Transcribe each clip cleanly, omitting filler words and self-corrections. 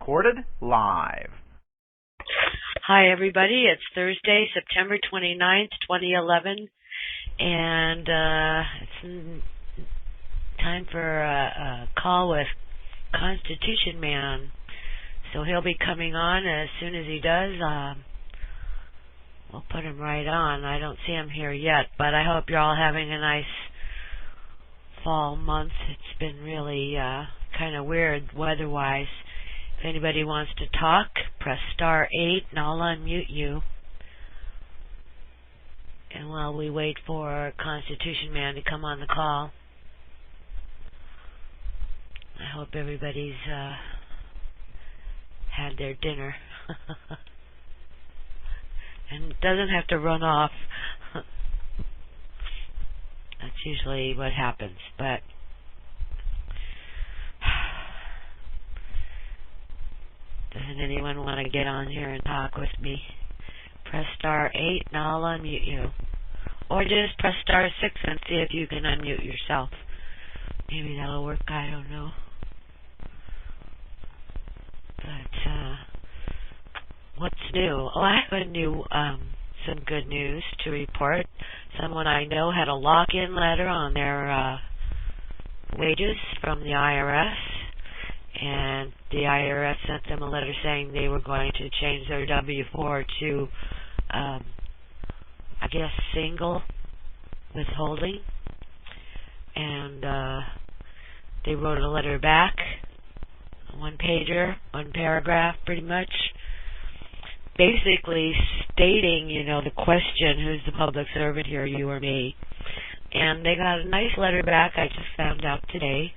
recorded live. Hi, everybody. It's Thursday, September 29th, 2011, and it's time for a call with Constitution Man. So he'll be coming on as soon as he does. We'll put him right on. I don't see him here yet, but I hope you're all having a nice fall month. It's been really kind of weird weather-wise. If anybody wants to talk, press star 8 and I'll unmute you. And while we wait for Constitution Man to come on the call, I hope everybody's had their dinner and doesn't have to run off. That's usually what happens, but doesn't anyone want to get on here and talk with me? Press star 8 and I'll unmute you. Or just press star 6 and see if you can unmute yourself. Maybe that'll work, I don't know. But, what's new? Oh, I have some good news to report. Someone I know had a lock-in letter on their wages from the IRS, and the IRS sent them a letter saying they were going to change their W-4 to, I guess, single withholding. And they wrote a letter back, one pager, one paragraph pretty much, basically stating, the question, who's the public servant here, you or me? And they got a nice letter back, I just found out today,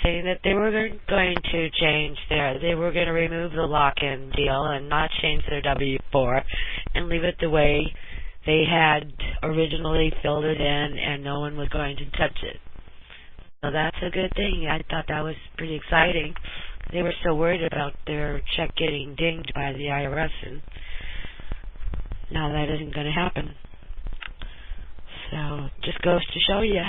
saying that they were going to change they were going to remove the lock-in deal and not change their W-4 and leave it the way they had originally filled it in, and no one was going to touch it. So that's a good thing. I thought that was pretty exciting. They were so worried about their check getting dinged by the IRS, and now that isn't going to happen. So just goes to show you.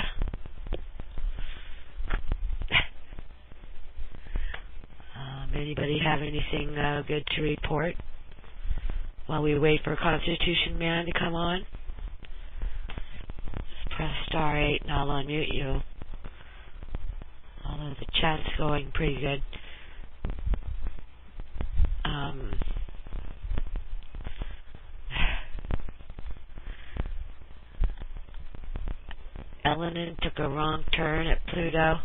Anybody have anything good to report while we wait for Constitution Man to come on? Just press star 8 and I'll unmute you. Although the chat's going pretty good. Elenin took a wrong turn at Pluto.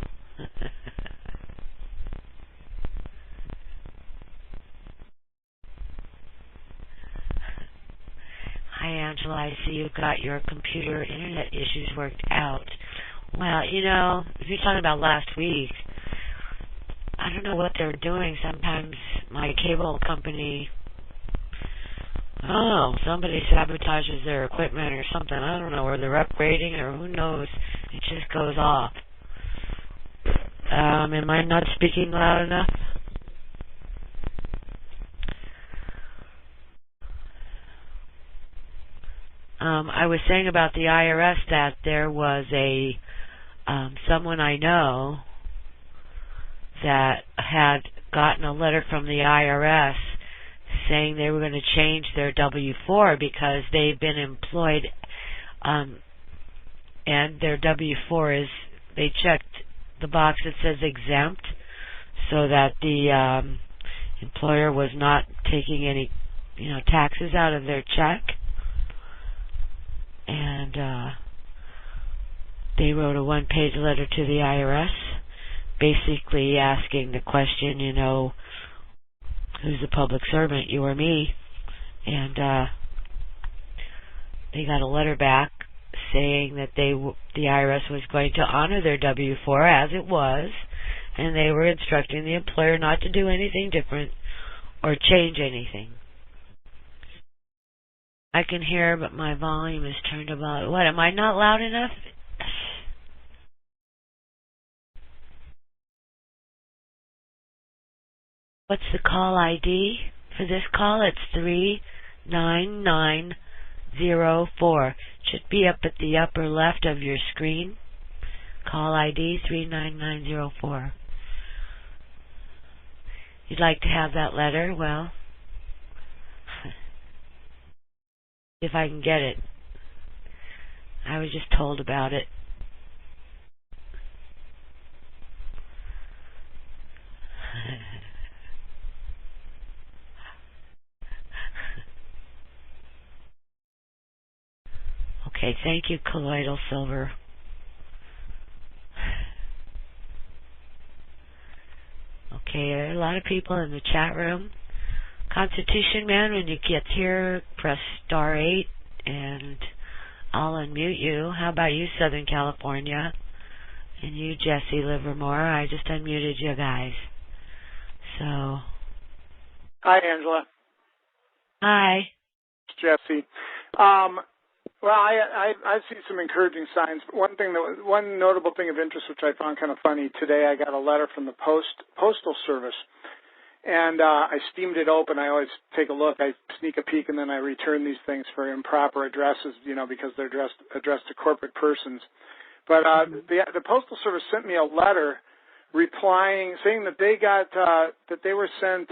Hi, Angela. I see you've got your computer internet issues worked out. Well, if you're talking about last week, I don't know what they're doing. Sometimes my cable company, somebody sabotages their equipment or something. I don't know, or they're upgrading or who knows. It just goes off. Am I not speaking loud enough? I was saying about the IRS that there was someone I know that had gotten a letter from the IRS saying they were going to change their W-4 because they've been employed, and their W-4 they checked the box that says exempt so that the employer was not taking any, taxes out of their check. And they wrote a one-page letter to the IRS basically asking the question, who's the public servant, you or me? And they got a letter back saying that the IRS was going to honor their W-4 as it was, and they were instructing the employer not to do anything different or change anything. I can hear, but my volume is turned about. What, am I not loud enough? What's the call ID for this call? It's 39904. Should be up at the upper left of your screen. Call ID 39904. You'd like to have that letter? Well, if I can get it. I was just told about it. Okay, thank you, Colloidal Silver. Okay, there are a lot of people in the chat room. Constitution Man, when you get here, press *8 and I'll unmute you. How about you, Southern California? And you, Jesse Livermore. I just unmuted you guys. So. Hi, Angela. Hi. It's Jesse. Well, I see some encouraging signs. One notable thing of interest, which I found kind of funny today, I got a letter from the Postal Service, and I steamed it open. I always take a look. I sneak a peek, and then I return these things for improper addresses, because they're addressed to corporate persons. But the Postal Service sent me a letter replying, saying that they got that they were sent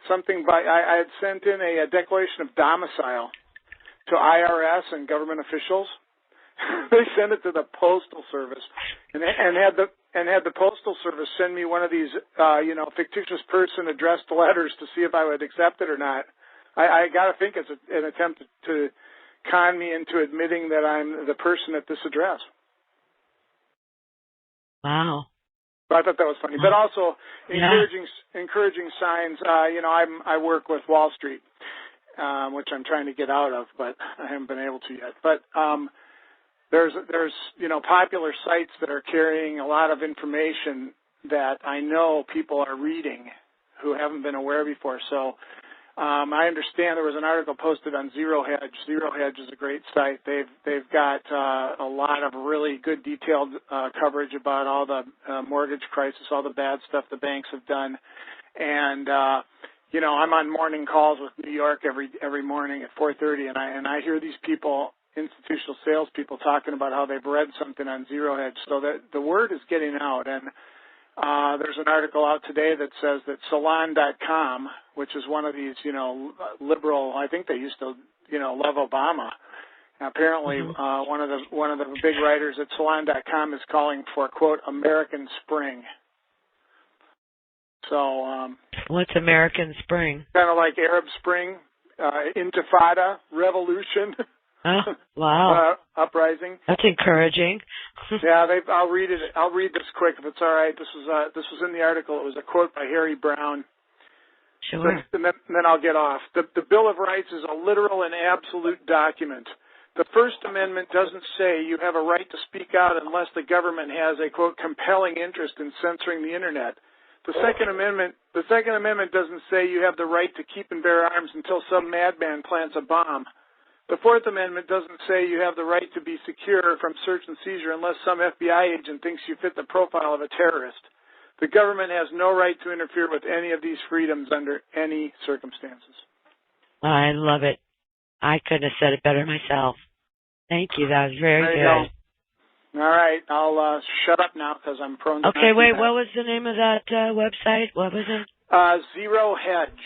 something by. I had sent in a declaration of domicile to IRS and government officials. They sent it to the Postal Service, and had the Postal Service send me one of these, fictitious person addressed letters to see if I would accept it or not. I got to think it's an attempt to con me into admitting that I'm the person at this address. Wow. So I thought that was funny, but also encouraging signs. I work with Wall Street, which I'm trying to get out of, but I haven't been able to yet. But there's popular sites that are carrying a lot of information that I know people are reading who haven't been aware before. So I understand there was an article posted on Zero Hedge. Zero Hedge is a great site. They've got a lot of really good detailed coverage about all the mortgage crisis, all the bad stuff the banks have done, and I'm on morning calls with New York every morning at 4:30, and I hear these people, institutional salespeople, talking about how they've read something on Zero Hedge, so that the word is getting out. And there's an article out today that says that Salon.com, which is one of these, liberal, I think they used to, love Obama. Apparently, one of the big writers at Salon.com is calling for, quote, American Spring. So, what's American Spring? Kind of like Arab Spring, Intifada, revolution. Oh, wow. Uprising. That's encouraging. Yeah, I'll read it. I'll read this quick if it's all right. This was in the article. It was a quote by Harry Brown. Sure. And then I'll get off. The Bill of Rights is a literal and absolute document. The First Amendment doesn't say you have a right to speak out unless the government has a, quote, compelling interest in censoring the Internet. The Second Amendment doesn't say you have the right to keep and bear arms until some madman plants a bomb. The Fourth Amendment doesn't say you have the right to be secure from search and seizure unless some FBI agent thinks you fit the profile of a terrorist. The government has no right to interfere with any of these freedoms under any circumstances. I love it. I couldn't have said it better myself. Thank you. That was very good. All right. I'll shut up now because I'm prone to... Okay, wait. What was the name of that website? What was it? Zero Hedge.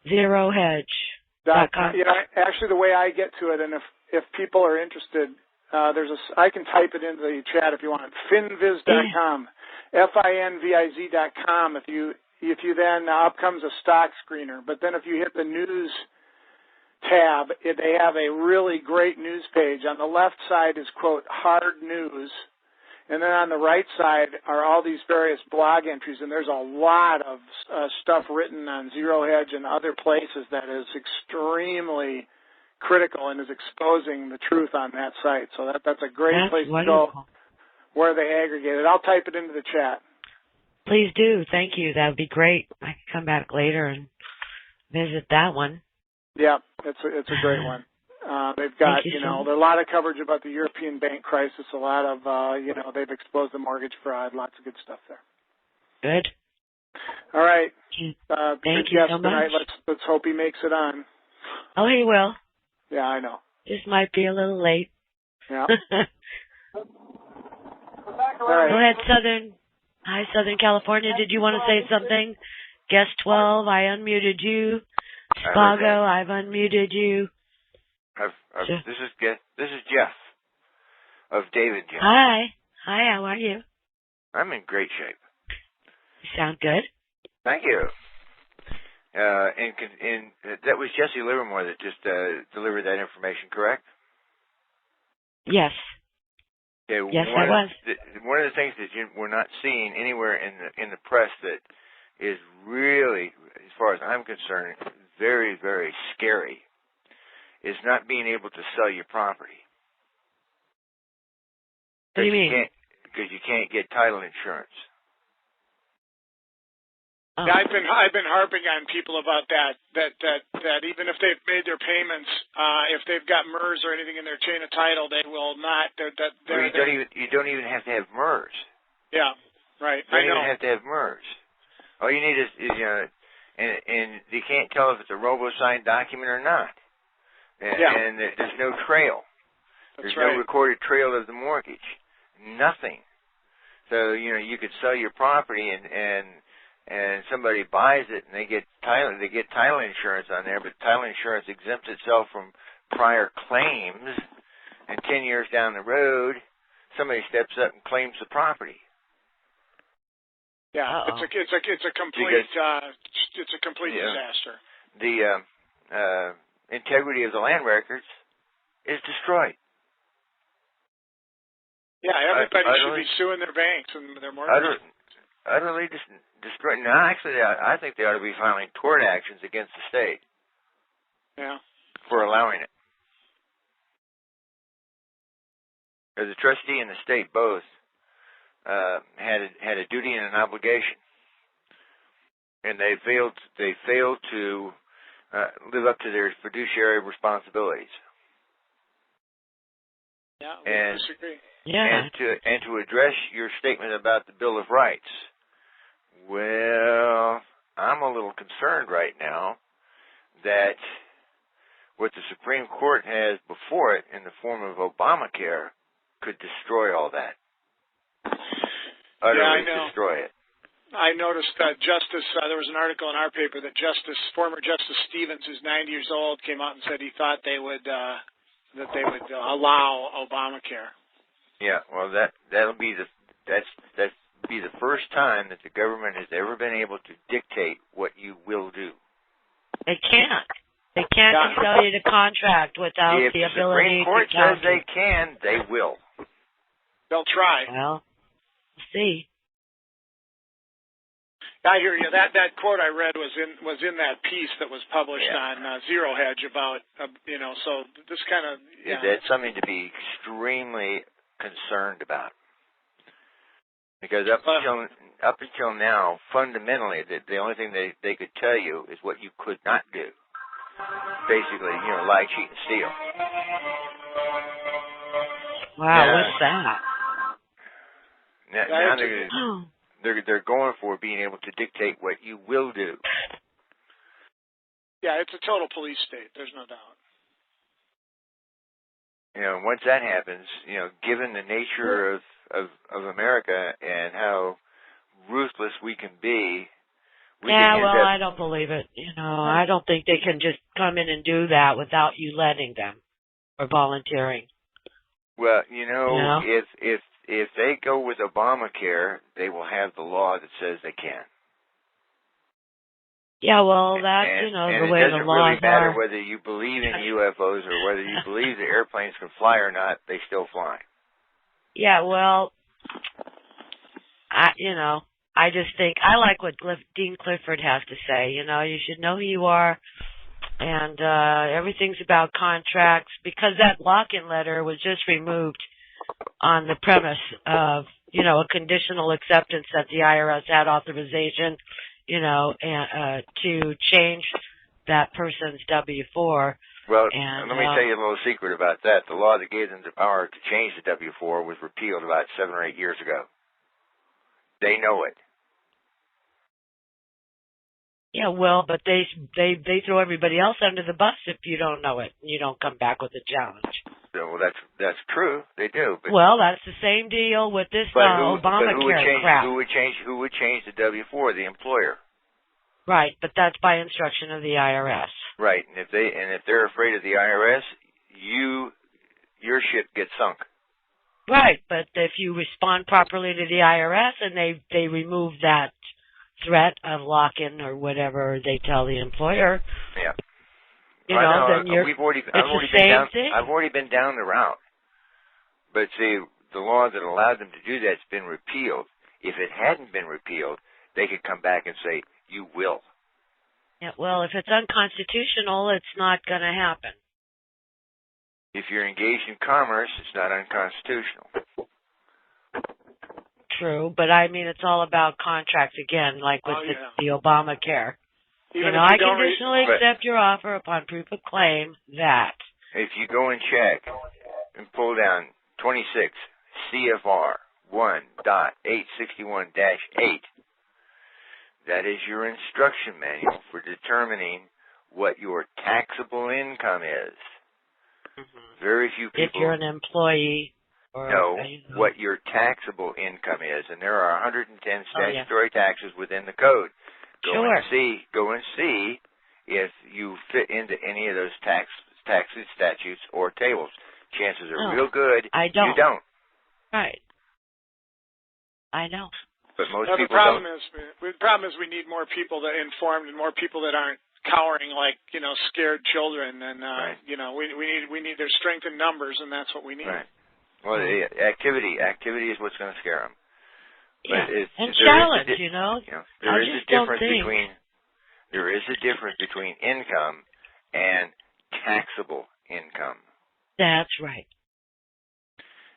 Zero Hedge. Actually, the way I get to it, and if people are interested, I can type it into the chat if you want. Finviz.com, FINVIZ.com. If you then up comes a stock screener, but then if you hit the news tab, they have a really great news page. On the left side is, quote, hard news. And then on the right side are all these various blog entries, and there's a lot of stuff written on Zero Hedge and other places that is extremely critical and is exposing the truth on that site. So that's a great place to go where they aggregate it. I'll type it into the chat. Please do. Thank you. That would be great. I can come back later and visit that one. Yeah, it's a great one. They've got, there's a lot of coverage about the European bank crisis, a lot of, they've exposed the mortgage fraud, lots of good stuff there. Good. All right. Thank you so much. Tonight. Let's hope he makes it on. Oh, he will. Yeah, I know. Just might be a little late. Yeah. All right. Go ahead, Southern. Hi, Southern California. Did you want to say something? Guest 12, I unmuted you. Spago, I've unmuted you. This is Jeff of David Jones. Hi. Hi, how are you? I'm in great shape. You sound good. Thank you. And that was Jesse Livermore that just delivered that information, correct? Yes. Okay, yes, I was. One of the things that we're not seeing anywhere in the press that is really, as far as I'm concerned, very, very scary, is not being able to sell your property. What do you mean? Because you can't get title insurance. Oh. Yeah, I've been harping on people about that even if they've made their payments, if they've got MERS or anything in their chain of title, they will not. You don't even have to have MERS. Yeah, right. You don't even have to have MERS. All you need is and you can't tell if it's a robo-signed document or not. And there's no trail. There's no recorded trail of the mortgage. Nothing. So you could sell your property and somebody buys it and they get title insurance on there, but title insurance exempts itself from prior claims, and 10 years down the road, somebody steps up and claims the property. Yeah, it's a complete disaster. The integrity of the land records is destroyed. Yeah, everybody should be suing their banks and their mortgages. Utterly destroyed. No, actually, I think they ought to be filing tort actions against the state. Yeah. For allowing it. As a trustee and the state both had a duty and an obligation, and they failed to live up to their fiduciary responsibilities. Yeah, we disagree. Yeah. And to address your statement about the Bill of Rights, well, I'm a little concerned right now that what the Supreme Court has before it in the form of Obamacare could destroy all that. Utterly destroy it. I noticed that there was an article in our paper that former Justice Stevens, who's 90 years old, came out and said he thought they would allow Obamacare. Yeah, well, that'll be the first time that the government has ever been able to dictate what you will do. They can't. They can't tell you to contract without the ability to. If the Supreme Court says they can, they will. They'll try. Well, we'll see. I hear you. That quote I read was in that piece that was published on Zero Hedge about So this kind of that's something to be extremely concerned about, because up until now, fundamentally, the only thing they could tell you is what you could not do. Basically, lie, cheat, and steal. Wow, what's that? Now they're going for being able to dictate what you will do. Yeah, it's a total police state. There's no doubt. Once that happens, given the nature of America and how ruthless we can be, I don't believe it. I don't think they can just come in and do that without you letting them or volunteering. Well, if they go with Obamacare, they will have the law that says they can. Yeah, well, that's, the way the laws are. And it doesn't really matter whether you believe in UFOs or whether you believe the airplanes can fly or not, they still fly. Yeah, well, I just think, I like what Dean Clifford has to say. You should know who you are, and everything's about contracts, because that lock-in letter was just removed on the premise of, a conditional acceptance that the IRS had authorization, to change that person's W-4. Well, let me tell you a little secret about that. The law that gave them the power to change the W-4 was repealed about 7 or 8 years ago. They know it. Yeah, well, but they throw everybody else under the bus if you don't know it and you don't come back with a challenge. Well, that's true. They do. But, well, that's the same deal with this Obamacare crap. Who would change the W-4? The employer. Right, but that's by instruction of the IRS. Right, and if they're afraid of the IRS, your ship gets sunk. Right, but if you respond properly to the IRS and they remove that threat of lock-in or whatever they tell the employer, yeah, then you're. I've already been down the route. But see, the law that allowed them to do that's been repealed. If it hadn't been repealed, they could come back and say, "You will." Yeah, well, if it's unconstitutional, it's not going to happen. If you're engaged in commerce, it's not unconstitutional. True, but I mean, it's all about contracts again, like with the Obamacare. I conditionally accept your offer upon proof of claim that. If you go and check and pull down 26 CFR 1.861-8, that is your instruction manual for determining what your taxable income is. Mm-hmm. Very few people. If you're an employee. Know what your taxable income is, and there are 110 statutory taxes within the code. Go and see if you fit into any of those tax statutes or tables. Chances are real good you don't. Right. I know. But most people don't. The problem is we need more people that are informed and more people that aren't cowering like scared children, and we need their strength in numbers, and that's what we need. Right. Well, activity is what's going to scare them. Yeah, and challenge, There is a difference between income and taxable income. That's right.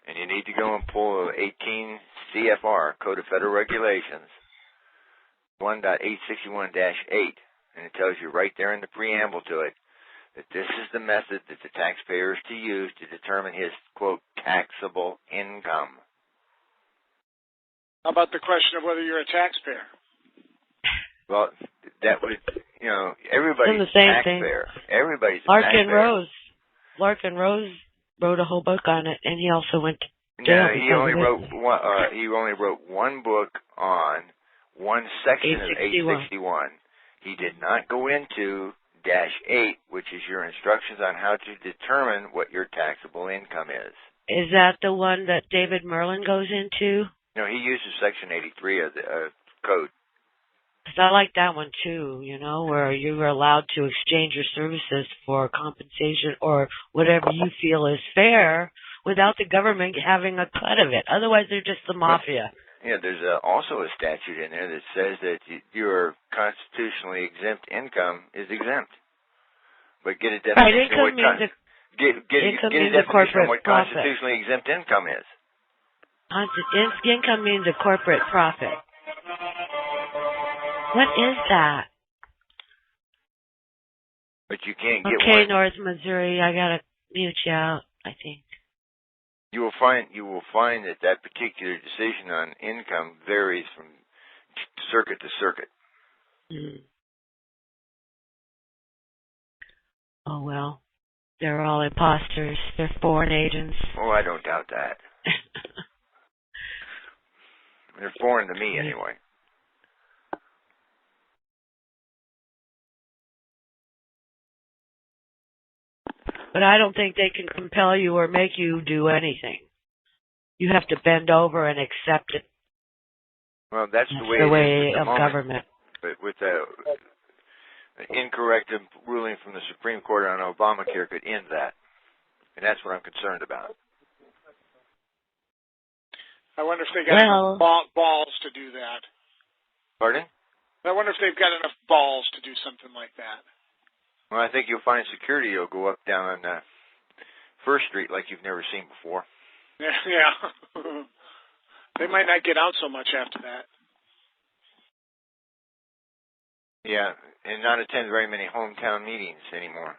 And you need to go and pull 18 CFR, Code of Federal Regulations, 1.861-8, and it tells you right there in the preamble to it that this is the method that the taxpayer is to use to determine his, quote, taxable income. How about the question of whether you're a taxpayer? Well, that would, everybody's a taxpayer. Everybody's a taxpayer. Larkin Rose wrote a whole book on it, and he also went to jail. No, he only wrote one book on one section of 861. He did not go into -8, which is your instructions on how to determine what your taxable income is. Is that the one that David Merlin goes into? No, he uses Section 83 of the code. Because I like that one too, where you are allowed to exchange your services for compensation or whatever you feel is fair without the government having a cut of it. Otherwise, they're just the mafia. Yeah, there's also a statute in there that says that your constitutionally exempt income is exempt. But get a definition of what constitutionally exempt income is. Income means a corporate profit. What is that? But you can't get one. Okay, North Missouri, I gotta mute you out, I think. You will find that particular decision on income varies from circuit to circuit. Mm. Oh well, they're all imposters. They're foreign agents. Oh, I don't doubt that. They're foreign to me anyway. But I don't think they can compel you or make you do anything. You have to bend over and accept it. Well, that's the way it is of government. But with the incorrect ruling from the Supreme Court on Obamacare could end that. And that's what I'm concerned about. I wonder if they got enough balls to do that. Pardon? I wonder if they've got enough balls to do something like that. Well, I think you'll find security will go up down on First Street like you've never seen before. Yeah. They might not get out so much after that. Yeah, and not attend very many hometown meetings anymore.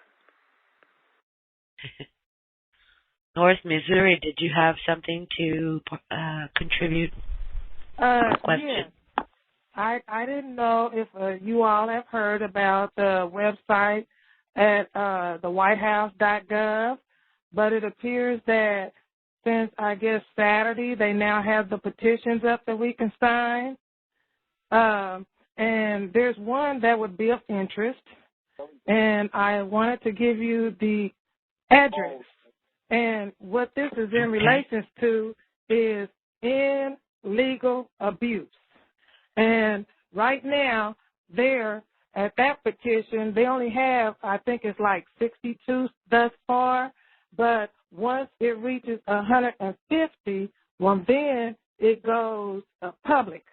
North Missouri, did you have something to contribute? Question. Yeah. I didn't know if you all have heard about the website at the whitehouse.gov. but it appears that since, I guess, Saturday, they now have the petitions up that we can sign. And there's one that would be of interest, and I wanted to give you the address. And what this is in relation to is in legal abuse. And right now, there at that petition, they only have, I think it's like 62 thus far, but once it reaches 150, well, then it goes public.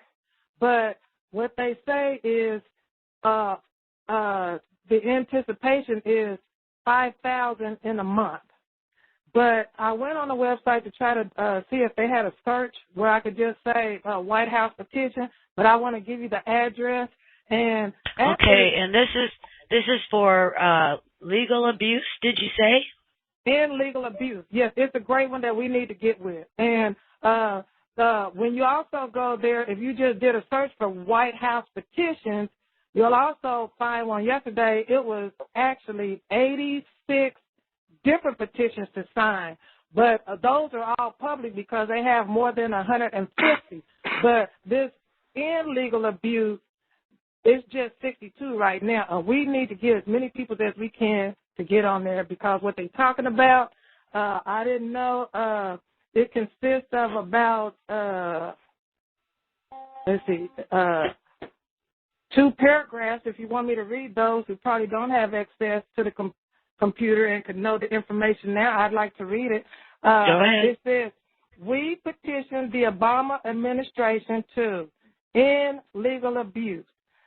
But what they say is the anticipation is 5,000 in a month. But I went on the website to try to see if they had a search where I could just say White House petition, but I want to give you the address. And okay, and this is for legal abuse, did you say? In legal abuse, yes, it's a great one that we need to get with. And when you also go there, if you just did a search for White House petitions, you'll also find one. Yesterday, it was actually 86 different petitions to sign, but those are all public because they have more than 150. But this in legal abuse, it's just 62 right now. We need to get as many people as we can to get on there because what they're talking about, I didn't know. It consists of about, let's see, 2 paragraphs. If you want me to read those who probably don't have access to the computer and could know the information now, I'd like to read it. Go ahead. It says, we petition the Obama administration to end legal abuse,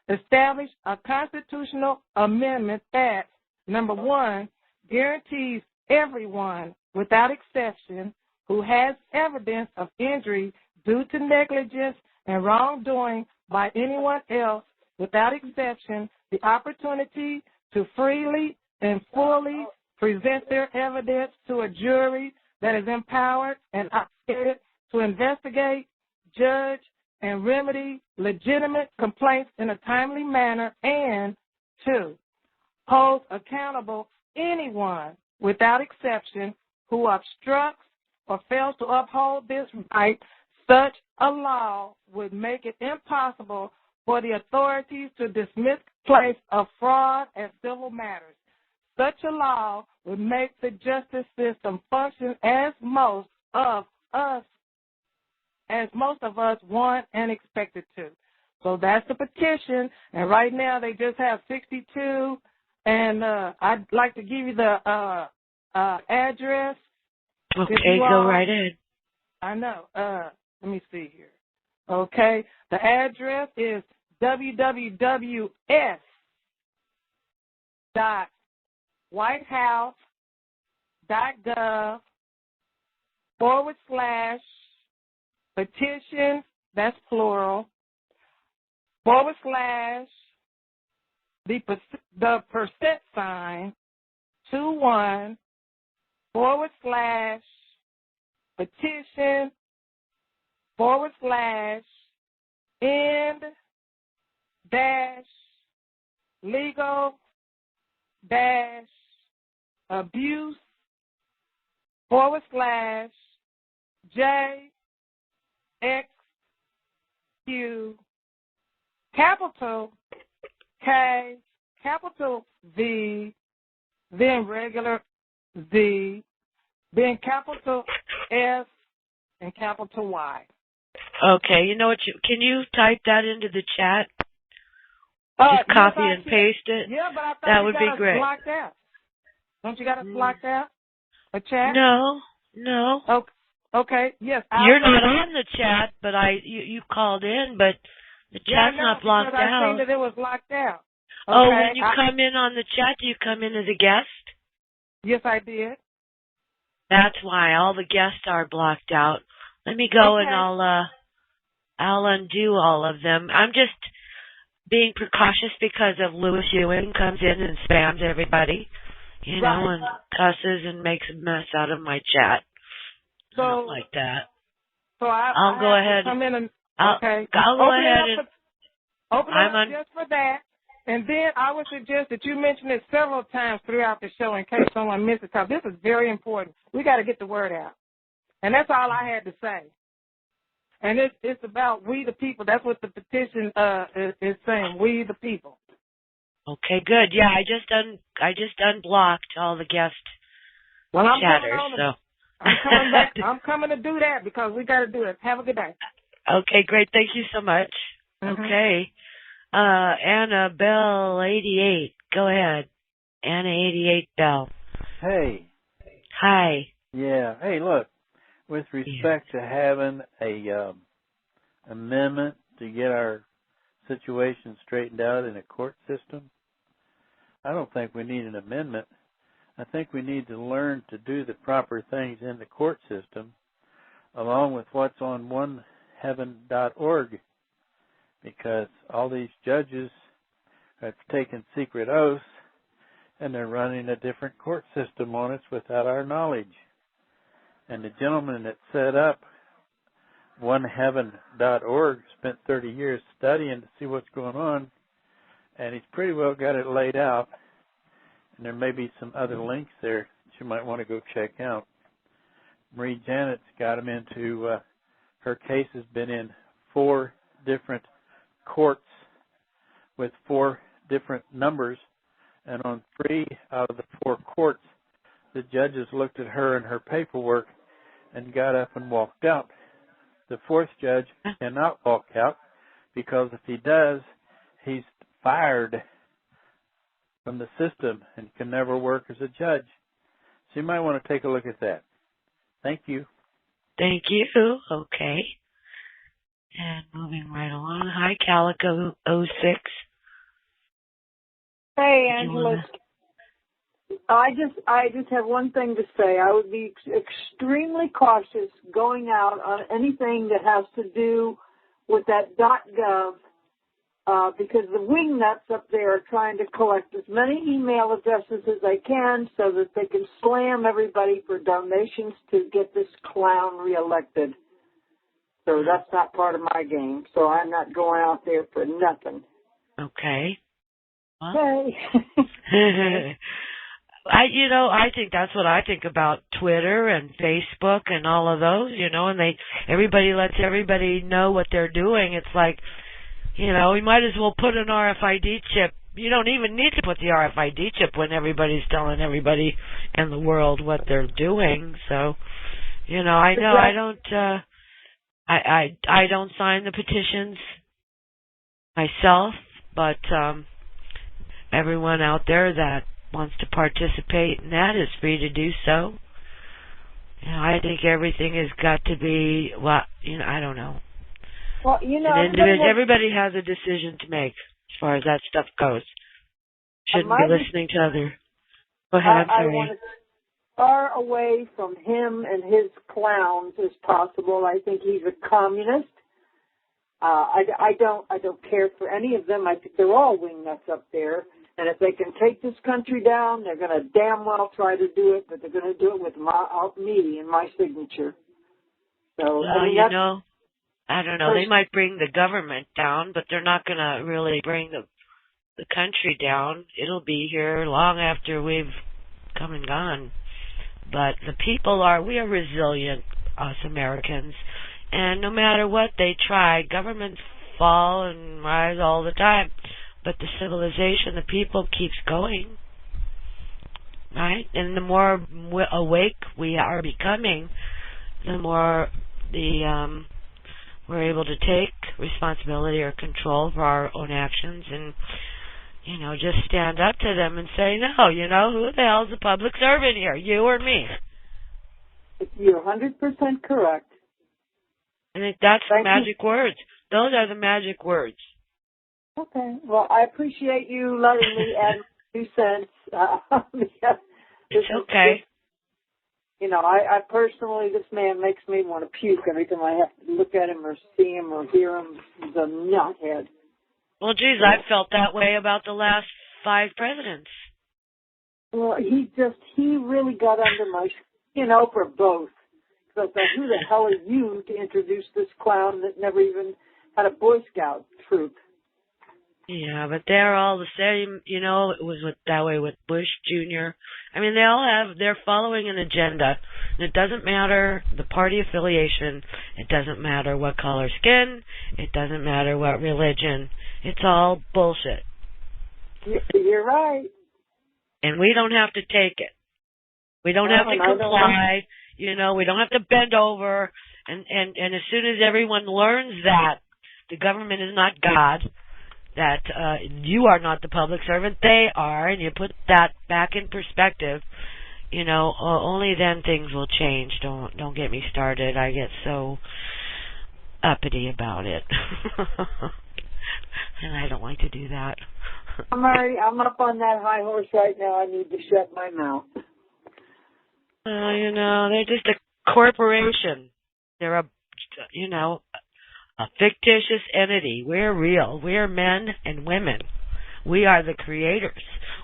establish a constitutional amendment that, number 1, guarantees everyone, without exception, who has evidence of injury due to negligence and wrongdoing by anyone else, without exception, the opportunity to freely and fully present their evidence to a jury that is empowered and obligated to investigate, judge, and remedy legitimate complaints in a timely manner, and 2, hold accountable anyone, without exception, who obstructs or fails to uphold this right. Such a law would make it impossible for the authorities to dismiss complaints of fraud and civil matters. Such a law would make the justice system function as most of us want and expect it to. So that's the petition, and right now they just have 62, and I'd like to give you the address. Okay, go right in. I know. Let me see here. Okay, the address is www.whitehouse.gov/petition, that's plural, / the percent sign 21 / petition / end - legal - abuse / JXQ capital K, capital V, then regular Z, then capital S, and capital Y. Okay, you know what? Can you type that into the chat? Just copy and paste it. Yeah, but I thought that would be great. Blocked out. Don't you got it blocked out? A chat? No. Okay. Yes. You're not on the chat, but you called in, but the chat's not blocked out. I seen that it was locked out. Okay. Oh, when you come in on the chat, do you come in as a guest? Yes, I did. That's why all the guests are blocked out. Let me go and I'll undo all of them. I'm just being precautious because of Louis Ewing comes in and spams everybody, and cusses and makes a mess out of my chat. So, I don't like that. So I'll go ahead. Come in and I'll go ahead and open it up just for that. And then I would suggest that you mention it several times throughout the show in case someone misses it, because this is very important. We got to get the word out. And that's all I had to say. And it's about we the people. That's what the petition is saying, we the people. Okay, good. Yeah, I just unblocked all the guest chatters. I'm coming back. I'm coming to do that because we got to do it. Have a good day. Okay, great. Thank you so much. Mm-hmm. Okay. Annabelle 88. Go ahead. Anna 88 Bell. Hey. Hi. Yeah. Hey, look. With respect to having a amendment to get our situation straightened out in a court system, I don't think we need an amendment. I think we need to learn to do the proper things in the court system along with what's on oneheaven.org, because all these judges have taken secret oaths and they're running a different court system on us without our knowledge. And the gentleman that set up oneheaven.org spent 30 years studying to see what's going on, and he's pretty well got it laid out. And there may be some other links there that you might want to go check out. Marie Janet's got him into, her case has been in 4 different courts with 4 different numbers, and on 3 out of the 4 courts, the judges looked at her and her paperwork and got up and walked out. The 4th judge cannot walk out because if he does, he's fired from the system and can never work as a judge. So you might want to take a look at that. Thank you. Thank you. Okay. And moving right along. Hi, Calico 06. Hey, Angela. I just have one thing to say. I would be extremely cautious going out on anything that has to do with that .gov because the wingnuts up there are trying to collect as many email addresses as they can so that they can slam everybody for donations to get this clown reelected. So that's not part of my game. So I'm not going out there for nothing. Okay. Okay. I think that's what I think about Twitter and Facebook and all of those, and everybody lets everybody know what they're doing. It's like, we might as well put an RFID chip. You don't even need to put the RFID chip when everybody's telling everybody in the world what they're doing. So, I don't sign the petitions myself, but everyone out there that wants to participate in that is free to do so. I think everything has got to be, I don't know. Well, everybody has a decision to make as far as that stuff goes. Shouldn't be listening to other. Go ahead, I want as far away from him and his clowns as possible. I think he's a communist. I don't care for any of them. I think they're all wingnuts up there. And if they can take this country down, they're going to damn well try to do it, but they're going to do it with me and my signature. So, well, I don't know. They might bring the government down, but they're not going to really bring the country down. It'll be here long after we've come and gone. But the people we are resilient, us Americans. And no matter what they try, governments fall and rise all the time. But the civilization, the people keeps going, right? And the more awake we are becoming, the more we're able to take responsibility or control for our own actions and, just stand up to them and say, no, who the hell's the public servant here, you or me? You're 100% correct. I think that's the magic words. Those are the magic words. Okay. Well, I appreciate you letting me add 2 cents. It's okay. I personally, this man makes me want to puke every time I have to look at him or see him or hear him. He's a nuthead. Well, geez, I've felt that way about the last 5 presidents. Well, he really got under my skin, for both. Because I thought, who the hell are you to introduce this clown that never even had a Boy Scout troop? Yeah, but they're all the same. You know, it was that way with Bush Jr. I mean, they're following an agenda. And it doesn't matter the party affiliation. It doesn't matter what color skin. It doesn't matter what religion. It's all bullshit. You're right. And we don't have to take it. We don't have to comply. You know, we don't have to bend over. And as soon as everyone learns that the government is not God, that you are not the public servant, they are, and you put that back in perspective, you know, only then things will change. Don't get me started. I get so uppity about it. And I don't like to do that. I'm up on that high horse right now. I need to shut my mouth. You know, they're just a corporation. They're a fictitious entity. We're real. We're men and women. We are the creators.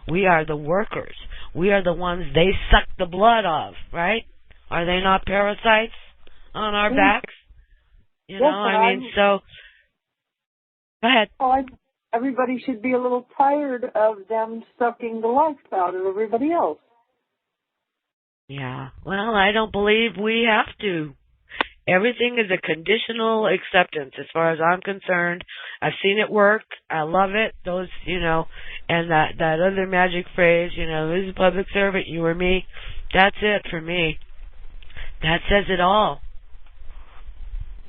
We are the workers. We are the ones they suck the blood of, right? Are they not parasites on our backs? You know, I mean, so... Go ahead. Well, everybody should be a little tired of them sucking the life out of everybody else. Yeah. Well, I don't believe we have to. Everything is a conditional acceptance as far as I'm concerned. I've seen it work. I love it. Those, you know, and that other magic phrase, you know, who's a public servant, you or me? That's it for me. That says it all.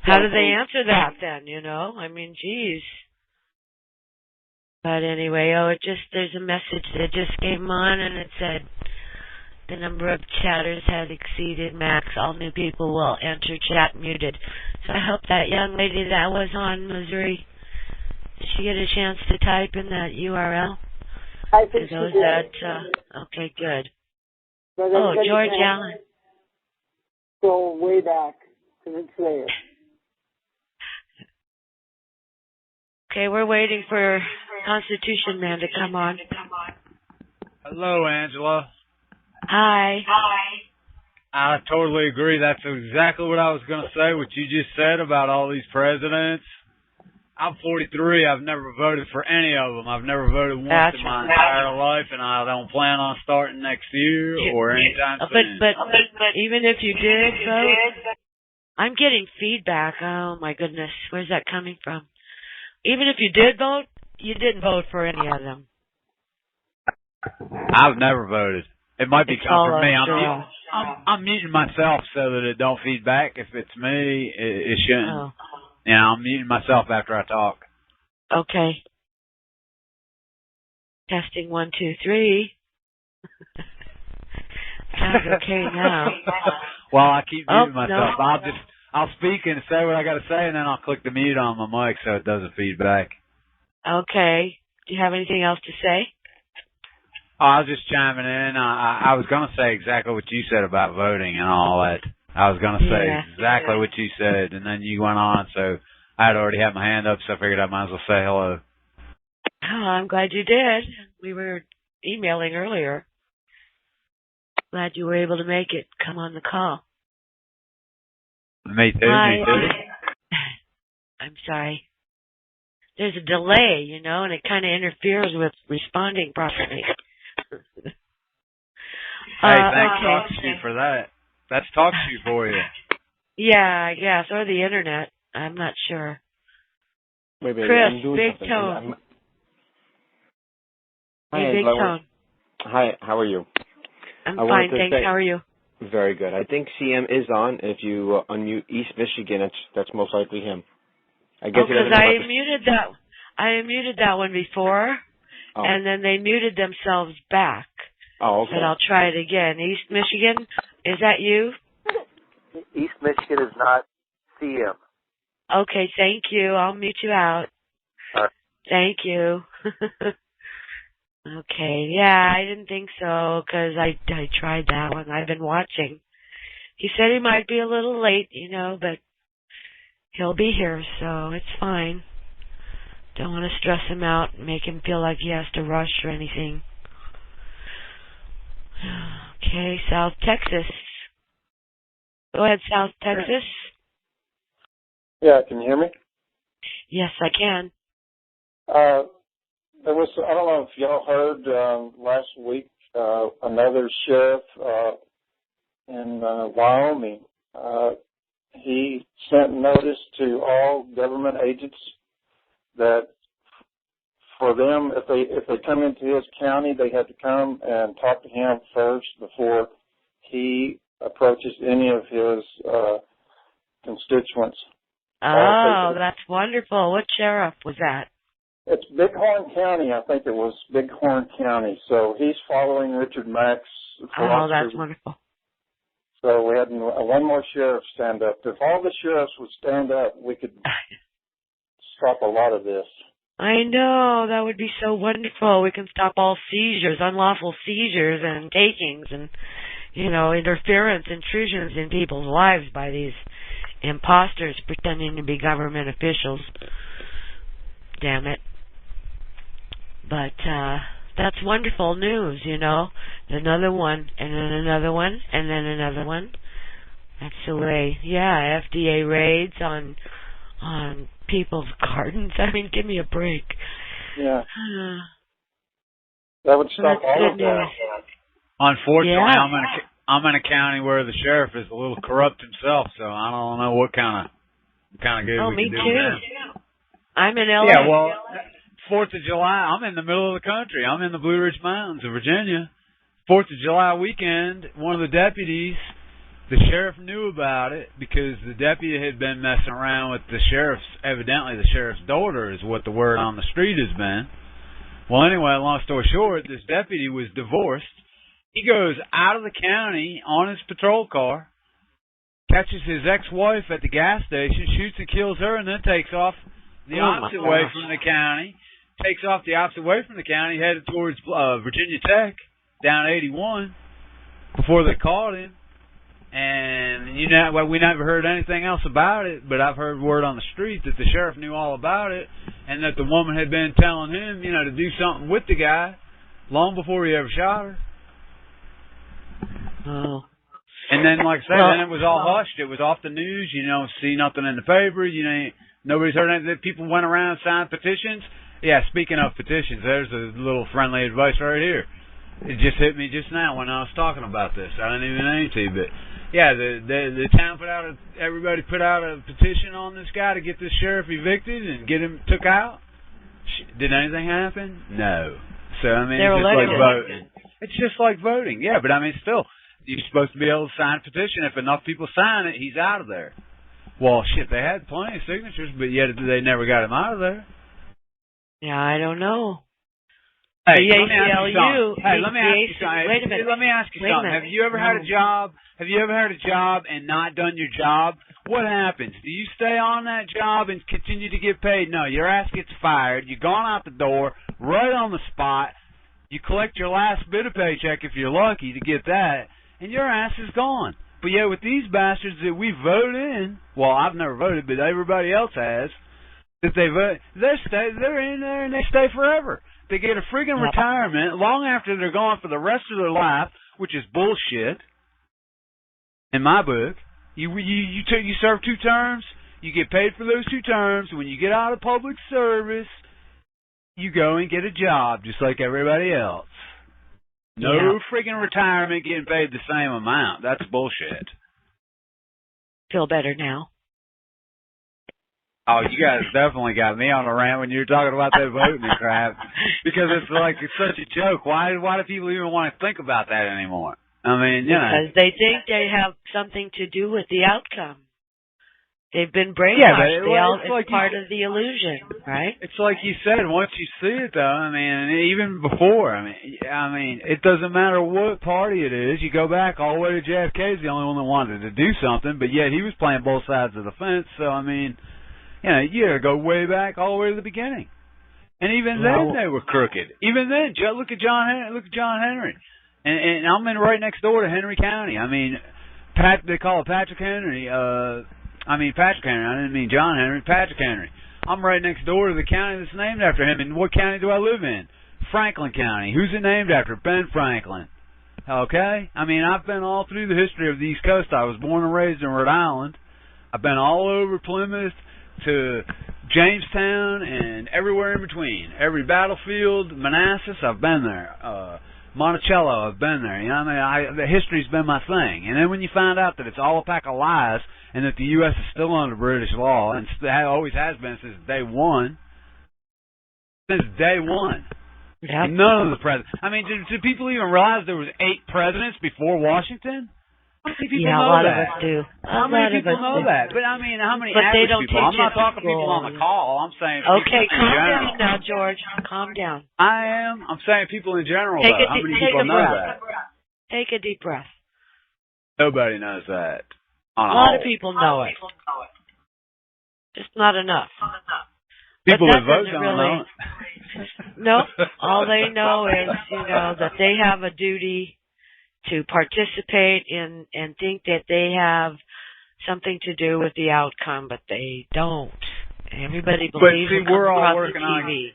How do they answer that then, you know? I mean, geez. But anyway, there's a message that just came on and it said, the number of chatters has exceeded max. All new people will enter chat muted. So I hope that young lady that was on Missouri, did she get a chance to type in that URL? I think she did. Okay, good. George Allen. Go way back, because it's there. Okay, we're waiting for Constitution Man to come on. Hello, Angela. Hi. I totally agree. That's exactly what I was going to say, what you just said about all these presidents. I'm 43. I've never voted for any of them. I've never voted once in my entire life, and I don't plan on starting next year or anytime soon. But even if you did vote, I'm getting feedback. Oh, my goodness. Where's that coming from? Even if you did vote, you didn't vote for any of them. I've never voted. It might be coming from me. I'm muting myself so that it don't feed back. If it's me, it shouldn't. Oh. Yeah, I'm muting myself after I talk. Okay. Testing 1, 2, 3. Sounds okay now. Well, I keep muting myself. No. I'll speak and say what I got to say, and then I'll click the mute on my mic so it doesn't feed back. Okay. Do you have anything else to say? Oh, I was just chiming in. I was going to say exactly what you said about voting and all that. I was going to say exactly what you said, and then you went on, so I had already had my hand up, so I figured I might as well say hello. Oh, I'm glad you did. We were emailing earlier. Glad you were able to make it. Come on the call. Me too. Me too. I'm sorry. There's a delay, you know, and it kind of interferes with responding properly. Hey, thanks TalkShoe for that. That's TalkShoe for you. Yeah, I guess, or the internet. I'm not sure. Wait, Chris, Big Tone. Hey, Big Tone. Hi, how are you? I'm fine, thanks. How are you? Very good. I think CM is on. If you unmute East Michigan, that's most likely him. I guess because I muted that one before, and then they muted themselves back. Oh, okay. But I'll try it again. East Michigan, is that you? East Michigan is not CM. Okay, thank you. I'll mute you out. All right. Thank you. Okay, yeah, I didn't think so, because I tried that one. I've been watching. He said he might be a little late, you know, but he'll be here, so it's fine. Don't want to stress him out and make him feel like he has to rush or anything. Okay, South Texas. Go ahead, South Texas. Yeah, can you hear me? Yes, I can. there was, I don't know if y'all heard last week, another sheriff in Wyoming. He sent notice to all government agents that for them, if they come into his county, they have to come and talk to him first before he approaches any of his constituents. Oh, that's wonderful. What sheriff was that? It's Bighorn County. I think it was Bighorn County. So he's following Richard Mack's philosophy. Oh, that's wonderful. So we had one more sheriff stand up. If all the sheriffs would stand up, we could stop a lot of this. I know. That would be so wonderful. We can stop all seizures, unlawful seizures and takings and, interference, intrusions in people's lives by these imposters pretending to be government officials. Damn it. But that's wonderful news, Another one, and then another one, and then another one. That's the way. Yeah, FDA raids on people's gardens. I mean, give me a break. Yeah. That would stop all of that. Unfortunately, yeah. I'm in a county where the sheriff is a little corrupt himself, so I don't know what kind of good we can do. Oh, me too. I'm in LA. Yeah, well, 4th of July, I'm in the middle of the country. I'm in the Blue Ridge Mountains of Virginia. 4th of July weekend, one of the deputies, the sheriff knew about it because the deputy had been messing around with the evidently the sheriff's daughter is what the word on the street has been. Well, anyway, long story short, this deputy was divorced. He goes out of the county on his patrol car, catches his ex-wife at the gas station, shoots and kills her, and then takes off the opposite way from the county. Takes off the opposite way from the county, headed towards Virginia Tech, down 81, before they caught him. And we never heard anything else about it, but I've heard word on the street that the sheriff knew all about it, and that the woman had been telling him, to do something with the guy long before he ever shot her. Oh. And then, like I said, then it was all hushed. It was off the news. You don't see nothing in the paper. Nobody's heard anything. People went around and signed petitions. Yeah, speaking of petitions, there's a little friendly advice right here. It just hit me just now when I was talking about this. I didn't even aim to, but yeah, the town everybody put out a petition on this guy to get this sheriff evicted and get him took out. Did anything happen? No. So I mean, it's just like voting. It's just like voting. Yeah, but I mean, still, you're supposed to be able to sign a petition. If enough people sign it, he's out of there. Well, shit, they had plenty of signatures, but yet they never got him out of there. Yeah, I don't know. Hey, let me ask you something. Wait a minute. Let me ask you something. Have you ever had a job? Have you ever had a job and not done your job? What happens? Do you stay on that job and continue to get paid? No, your ass gets fired. You're gone out the door right on the spot. You collect your last bit of paycheck if you're lucky to get that, and your ass is gone. But yet with these bastards that we vote in, well, I've never voted, but everybody else has, that they vote, they're in there and they stay forever. They get a friggin' retirement long after they're gone for the rest of their life, which is bullshit. In my book, you serve 2 terms, you get paid for those 2 terms. When you get out of public service, you go and get a job just like everybody else. No friggin' retirement getting paid the same amount. That's bullshit. Feel better now. Oh, you guys definitely got me on a rant when you were talking about that voting and crap. Because it's such a joke. Why do people even want to think about that anymore? I mean, because they think they have something to do with the outcome. They've been brainwashed. It's like part of the illusion, right? It's like you said, once you see it, though, I mean, even before, I mean, it doesn't matter what party it is. You go back all the way to JFK's the only one that wanted to do something, but yet he was playing both sides of the fence. So, I mean, you gotta go way back all the way to the beginning. And even then they were crooked. Even then, look at John Henry. And I'm right next door to Henry County. I mean, they call it Patrick Henry. Patrick Henry. I didn't mean John Henry. Patrick Henry. I'm right next door to the county that's named after him. And what county do I live in? Franklin County. Who's it named after? Ben Franklin. Okay? I mean, I've been all through the history of the East Coast. I was born and raised in Rhode Island. I've been all over Plymouth to Jamestown and everywhere in between. Every battlefield, Manassas, I've been there. Monticello, I've been there. You know what I mean? The history's been my thing. And then when you find out that it's all a pack of lies and that the U.S. is still under British law and always has been since day one. Since day one. Yep. None of the presidents. I mean, do people even realize there was 8 presidents before Washington? How many people know that? A lot of us do. How many people know that? But I mean, how many average people? I'm not talking people on the call. I'm saying okay, people in general. Calm down now, George. Calm down. I am. I'm saying people in general, though. How many people know that? Take a deep breath. Nobody knows that. A lot of people know it. Just not enough. People that vote don't know it. No, all they know is, that they have a duty to participate in and think that they have something to do with the outcome, but they don't. Everybody believes but see, we're all working TV.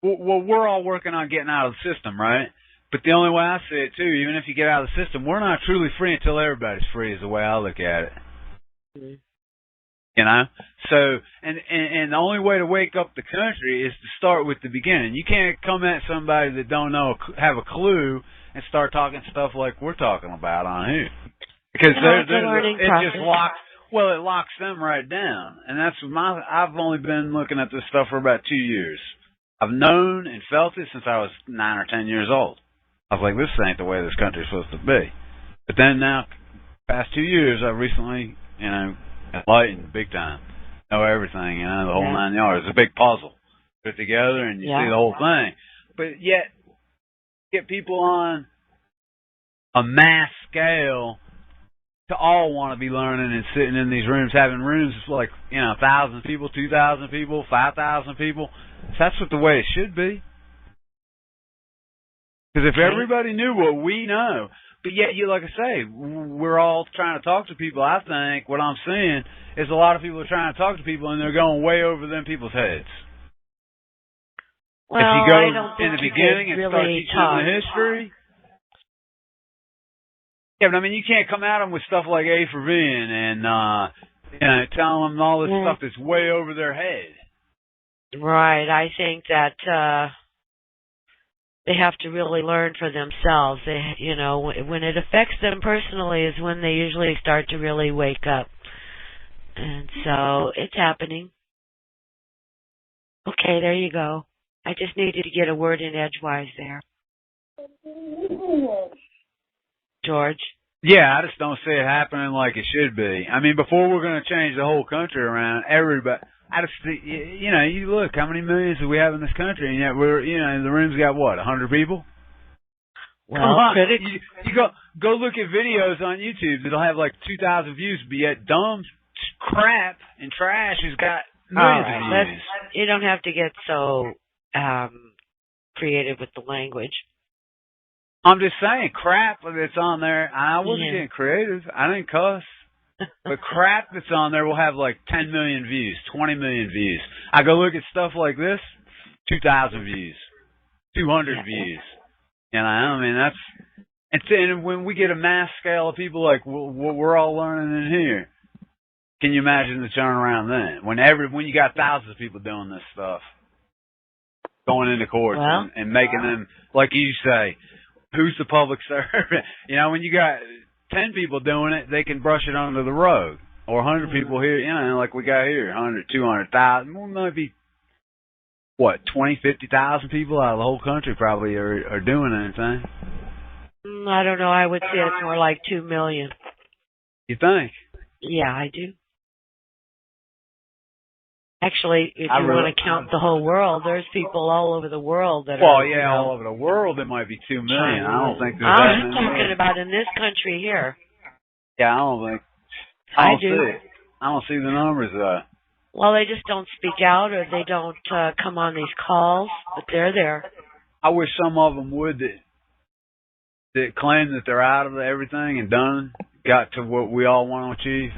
Well, we're all working on getting out of the system, right? But the only way I see it, too, even if you get out of the system, we're not truly free until everybody's free is the way I look at it. Mm-hmm. You know? So, and the only way to wake up the country is to start with the beginning. You can't come at somebody that don't know, have a clue, and start talking stuff like we're talking about on here. Because it just locks, it locks them right down. And that's I've only been looking at this stuff for about 2 years. I've known and felt it since I was 9 or 10 years old. I was like, this ain't the way this country's supposed to be. But then now, past 2 years, I've recently, enlightened big time. Know everything, the whole 9 yards. It's a big puzzle. Put it together and you see the whole thing. But yet, get people on a mass scale to all want to be learning and sitting in these rooms, having rooms like, 1,000 people, 2,000 people, 5,000 people. That's what the way it should be. Because if everybody knew what we know, but yet, like I say, we're all trying to talk to people. I think what I'm seeing is a lot of people are trying to talk to people and they're going way over them people's heads. Well, if you go I don't think in the beginning and start teaching them the history. Yeah, but I mean, you can't come at them with stuff like A for Being and telling them all this stuff that's way over their head. Right. I think that they have to really learn for themselves. When it affects them personally is when they usually start to really wake up. And so it's happening. Okay, there you go. I just needed to get a word in edgewise there. George? Yeah, I just don't see it happening like it should be. I mean, before we're going to change the whole country around, everybody, I just think, you look, how many millions do we have in this country, and yet we're, the room's got what, 100 people? Well, come on, you go look at videos on YouTube that'll have like 2,000 views, but yet dumb crap and trash has got millions of views. You don't have to get so creative with the language. I'm just saying, crap that's on there, I wasn't getting creative. I didn't cuss. But crap that's on there will have like 10 million views, 20 million views. I go look at stuff like this, 2,000 views, 200 views. I mean, and when we get a mass scale of people like what we're all learning in here, can you imagine the turnaround then? When you got thousands of people doing this stuff, going into courts and making them, like you say, who's the public servant? When you got 10 people doing it, they can brush it under the rug. Or 100 people here, like we got here, 100, 200,000. Well, maybe, 20, 50,000 people out of the whole country probably are doing anything. I don't know. I would say it's more like 2 million. You think? Yeah, I do. Actually, if you want to count the whole world, there's people all over the world that are... all over the world it might be 2 million. I don't think there's that many. I'm talking about in this country here. Yeah, I don't think... I don't see it. I don't see the numbers, though. Well, they just don't speak out or they don't come on these calls, but they're there. I wish some of them would that claim that they're out of everything and got to what we all want to achieve.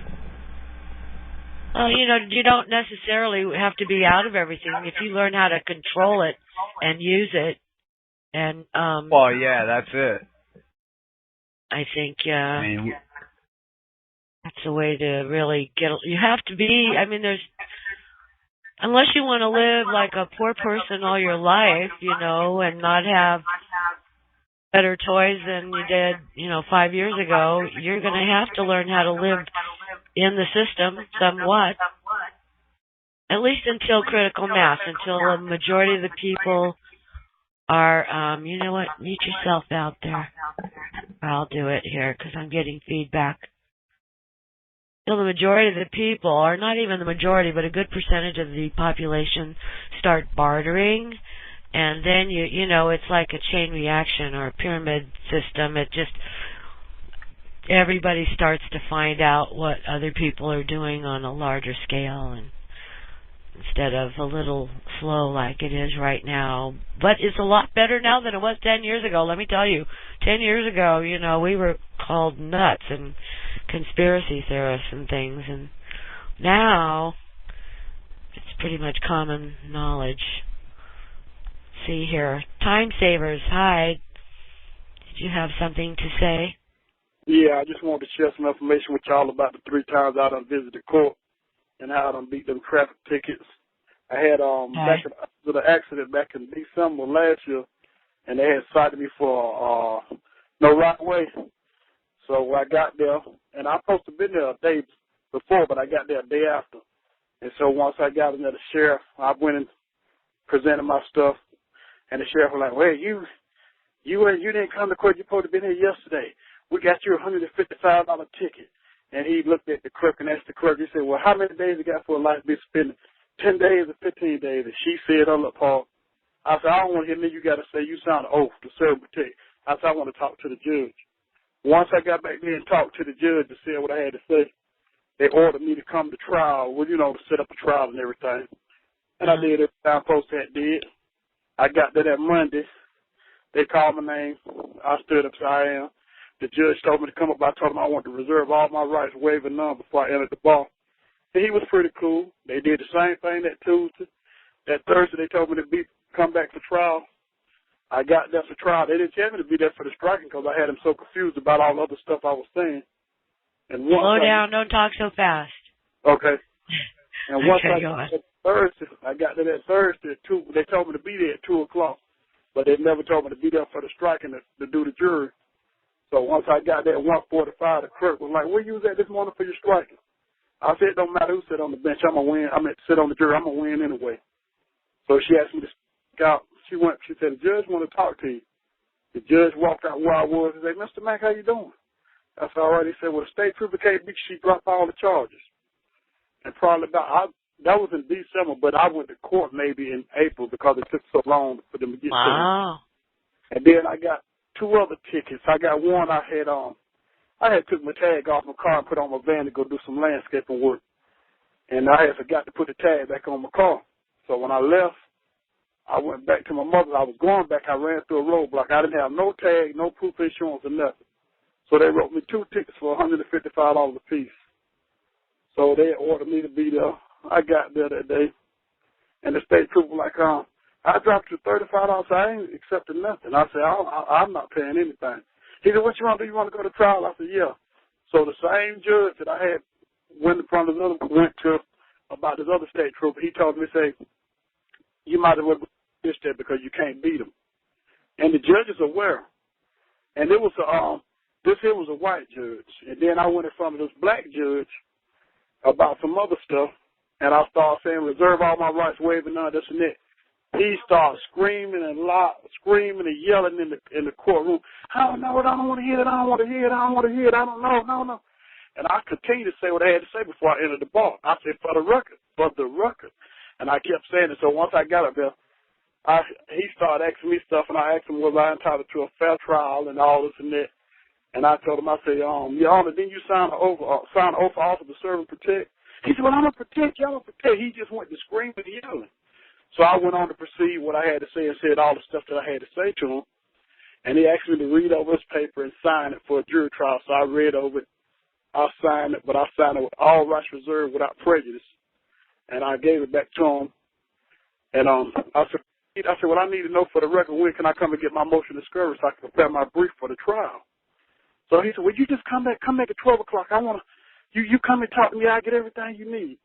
Well, you don't necessarily have to be out of everything if you learn how to control it and use it. And that's it. I think that's the way to really get. You have to be. I mean, unless you want to live like a poor person all your life, and not have better toys than you did, 5 years ago, you're going to have to learn how to live in the system somewhat, at least until critical mass, until a majority of the people are, you know what, mute yourself out there. I'll do it here because I'm getting feedback. Until the majority of the people, or not even the majority, but a good percentage of the population start bartering, and then it's like a chain reaction or a pyramid system. It just, everybody starts to find out what other people are doing on a larger scale, and instead of a little slow like it is right now. But it's a lot better now than it was 10 years ago. Let me tell you, 10 years ago, we were called nuts and conspiracy theorists and things, and now it's pretty much common knowledge. See here, Time Savers, hi. Did you have something to say? Yeah, I just wanted to share some information with y'all about the 3 times I done visited court and how I done beat them traffic tickets. I had back in the accident back in December last year, and they had cited me for no right way. So I got there, and I was supposed to have been there a day before, but I got there a day after. And so once I got in there, the sheriff, I went and presented my stuff, and the sheriff was like, "Well, you didn't come to court. You're supposed to have been here yesterday. We got you a $155 ticket." And he looked at the clerk and asked the clerk, he said, "Well, how many days you got for a life to be suspended? 10 days or 15 days? And she said, "Oh, look, Paul." I said, "I don't want to hear me. You got to say you signed an oath to serve and protect." I said, "I want to talk to the judge." Once I got back there and talked to the judge to say what I had to say, they ordered me to come to trial, to set up a trial and everything. And I did everything I'm supposed to have did. I got there that Monday. They called my name. I stood up, so I am. The judge told me to come up. I told him I wanted to reserve all my rights, waiving none, before I entered the bar. And he was pretty cool. They did the same thing that Tuesday. That Thursday, they told me to come back for trial. I got there for trial. They didn't tell me to be there for the striking because I had them so confused about all the other stuff I was saying. And slow down. Don't talk so fast. Okay. And once okay, I got there Thursday, I got there that Thursday at 2. They told me to be there at 2 o'clock, but they never told me to be there for the striking to do the jury. So once I got there at 1:45, the clerk was like, "Where you was at this morning for your striking?" I said, "It don't matter who sit on the bench. I'm going to win. I'm going to sit on the jury. I'm going to win anyway." So she asked me to speak out. She said, "The judge want to talk to you." The judge walked out where I was and said, "Mr. Mack, how you doing?" I said, "All right." He said, "Well, the state trooper can't beat you. She dropped all the charges." And probably that was in December, but I went to court maybe in April because it took so long for them to get to me. And then I got 2 other tickets. I got one I had took my tag off my car and put on my van to go do some landscaping work. And I had forgot to put the tag back on my car. So when I left, I went back to my mother. I was going back. I ran through a roadblock. I didn't have no tag, no proof of insurance or nothing. So they wrote me 2 tickets for $155 a piece. So they ordered me to be there. I got there that day. And the state trooper was like, "I dropped you $35. I ain't accepting nothing." I said, I'm not paying anything. He said, "What you want to do? You want to go to trial?" I said, "Yeah." So the same judge that I had went to about this other state trooper, he told me, say, "You might as well go this day because you can't beat him." And the judge is aware. And it was this here was a white judge. And then I went in front of this black judge about some other stuff, and I started saying, "Reserve all my rights, waiving none, this and that." He started screaming and yelling in the courtroom. "I don't know it. I don't want to hear it. I don't want to hear it. I don't want to hear it. I don't know. No." And I continued to say what I had to say before I entered the bar. I said, for the record. And I kept saying it. So once I got up there, he started asking me stuff, and I asked him, was I entitled to a fair trial and all this and that. And I told him, I said, Your Honor, didn't you sign an oath for office to serve and protect? He said, "Well, I'm going to protect you. I'm going to protect." He just went to screaming and yelling. So I went on to proceed what I had to say and said all the stuff that I had to say to him. And he asked me to read over his paper and sign it for a jury trial. So I read over it. I signed it, but I signed it with all rights reserved without prejudice. And I gave it back to him. And I said, "Well, I need to know for the record, when can I come and get my motion discouraged so I can prepare my brief for the trial?" So he said, "Well, you just come back at 12 o'clock. You come and talk to me. I get everything you need."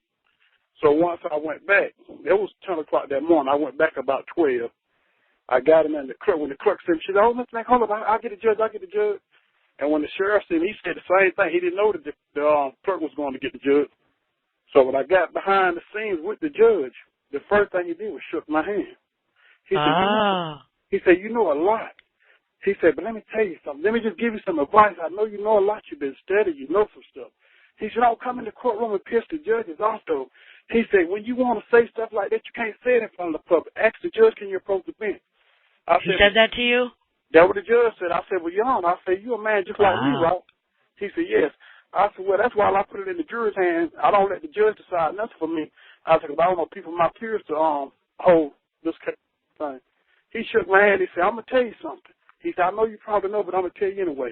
So once I went back, it was 10 o'clock that morning. I went back about 12. I got him in the clerk. When the clerk said, she said, oh, Mr. Mack, hold up, I'll get the judge, And when the sheriff said, he said the same thing. He didn't know that the clerk was going to get the judge. So when I got behind the scenes with the judge, the first thing he did was shook my hand. He said, you know a lot. He said, but let me tell you something. Let me just give you some advice. I know you know a lot. You've been steady. You know some stuff. He said, don't come in the courtroom and piss the judges off, though. He said, when you want to say stuff like that, you can't say it in front of the public. Ask the judge, can you approach the bench? He said that to you? That's what the judge said. I said, well, Your Honor, I said, you a man just like me, right? He said, yes. I said, well, that's why I put it in the jury's hands. I don't let the judge decide nothing for me. I said, because I don't want people, my peers, to hold this thing. He shook my hand. He said, I'm going to tell you something. He said, I know you probably know, but I'm going to tell you anyway.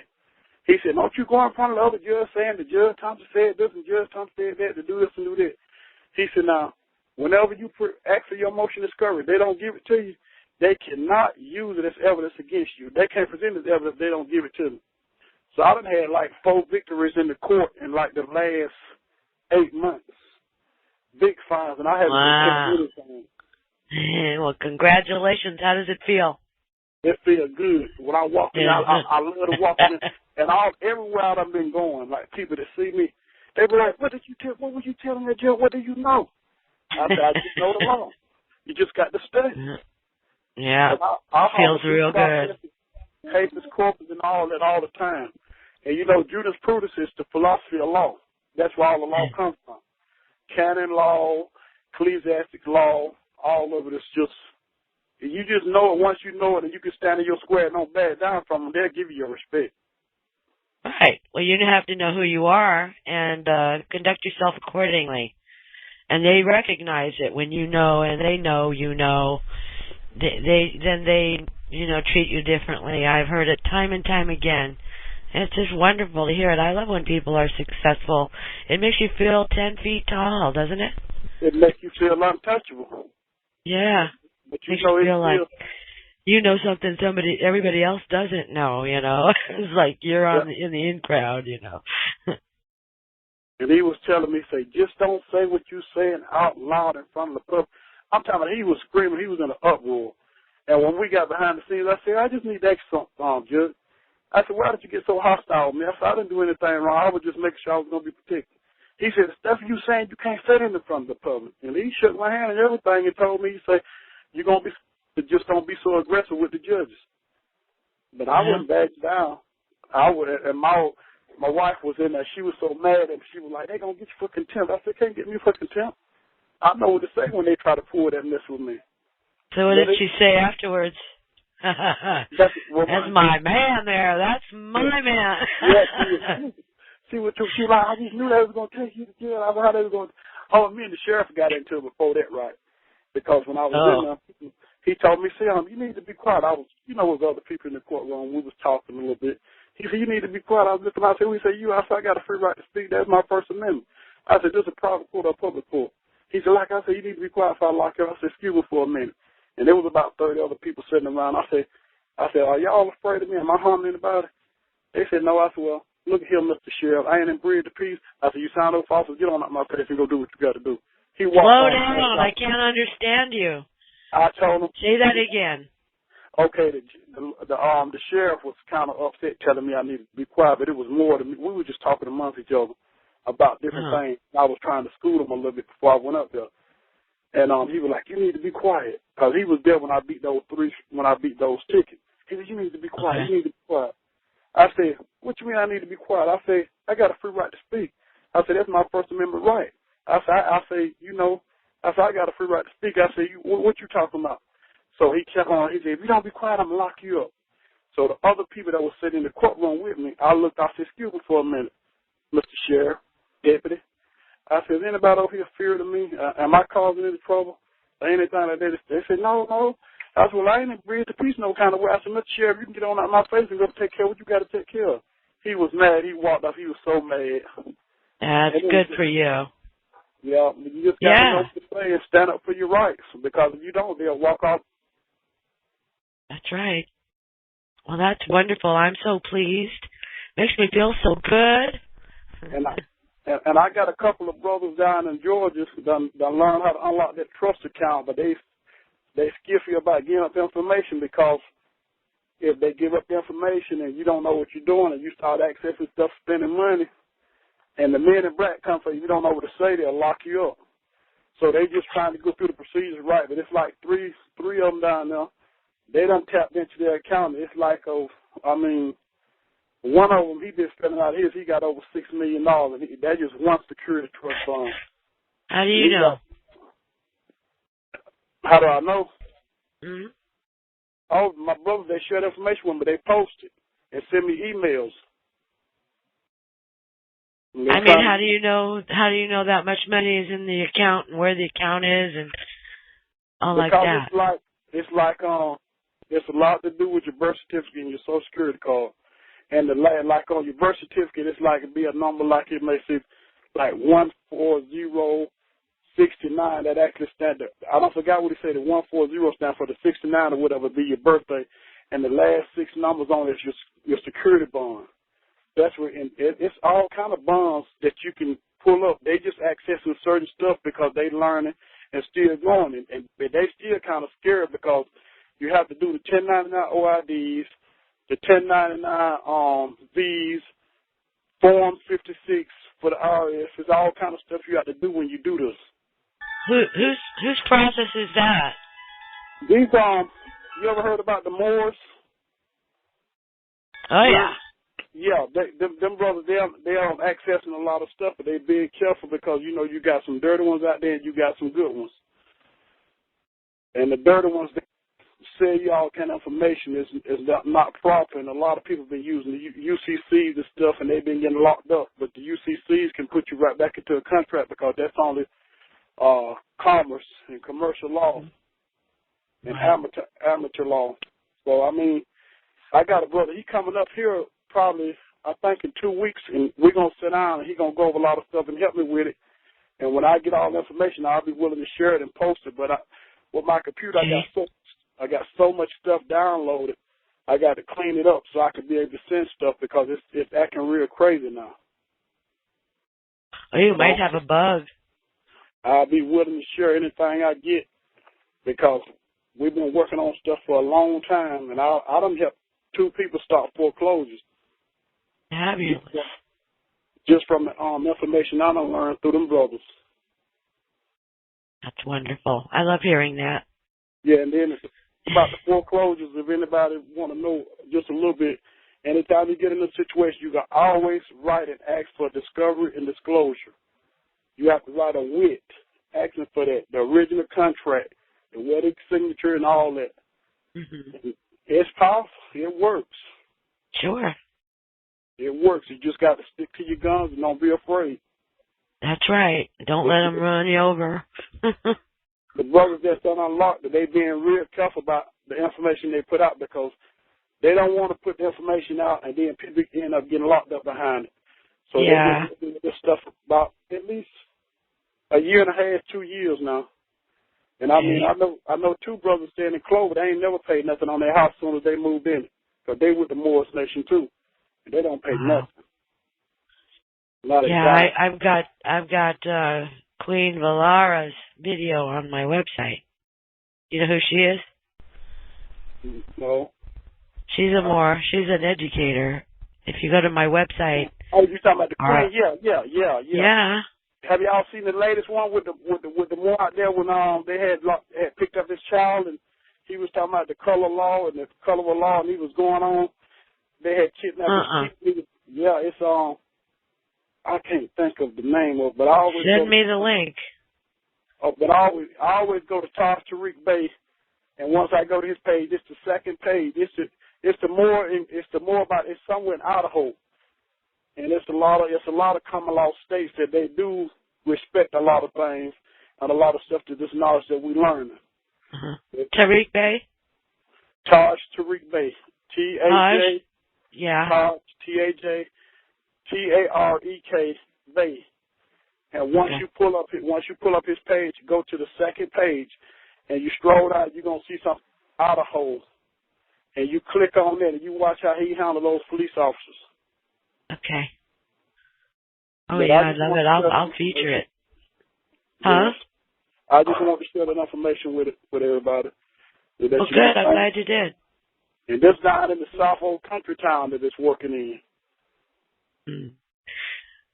He said, don't you go in front of the other judge saying the Judge Thompson said this and Judge Thompson said that to do this and do that. He said, now, whenever you ask for your motion to discovery, they don't give it to you, they cannot use it as evidence against you. They can't present it as evidence if they don't give it to them. So I done had like 4 victories in the court in like the last 8 months. Big fines, and I haven't been anything. Well, congratulations. How does it feel? It feels good. When I walk in, I love to walk in. And everywhere I've been going, like people that see me, they be like, what was you telling the judge? What do you know? I said, I just know the law. You just got to study. Yeah. Feels real good. Habeas corpus and all that all the time. And you know, jurisprudence is the philosophy of law. That's where all the law comes from. Canon law, ecclesiastic law, all of it is just, you just know it. Once you know it and you can stand in your square and don't back down from them, they'll give you your respect. Right. Well, you have to know who you are and conduct yourself accordingly. And they recognize it when you know and they know you know. They treat you differently. I've heard it time and time again. And it's just wonderful to hear it. I love when people are successful. It makes you feel 10 feet tall, doesn't it? It makes you feel untouchable. Yeah. But makes you feel like you know something everybody else doesn't know, you know. It's like you're in the in crowd, you know. And he was telling me, say, just don't say what you're saying out loud in front of the public. I'm telling you, he was screaming. He was in an uproar. And when we got behind the scenes, I said, I just need to ask something, Judge. I said, why did you get so hostile with me? I said, I didn't do anything wrong. I was just making sure I was going to be protected. He said, the stuff you saying, you can't say it in front of the public. And he shook my hand and everything and told me, he said, you're going to be, just don't be so aggressive with the judges. But I wouldn't back down. And my wife was in there. She was so mad and she was like, they're going to get you for contempt. I said, can't get me for contempt. I know what to say when they try to pull that mess with me. So what did she say afterwards? That's my man there. That's my man. Yeah, she was like, I just knew they was going to take you to jail. I how they was going to. Oh, me and the sheriff got into it before that, right? Because when I was in there, he told me, Sam, you need to be quiet. I was, with other people in the courtroom. We was talking a little bit. He said, you need to be quiet. I was looking out there. We said, I said, I got a free right to speak. That's my First Amendment. I said, this is a private court or a public court. He said, like I said, you need to be quiet if I lock you up. I said, excuse me for a minute. And there was about 30 other people sitting around. I said, are y'all afraid of me? Am I harming anybody? They said, no. I said, well, look at here, Mr. Sheriff. I ain't in breed to peace. I said, you sound over false. Get on out my face and go do what you got to do. He walked Slow down. I can't understand you. I told him. Say that again. Okay, the sheriff was kind of upset telling me I needed to be quiet, but it was more than me. We were just talking amongst each other about different things. I was trying to school him a little bit before I went up there. And he was like, you need to be quiet. Because he was there when I beat those tickets. He said, you need to be quiet. You need to be quiet. I said, what you mean I need to be quiet? I said, I got a free right to speak. I said, that's my First Amendment right. I said, I got a free right to speak. I said, what you talking about? So he kept on. He said, if you don't be quiet, I'm going to lock you up. So the other people that were sitting in the courtroom with me, I looked, I said, excuse me for a minute, Mr. Sheriff, Deputy. I said, is anybody over here fearing of me? Am I causing any trouble or anything like that? They said, no. I said, well, I ain't in breed to peace no kind of way. I said, Mr. Sheriff, you can get on out my face and go take care of what you got to take care of. He was mad. He walked off. He was so mad. That's good for you. Yeah, you just got to know what to say and stand up for your rights. Because if you don't, they'll walk off. That's right. Well, that's wonderful. I'm so pleased. Makes me feel so good. And I got a couple of brothers down in Georgia that learn how to unlock that trust account, but they skiffy about giving up information because if they give up the information and you don't know what you're doing and you start accessing stuff, spending money, and the men in black come for you, you don't know what to say, they'll lock you up. So they just trying to go through the procedures right, but it's like three of them down there. They done tapped into their account. It's like, one of them, he been spending out his, he got over $6 million. And that just one security trust fund. How do you know? How do I know? Mm-hmm. Oh, my brothers, they share the information with me. They post it and send me emails. I mean, how do you know that much money is in the account and where the account is and all like that? Because it's a lot to do with your birth certificate and your Social Security card. And like on your birth certificate, it's like it'd be a number like it may say like 14069. That actually stand. I don't forgot what he said. The 140 stands for the 69 or whatever be your birthday, and the last 6 numbers on it is your security bond. That's where it's all kind of bonds that you can pull up. They just accessing certain stuff because they learning and still going, and they still kind of scared because you have to do the 1099 OIDs, the 1099 V's, Form 56 for the IRS. It's all kind of stuff you have to do when you do this. Whose process is that? These you ever heard about the Moors? Oh yeah. Yeah, them brothers, they are accessing a lot of stuff, but they being careful because you got some dirty ones out there and you got some good ones. And the dirty ones, they say you all kind of information is not proper, and a lot of people have been using the UCCs and stuff, and they've been getting locked up. But the UCCs can put you right back into a contract because that's only commerce and commercial law and amateur law. So, I mean, I got a brother. He coming up here probably, I think, in 2 weeks, and we're going to sit down, and he's going to go over a lot of stuff and help me with it. And when I get all the information, I'll be willing to share it and post it. But with my computer, I got so much stuff downloaded, I got to clean it up so I can be able to send stuff because it's acting real crazy now. Oh, you might have a bug. I'll be willing to share anything I get because we've been working on stuff for a long time, and I done helped 2 people start foreclosures. Have you? Just from the information I done learned through them brothers. That's wonderful. I love hearing that. Yeah, and then about the foreclosures, if anybody want to know just a little bit, anytime you get in a situation, you can always write and ask for discovery and disclosure. You have to write a WIT, asking for that, the original contract, the wedding signature and all that. Mm-hmm. It's powerful. It works. Sure. It works. You just got to stick to your guns and don't be afraid. That's right. Don't let them run you over. The brothers that's done unlocked, they being real careful about the information they put out because they don't want to put the information out and then people end up getting locked up behind it. So they've been doing this stuff about at least a year and a half, 2 years now. And I mean, I know 2 brothers staying in Clover. They ain't never paid nothing on their house as soon as they moved in because they with the Moors Nation too, and they don't pay nothing. I've got Queen Valara's video on my website. You know who she is? No. She's she's an educator. If you go to my website. Oh, you're talking about the Queen? Yeah. Have y'all seen the latest one with the one out there when they had picked up this child and he was talking about the color law and the color law and he was going on. They had kidnapped his kid. Yeah, it's I can't think of the name of it, but I always send me the link. Oh, but I always go to Taj Tariq Bey, and once I go to his page, it's the second page. It's somewhere in Idaho, and it's a lot of common law states that they do respect a lot of things and a lot of stuff to this knowledge that we learn. Tariq Bey. Taj Tariq Bey. T-A-J. Yeah. Taj T-A-R-E-K Bey. And once you pull up his page, go to the second page, and you scroll down, you're gonna see something Idaho, and you click on that, and you watch how he handles those police officers. Okay. Oh, yeah, I love it. I'll feature it. Huh? I just want to share that information with everybody. Well, good. I'm glad you did. And this down in the South Old country town that it's working in.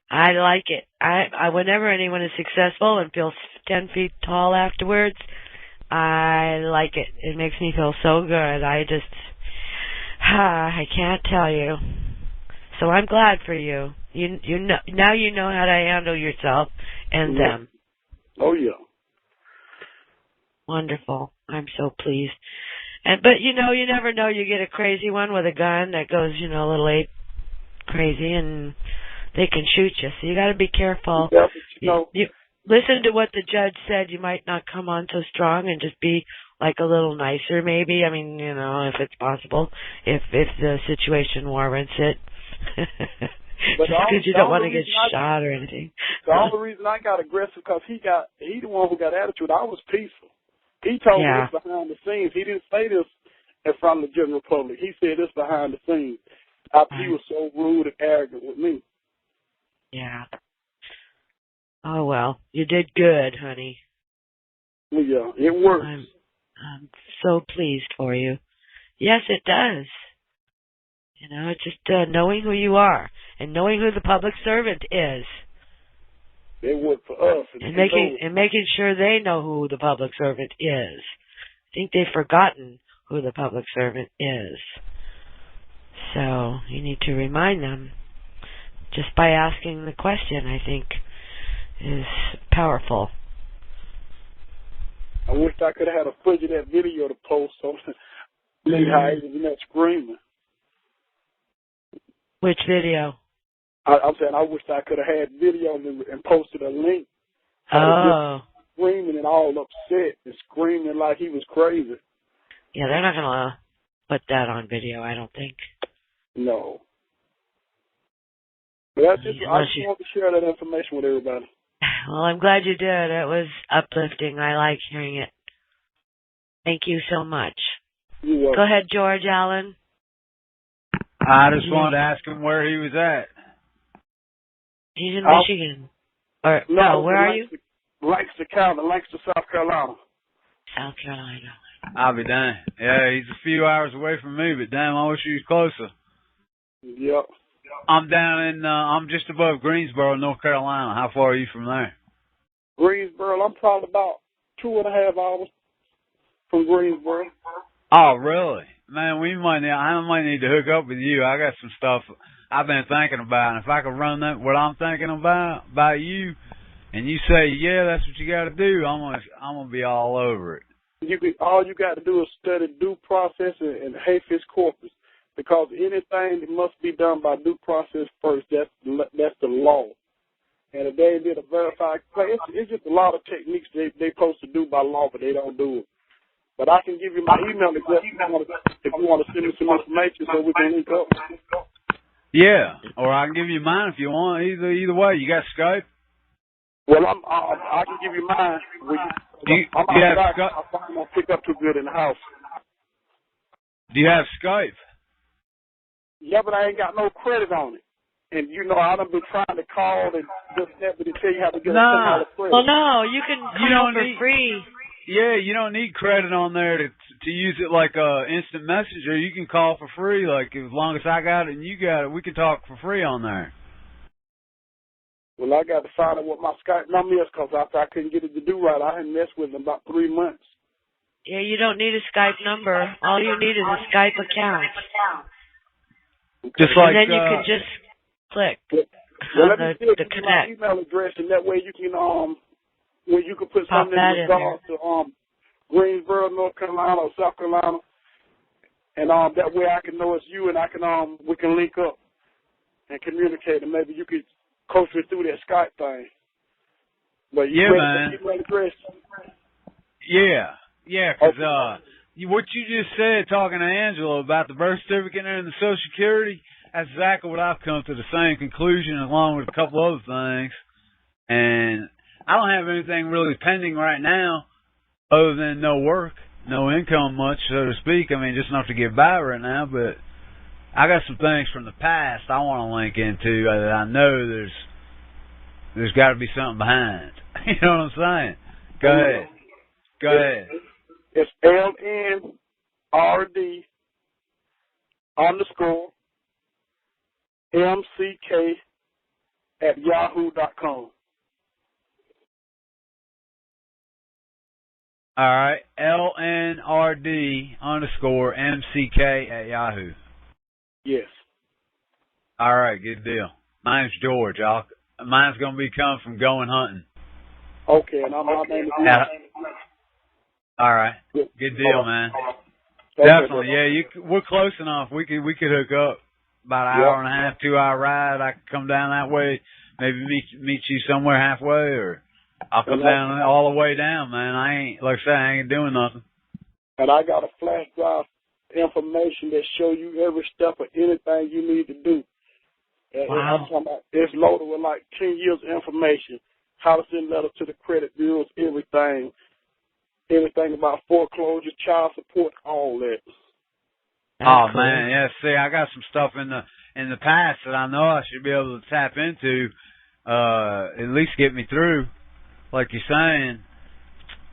I like it. I whenever anyone is successful and feels 10 feet tall afterwards, I like it. It makes me feel so good. I can't tell you. So I'm glad for you. You know now you know how to handle yourself and them. Oh yeah. Wonderful. I'm so pleased. But you never know. You get a crazy one with a gun that goes, a little ape crazy, and they can shoot you. So you got to be careful. Yeah, you listen to what the judge said. You might not come on so strong and just be like a little nicer, maybe. I mean, if it's possible, if the situation warrants it. But just because you don't want to get shot or anything. The only reason I got aggressive because he the one who got attitude. I was peaceful. He told me this behind the scenes. He didn't say this in front of the general public. He said this behind the scenes. He was so rude and arrogant with me. Yeah. Oh, well, you did good, honey. Well, yeah, it works. I'm so pleased for you. Yes, it does. It's just knowing who you are and knowing who the public servant is. They work for us. And making sure they know who the public servant is. I think they've forgotten who the public servant is. So you need to remind them just by asking the question, I think, is powerful. I wish I could have had a footage of that video to post so see how he was in that screaming. Which video? I'm saying I wish I could have had video and posted a link. Oh. Screaming and all upset and screaming like he was crazy. Yeah, they're not going to put that on video, I don't think. No. But I just want to share that information with everybody. Well, I'm glad you did. It was uplifting. I like hearing it. Thank you so much. You're welcome. Go ahead, George Allen. I just wanted to ask him where he was at. He's in Michigan. Or no, where are you? Lancaster County, Lancaster, South Carolina. South Carolina. I'll be damned. Yeah, he's a few hours away from me, but damn, I wish he was closer. Yep. I'm down in, I'm just above Greensboro, North Carolina. How far are you from there? Greensboro, I'm probably about 2.5 hours from Greensboro. Oh, really? Man, I might need to hook up with you. I got some stuff I've been thinking about, and if I could run that, what I'm thinking about you, and you say, yeah, that's what you got to do, I'm gonna be all over it. All you got to do is study due process and habeas corpus, because anything that must be done by due process first, that's the law. And if they did a verified claim, it's just a lot of techniques they supposed to do by law, but they don't do it. But I can give you my email address if you want to send me some information so we can link up. Yeah, or I can give you mine if you want. Either way, you got Skype? Well, I can give you mine. I'm gonna pick up too good in the house. Do you have Skype? Yeah, but I ain't got no credit on it. And I done been trying to call and just never to tell you how to get a credit. Well, no, you can call for free. Yeah, you don't need credit on there to use it like instant messenger. You can call for free. Like as long as I got it and you got it, we can talk for free on there. Well, I got to find out what my Skype number is, because after I couldn't get it to do right, I hadn't messed with it in about 3 months. Yeah, you don't need a Skype number. All you need is a Skype account. Just like, and then you can just click on the connect. My email address, and that way you can where you can put something in regards to Greensboro, North Carolina, or South Carolina, and that way I can know it's you, and I can we can link up and communicate, and maybe you could coach me through that Skype thing. But man. Email address. Yeah, because what you just said, talking to Angela about the birth certificate and the Social Security, that's exactly what I've come to the same conclusion, along with a couple other things. And I don't have anything really pending right now other than no work, no income much, so to speak. I mean, just enough to get by right now, but I got some things from the past I want to link into that I know there's got to be something behind. You know what I'm saying? Go ahead. Go ahead. It's LNRD_MCK@yahoo.com. All right. LNRD_MCK@yahoo. Yes. All right. Good deal. Mine's George. Mine's going to be coming from Going Hunting. Okay, and my name is All right. Good deal, man. Definitely. Yeah, we're close enough. We could hook up. About an hour and a half, 2 hour ride. I could come down that way. Maybe meet you somewhere halfway, or I'll come down all the way down, man. I ain't doing nothing. And I got a flash drive information that show you every step of anything you need to do. Wow. It's loaded with like 10 years of information. How to send letters to the credit bureaus, everything about foreclosure, child support, all that. Oh man, yeah. See, I got some stuff in the past that I know I should be able to tap into, at least get me through, like you're saying.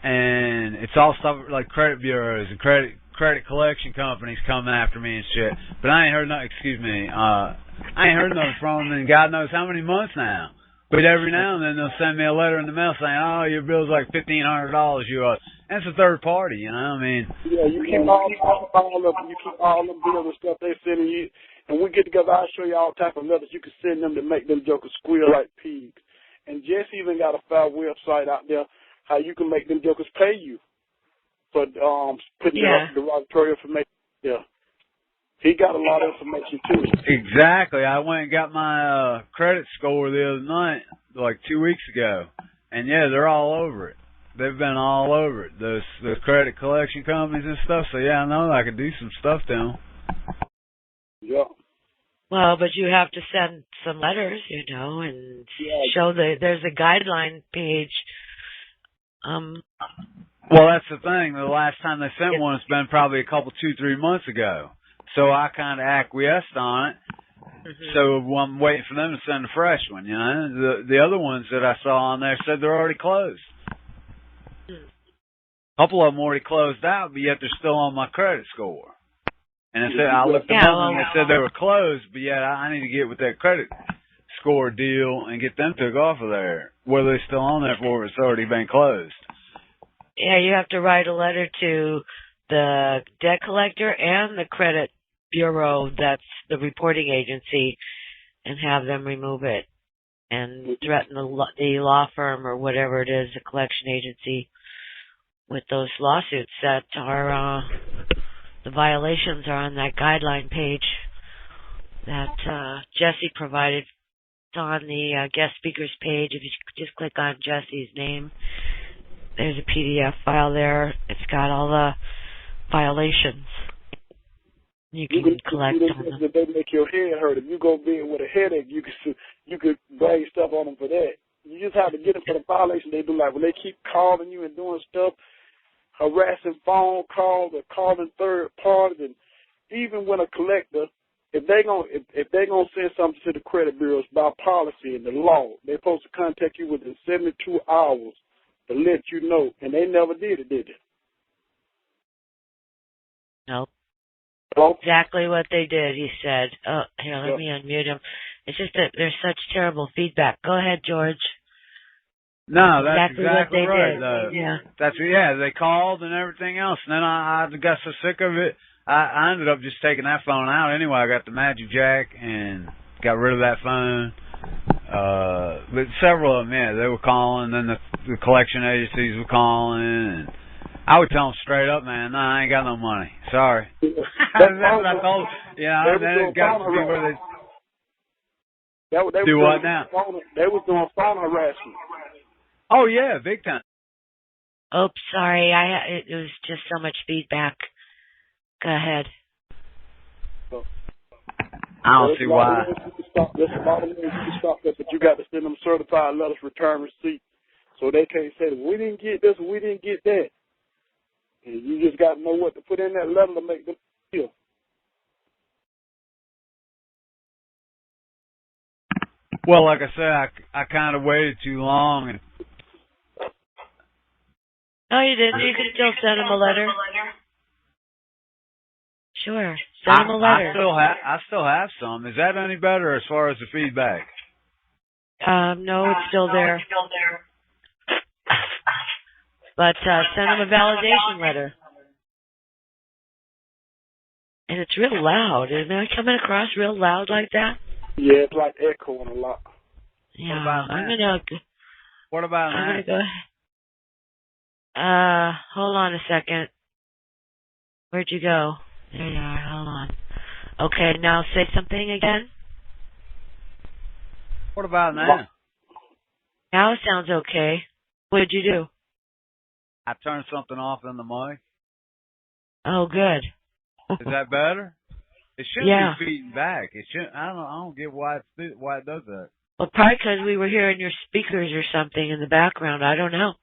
And it's all stuff like credit bureaus and credit collection companies coming after me and shit. But I ain't heard nothing. Excuse me. I ain't heard nothing from them in God knows how many months now. But every now and then they'll send me a letter in the mail saying, "Oh, your bill's like $1,500. You owe." And it's a third party, you know. I mean. Yeah, you keep all them bills and stuff they sending you. And we get together, I'll show you all type of letters you can send them to make them jokers squeal like pigs. And Jesse even got a foul website out there how you can make them jokers pay you for putting up derogatory information. Yeah. He got a lot of information too. Exactly. I went and got my credit score the other night, like 2 weeks ago. And yeah, they're all over it. They've been all over it. Those credit collection companies and stuff. So yeah, I know I can do some stuff to them. Yeah. Well, but you have to send some letters, you know, and show there's a guideline page. Well, that's the thing. The last time they sent one, it's been probably a couple, 2-3 months ago. So I kind of acquiesced on it. Mm-hmm. So I'm waiting for them to send a fresh one, you know. The other ones that I saw on there said they're already closed. A couple of them already closed out, but yet they're still on my credit score. And it said, I looked them up and they said they were closed, but yet I need to get with that credit score deal and get them took off of there. Whether they're still on there for it's already been closed. Yeah, you have to write a letter to the debt collector and the credit bureau, that's the reporting agency, and have them remove it and threaten the law firm or whatever it is, the collection agency, with those lawsuits that are the violations are on that guideline page that Jesse provided. It's on the guest speakers page. If you just click on Jesse's name, there's a PDF file there. It's got all the violations. You can collect on them. They make your head hurt. If you go bed with a headache, you could blame stuff on them for that. You just have to get them for the violation they do. Like when they keep calling you and doing stuff, harassing phone calls or calling third parties, and even when a collector, if they're gonna send something to the credit bureaus by policy and the law, they're supposed to contact you within 72 hours to let you know, and they never did it, did they? Nope. Hello? Exactly what they did, he said. Oh, here, let me unmute him. It's just that there's such terrible feedback. Go ahead, George. No, that's exactly right. Yeah. They called and everything else. And then I got so sick of it, I ended up just taking that phone out anyway. I got the Magic Jack and got rid of that phone. But several of them, they were calling. Then the collection agencies were calling. And I would tell them straight up, man, no, I ain't got no money. Sorry. That's what I told them. Yeah, then it got to be where they do what now? They was doing phone harassment. Oh, yeah, big time. Oops, sorry. It was just so much feedback. Go ahead. I don't see why. There's a lot of ways you can stop that, but you got to send them certified letters, return receipt, so they can't say, we didn't get this, we didn't get that. And you just got to know what to put in that letter to make them feel. Well, like I said, I kind of waited too long. And no, you didn't. You could still send them a letter. Sure. Send them a letter. I still have some. Is that any better as far as the feedback? No, it's still there. But send them a validation letter. And it's real loud. Isn't it coming across real loud like that? Yeah, it's like echoing a lot. Yeah, I'm gonna go ahead. Hold on a second. Where'd you go? There you are. Hold on. Okay, now say something again. What about now? Now it sounds okay. What did you do? I turned something off in the mic. Oh, good. Is that better? It shouldn't be feeding back. It shouldn't. I don't get why it does that. Well, probably because we were hearing your speakers or something in the background. I don't know.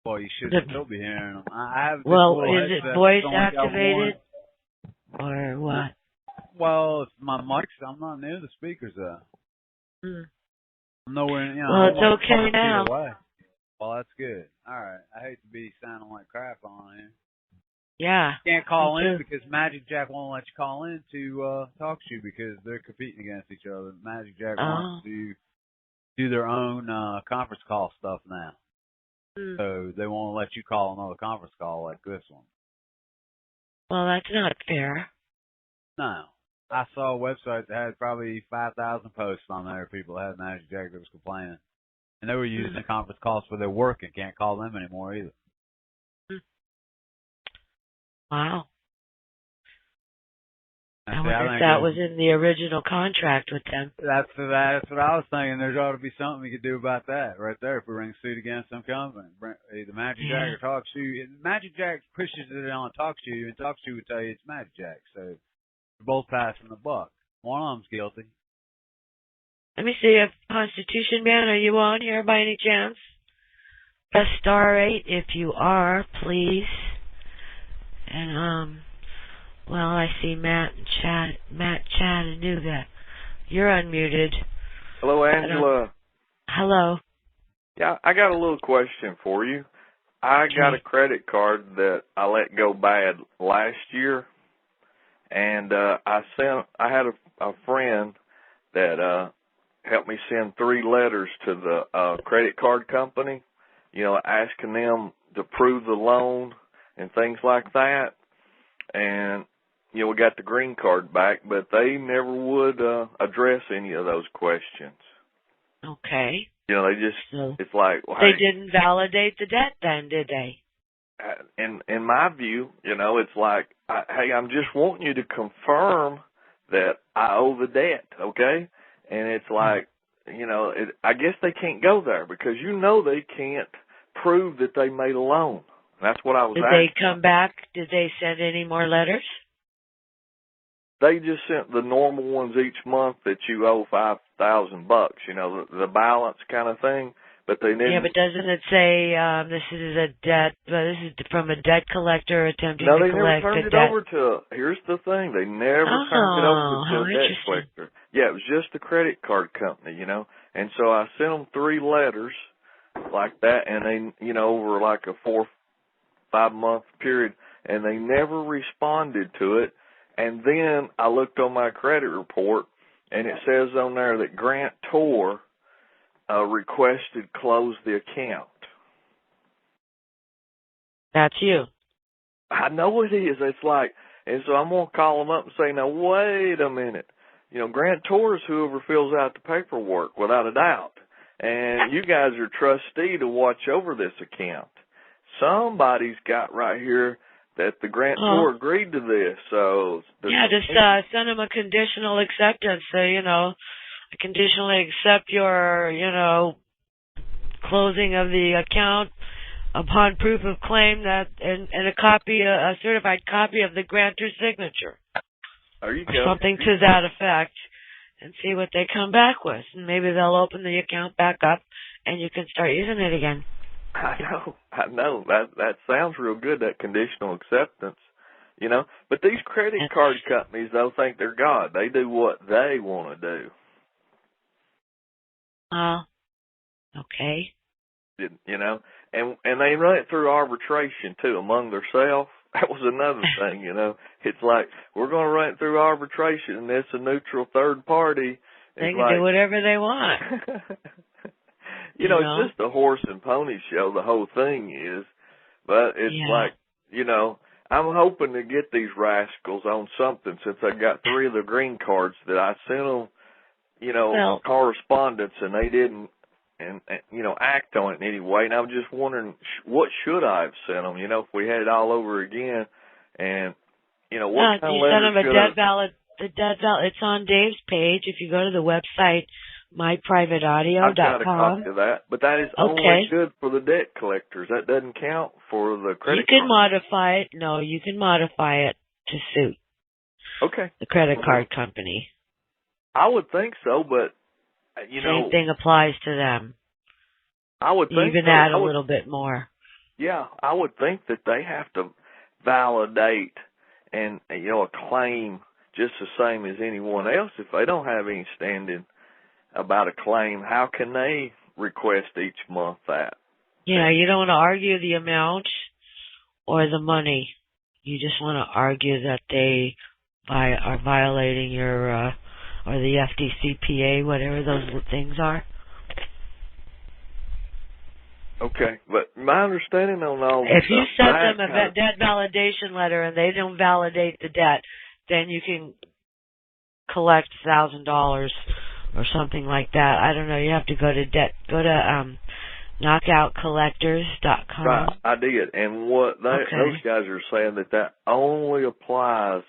Well, you should still be hearing them. I have. Well, is it voice activated or what? Well, it's my mic's. I'm not near the speakers though. I'm nowhere. Well, it's okay now. Well, that's good. All right. I hate to be sounding like crap on here. Yeah. You can't call in because Magic Jack won't let you call in to talk to you because they're competing against each other. Magic Jack wants to do their own conference call stuff now. So they won't let you call another conference call like this one. Well, that's not fair. No. I saw a website that had probably 5,000 posts on there. People that had Magic Jack that was complaining. And they were using the conference calls for their work and can't call them anymore either. Wow. I wonder if that was in the original contract with them. That's what I was thinking. There ought to be something we could do about that right there if we bring suit against some company. Either Magic Jack or TalkShoe. Magic Jack pushes it on TalkShoe, and TalkShoe would tell you it's Magic Jack. So they're both passing the buck. One of them's guilty. Let me see if Constitution Man, are you on here by any chance? Press *8 if you are, please. And well, I see Matt Chattanooga. You're unmuted. Hello, Angela. Hello. Yeah, I got a little question for you. I got a credit card that I let go bad last year, and I had a friend that helped me send 3 letters to the credit card company, asking them to approve the loan and things like that. And we got the green card back, but they never would address any of those questions. Okay. They just, it's like... Well, they didn't validate the debt then, did they? In my view, it's like, hey, I'm just wanting you to confirm that I owe the debt, okay? And it's like, I guess they can't go there because they can't prove that they made a loan. That's what I was asking. Did they come back? Did they send any more letters? They just sent the normal ones each month that you owe $5,000, the balance kind of thing. But they didn't. Yeah, but doesn't it say this is a debt? This is from a debt collector attempting to collect a debt? No, they never turned it over to. Here's the thing: they never turned it over to a debt collector. Yeah, it was just a credit card company, And so I sent them 3 letters like that, and they, over like a 4-5 month period, and they never responded to it. And then I looked on my credit report, and it says on there that grantor requested close the account. That's you. I know it is. It's like, and so I'm going to call them up and say, now, wait a minute. Grantor is whoever fills out the paperwork, without a doubt. And you guys are trustee to watch over this account. Somebody's got right here that the grantor agreed to this. So just send them a conditional acceptance. Say, I conditionally accept your, closing of the account upon proof of claim that and a certified copy of the grantor's signature. There you or go. Something to that effect, and see what they come back with. And maybe they'll open the account back up, and you can start using it again. I know. That sounds real good, that conditional acceptance, But these credit card companies, they'll think they're God. They do what they want to do. Okay. You know, and they run it through arbitration too among themselves. That was another thing, you know. It's like, we're going to run it through arbitration, and it's a neutral third party. They can do whatever they want. you know, it's just a horse and pony show, the whole thing is. But it's like, you know, I'm hoping to get these rascals on something since I got 3 of the green cards that I sent them, you know, correspondence, and they didn't, and you know, act on it in any way. And I'm just wondering, what should I have sent them? You know, if we had it all over again, and you know, what kind of letter send them a debt valid. The debt valid. It's on Dave's page. If you go to the website myprivateaudio.com. I've got a copy of that, but that is only good for the debt collectors. That doesn't count for the credit. You can modify it. No, you can modify it to suit. Okay. The credit card company. I would think so, but you know, same thing applies to them. I would think even add a little bit more. Yeah, I would think that they have to validate and, you know, a claim just the same as anyone else. If they don't have any standing about a claim, how can they request each month that? Yeah, you don't want to argue the amount or the money. You just want to argue that they are violating your or the FDCPA, whatever those things are. Okay, but my understanding on all if you send them a debt validation letter and they don't validate the debt, then you can collect $1,000 or something like that. I don't know. You have to go to knockoutcollectors.com. Right, I did, and what those guys are saying that only applies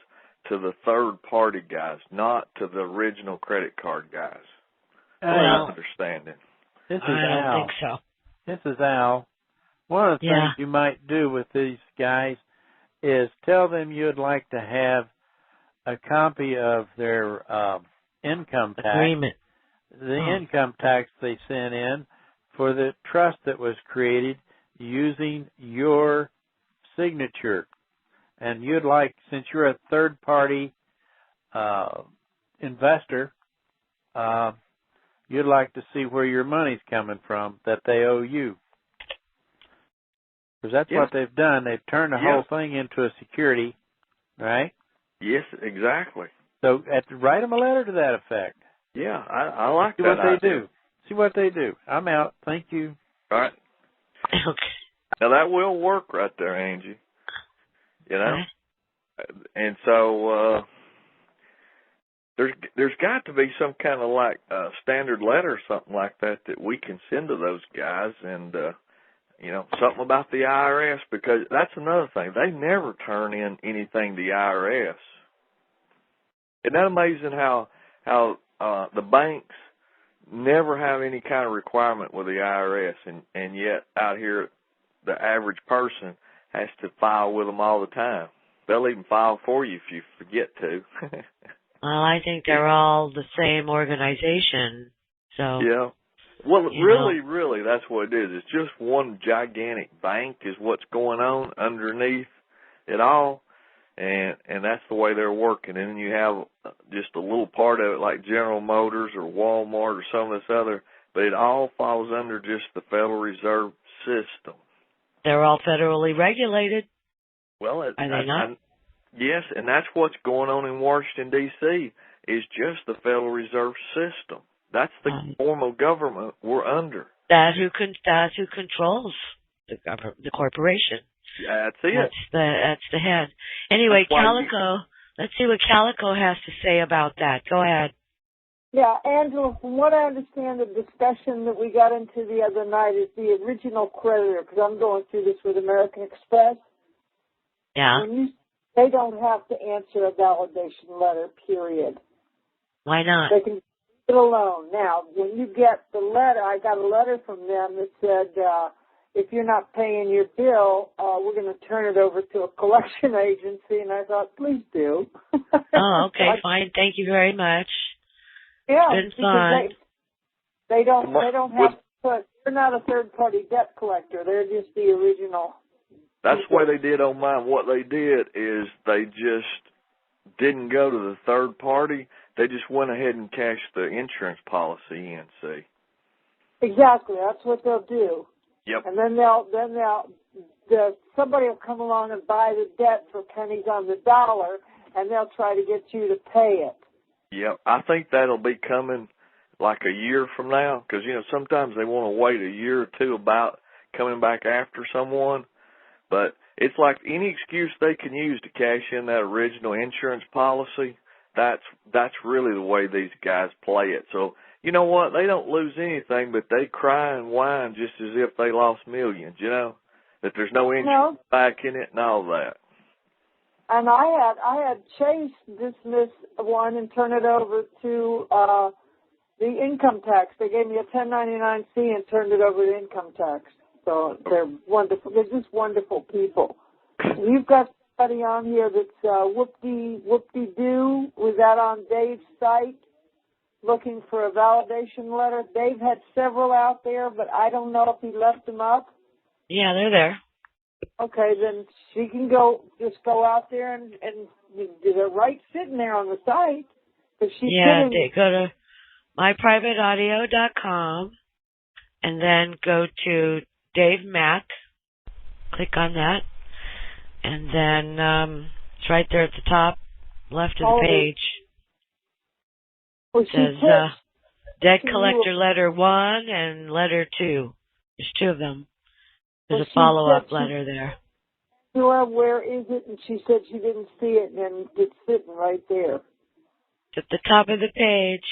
to the third party guys, not to the original credit card guys. Well, understanding. This is I don't think so. This is Al. One of the things you might do with these guys is tell them you'd like to have a copy of their income tax agreement, the income tax they sent in for the trust that was created using your signature. And you'd like, since you're a third-party investor, you'd like to see where your money's coming from that they owe you. Because that's what they've done. They've turned the whole thing into a security, right? Yes, exactly. So write them a letter to that effect. Yeah, I like that. See what they do. See what they do. I'm out. Thank you. All right. Now, that will work right there, Angie. You know? And so there's got to be some kind of like standard letter or something like that we can send to those guys, and you know, something about the IRS, because that's another thing. They never turn in anything to the IRS. Isn't that amazing how the banks never have any kind of requirement with the IRS, and yet out here the average person has to file with them all the time. They'll even file for you if you forget to. Well, I think they're all the same organization. So yeah. Well, really, that's what it is. It's just one gigantic bank is what's going on underneath it all, and that's the way they're working. And then you have just a little part of it like General Motors or Walmart or some of this other, but it all falls under just the Federal Reserve System. They're all federally regulated. Well, are they not? Yes, and that's what's going on in Washington, D.C., is just the Federal Reserve System. That's the form of government we're under. That's who controls the corporation. That's it. That's the head. Anyway, Calico, let's see what Calico has to say about that. Go ahead. Yeah, Angela, from what I understand, the discussion that we got into the other night is the original creditor, because I'm going through this with American Express. Yeah. They don't have to answer a validation letter, period. Why not? They can leave it alone. Now, when you get the letter, I got a letter from them that said, if you're not paying your bill, we're going to turn it over to a collection agency. And I thought, please do. Oh, okay, fine. Thank you very much. Yeah, it's been fun. They don't have to put, they're not a third-party debt collector. They're just the original. That's the way they did on mine. What they did is they just didn't go to the third party. They just went ahead and cashed the insurance policy in, see. Exactly. That's what they'll do. Yep. And then somebody will come along and buy the debt for pennies on the dollar, and they'll try to get you to pay it. Yep. I think that'll be coming like a year from now, because, sometimes they want to wait a year or two about coming back after someone. But it's like any excuse they can use to cash in that original insurance policy. That's really the way these guys play it. So, you know what? They don't lose anything, but they cry and whine just as if they lost millions, that there's no insurance back in it and all that. And I had Chase dismiss one and turn it over to the income tax. They gave me a 1099-C and turned it over to income tax. So they're wonderful. They're just wonderful people. And you've got somebody on here that's Whoop-de-Doo. Was that on Dave's site? Looking for a validation letter. Dave had several out there, but I don't know if he left them up. Yeah, they're there. Okay, then she can just go out there and they're right sitting there on the site. They go to myprivateaudio.com and then go to Dave Mack. Click on that, and then it's right there at the top left of the page. It says Debt Collector Letter 1 and Letter 2. There's two of them. There's a follow-up letter there. Where is it? And she said she didn't see it, and it's sitting right there. It's at the top of the page.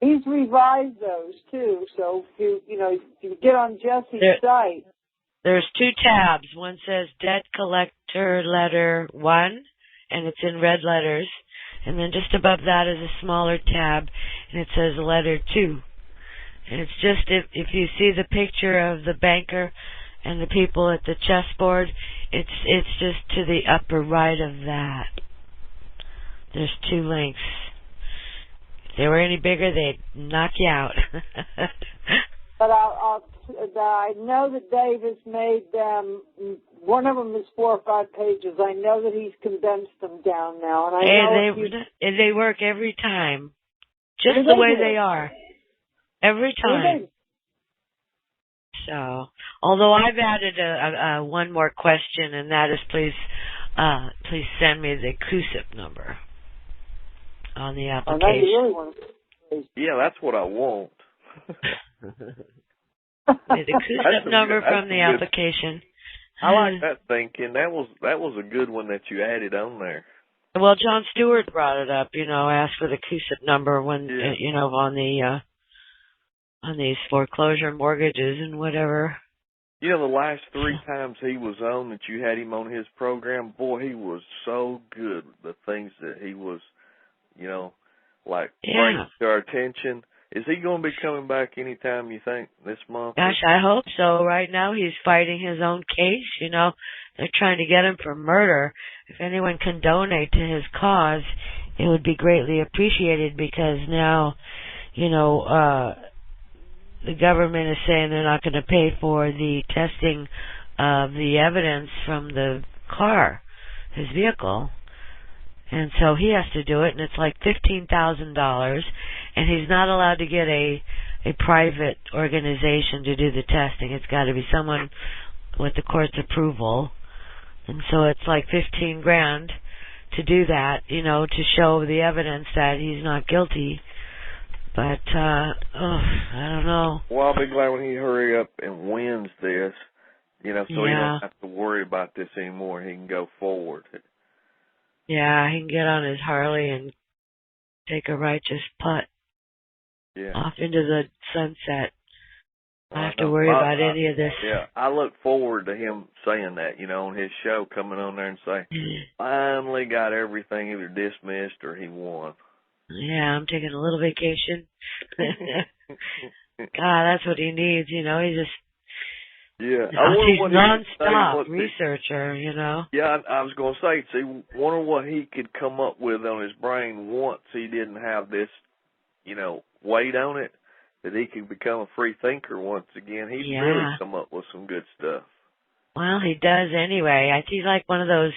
He's revised those, too. So, if you get on Jesse's site. There's two tabs. One says Debt Collector Letter 1, and it's in red letters. And then just above that is a smaller tab, and it says Letter 2. And it's just, if you see the picture of the banker and the people at the chessboard, it's just to the upper right of that. There's two links. If they were any bigger, they'd knock you out. But I know that Dave has made them. One of them is 4 or 5 pages. I know that he's condensed them down now, and they work every time, just the way they are, every time. So, although I've added one more question, and that is please send me the CUSIP number on the application. Yeah, that's what I want. The CUSIP number from the application. I like that thinking. That was a good one that you added on there. Well, John Stewart brought it up. Asked for the CUSIP number when on these foreclosure mortgages and whatever. The last 3 times he was on that you had him on his program, boy, he was so good with the things that he was, bringing to our attention. Is he going to be coming back anytime, you think, this month? Gosh, I hope so. Right now he's fighting his own case. They're trying to get him for murder. If anyone can donate to his cause, it would be greatly appreciated, because now, the government is saying they're not going to pay for the testing of the evidence from the car, his vehicle. And so he has to do it, and it's like $15,000, and he's not allowed to get a private organization to do the testing. It's got to be someone with the court's approval. And so it's like $15,000 to do that, to show the evidence that he's not guilty. But, I don't know. Well, I'll be glad when he hurry up and wins this, so he don't have to worry about this anymore. He can go forward. Yeah, he can get on his Harley and take a righteous putt off into the sunset. I have to worry about any of this. Yeah, I look forward to him saying that, on his show, coming on there and saying, finally got everything either dismissed or he won. Yeah, I'm taking a little vacation. God, that's what he needs, he's just... Yeah, he's non-stop researcher, Yeah, I was going to say, wonder what he could come up with on his brain once he didn't have this, weight on it, that he could become a free thinker once again. He's really come up with some good stuff. Well, he does anyway. He's like one of those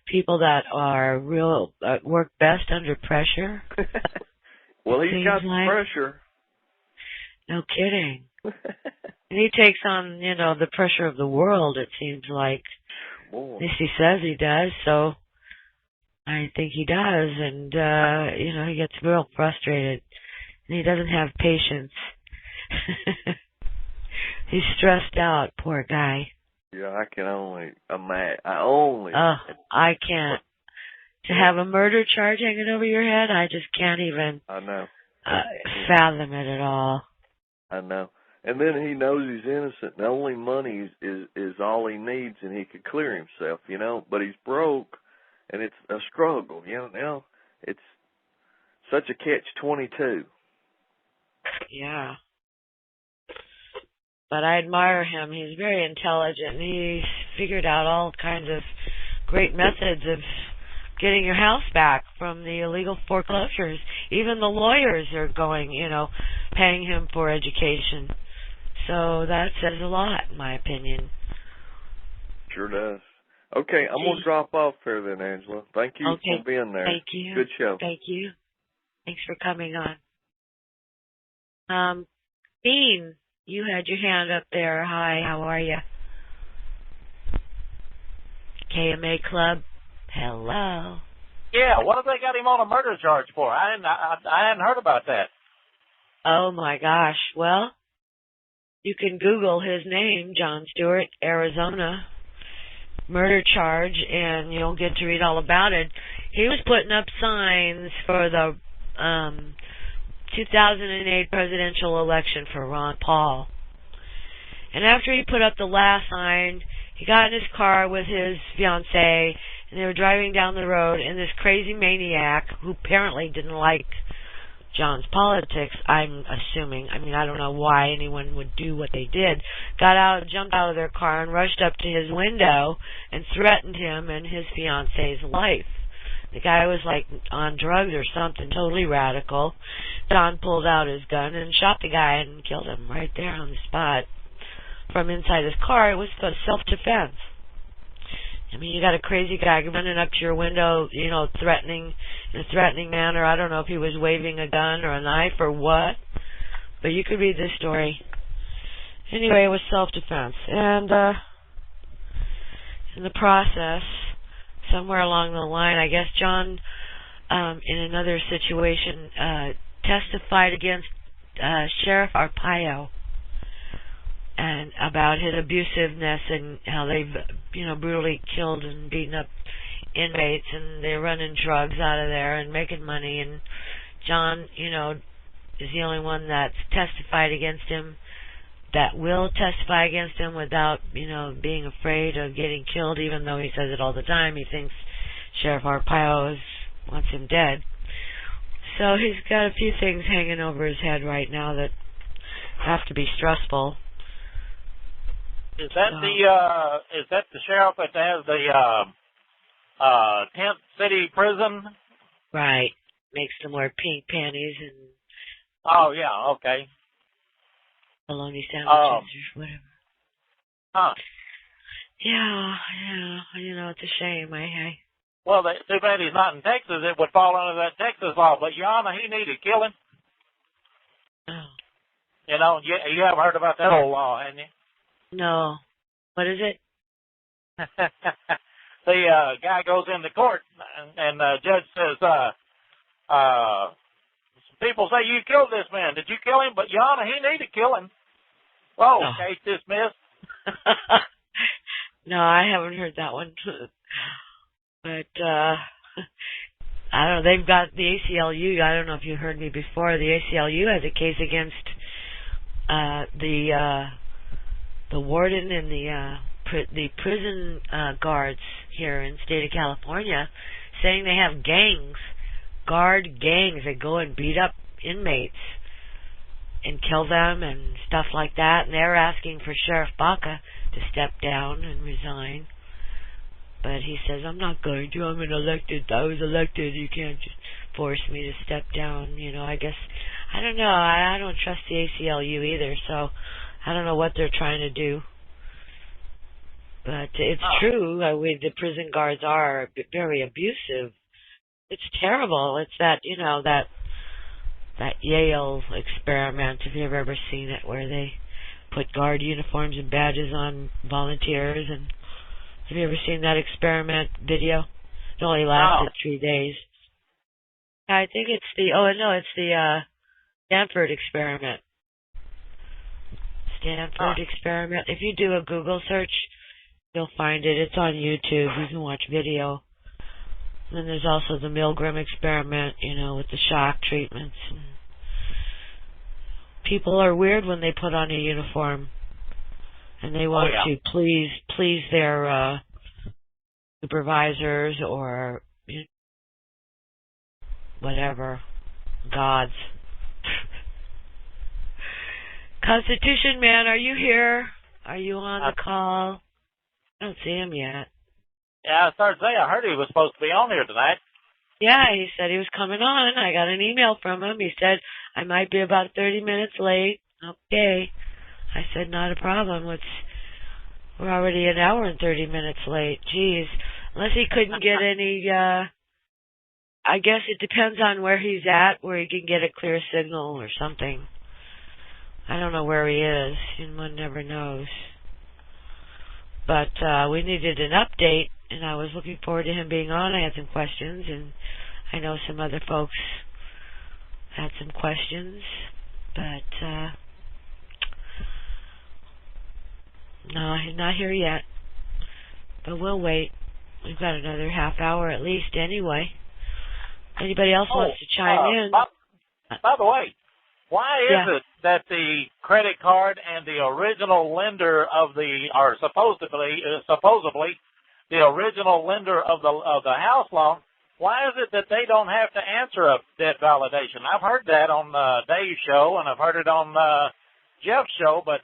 people that are work best under pressure. Well, he's got the pressure. No kidding. And he takes on, the pressure of the world, it seems like. Boy. At least he says he does, so I think he does. And, he gets real frustrated. And he doesn't have patience. He's stressed out, poor guy. Yeah, I can only imagine. I can't. To have a murder charge hanging over your head, I just can't even I know. fathom it at all. I know. And then he knows he's innocent. And only money is all he needs, and he could clear himself, But he's broke, and it's a struggle, It's such a catch-22. Yeah. But I admire him. He's very intelligent. He's figured out all kinds of great methods of getting your house back from the illegal foreclosures. Even the lawyers are going, paying him for education. So that says a lot, in my opinion. Sure does. Okay, I'm going to drop off here then, Angela. Thank you for being there. Thank you. Good show. Thank you. Thanks for coming on. Bean, you had your hand up there. Hi, how are you? KMA Club. Hello. Yeah, what have they got him on a murder charge for? I hadn't heard about that. Oh my gosh. Well, you can Google his name, Jon Stewart, Arizona, murder charge, and you'll get to read all about it. He was putting up signs for the 2008 presidential election for Ron Paul. And after he put up the last sign, he got in his car with his fiancée, and they were driving down the road, and this crazy maniac, who apparently didn't like John's politics, I'm assuming, I don't know why anyone would do what they did, jumped out of their car and rushed up to his window and threatened him and his fiancée's life. The guy was like on drugs or something, totally radical. John pulled out his gun and shot the guy and killed him right there on the spot from inside his car. It was self-defense. You got a crazy guy running up to your window, threatening in a threatening manner. I don't know if he was waving a gun or a knife or what, but you could read this story. Anyway, it was self-defense. And in the process, somewhere along the line, I guess John, in another situation, testified against Sheriff Arpaio and about his abusiveness and how they've, brutally killed and beaten up inmates, and they're running drugs out of there and making money. And John, is the only one that's testified against him, that will testify against him without, being afraid of getting killed, even though he says it all the time. He thinks Sheriff Arpaio wants him dead. So he's got a few things hanging over his head right now that have to be stressful. Is that the sheriff that has the tent city prison? Right. Makes them wear pink panties and. Oh yeah, okay. Bologna sandwiches or whatever. Huh. Yeah. It's a shame. Well, too bad he's not in Texas. It would fall under that Texas law. But Your Honor, he needed killing. Oh. You haven't heard about that whole law, have you? No. What is it? The guy goes into court, and the judge says, people say you killed this man. Did you kill him? But, Your Honor, he needed killing. Oh, case dismissed. No, I haven't heard that one. But, I don't know. They've got the ACLU. I don't know if you heard me before. The ACLU has a case against the warden and the prison guards here in the state of California, saying they have guard gangs that go and beat up inmates and kill them and stuff like that. And they're asking for Sheriff Baca to step down and resign. But he says, I'm not going to. I was elected. You can't just force me to step down. I guess, I don't know. I don't trust the ACLU either, so I don't know what they're trying to do. But it's true. The prison guards are very abusive. It's terrible. It's that, that Yale experiment, if you've ever seen it, where they put guard uniforms and badges on volunteers. And have you ever seen that experiment video? It only lasted 3 days. I think it's the Stanford experiment. Stanford experiment. If you do a Google search, you'll find it. It's on YouTube. You can watch video. And then there's also the Milgram experiment, with the shock treatments. People are weird when they put on a uniform, and they want to please their supervisors or whatever, gods. Constitution Man, are you here? Are you on the call? I don't see him yet. Yeah, I started saying, I heard he was supposed to be on here tonight. Yeah, he said he was coming on. I got an email from him. He said, I might be about 30 minutes late. Okay. I said, not a problem. We're already an hour and 30 minutes late. Jeez. Unless he couldn't get any, I guess it depends on where he's at, where he can get a clear signal or something. I don't know where he is, and one never knows. But we needed an update, and I was looking forward to him being on. I had some questions, and I know some other folks had some questions, but no, he's not here yet. But we'll wait. We've got another half hour at least anyway. Anybody else wants to chime in? By the way, why is it that the credit card and the original lender of supposedly the original lender of the house loan, why is it that they don't have to answer a debt validation? I've heard that on Dave's show, and I've heard it on Jeff's show, but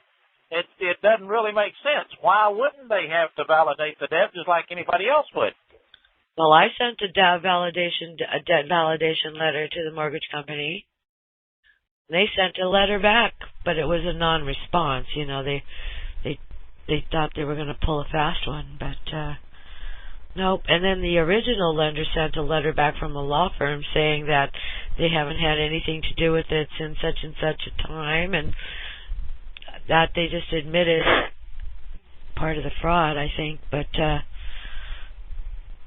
it doesn't really make sense. Why wouldn't they have to validate the debt just like anybody else would? Well, I sent a debt validation letter to the mortgage company. They sent a letter back, but it was a non-response. They thought they were going to pull a fast one, but nope. And then the original lender sent a letter back from the law firm saying that they haven't had anything to do with it since such and such a time, and that they just admitted part of the fraud, I think. But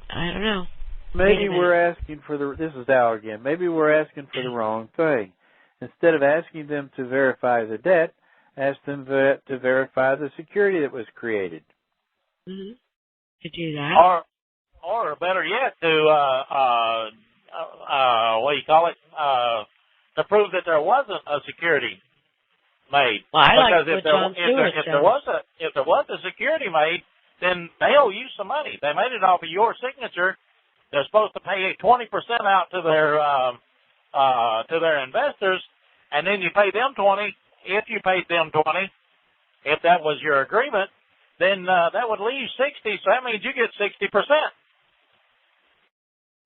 I don't know. Maybe we're asking for this is Al again. Maybe we're asking for the wrong thing. Instead of asking them to verify the debt, ask them to verify the security that was created. Mm-hmm. To do that. Or better yet, to, to prove that there wasn't a security made. Well, I because like what John Stewart said. If there was a security made, then they owe you some money. They made it off of your signature. They're supposed to pay 20% out to their investors, and then you pay them 20. If you paid them 20, if that was your agreement, then that would leave 60. So that means you get 60%.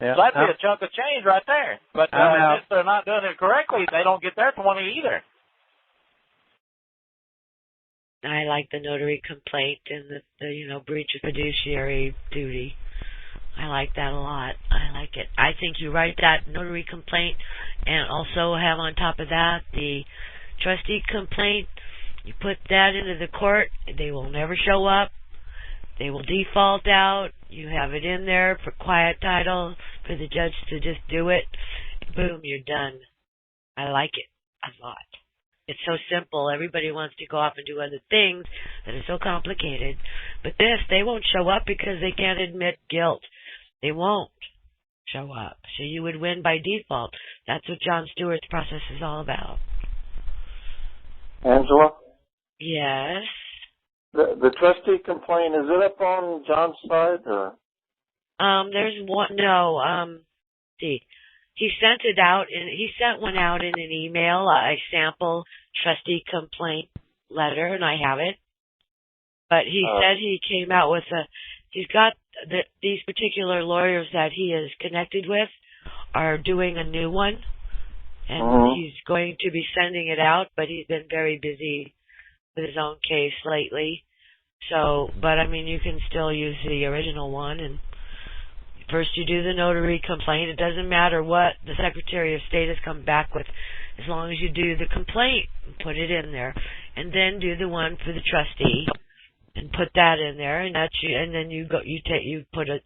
Yeah, so that'd be a chunk of change right there. But if they're not doing it correctly, they don't get their 20 either. I like the notary complaint and the breach of fiduciary duty. I like that a lot. I like it. I think you write that notary complaint and also have on top of that the trustee complaint. You put that into the court. They will never show up. They will default out. You have it in there for quiet title for the judge to just do it. Boom, you're done. I like it a lot. It's so simple. Everybody wants to go off and do other things that are so complicated. But this, they won't show up because they can't admit guilt. They won't show up. So you would win by default. That's what John Stewart's process is all about. Angela? Yes? The trustee complaint, is it up on John's site or? There's one, no, see. He sent it out, and he sent one out in an email, a sample trustee complaint letter, and I have it. But he said he came out with he's got these particular lawyers that he is connected with are doing a new one, and he's going to be sending it out, but he's been very busy with his own case lately. So, but I mean, you can still use the original one, and first you do the notary complaint. It doesn't matter what the Secretary of State has come back with, as long as you do the complaint and put it in there. and then do the one for the trustee, and put that in there, and then you put it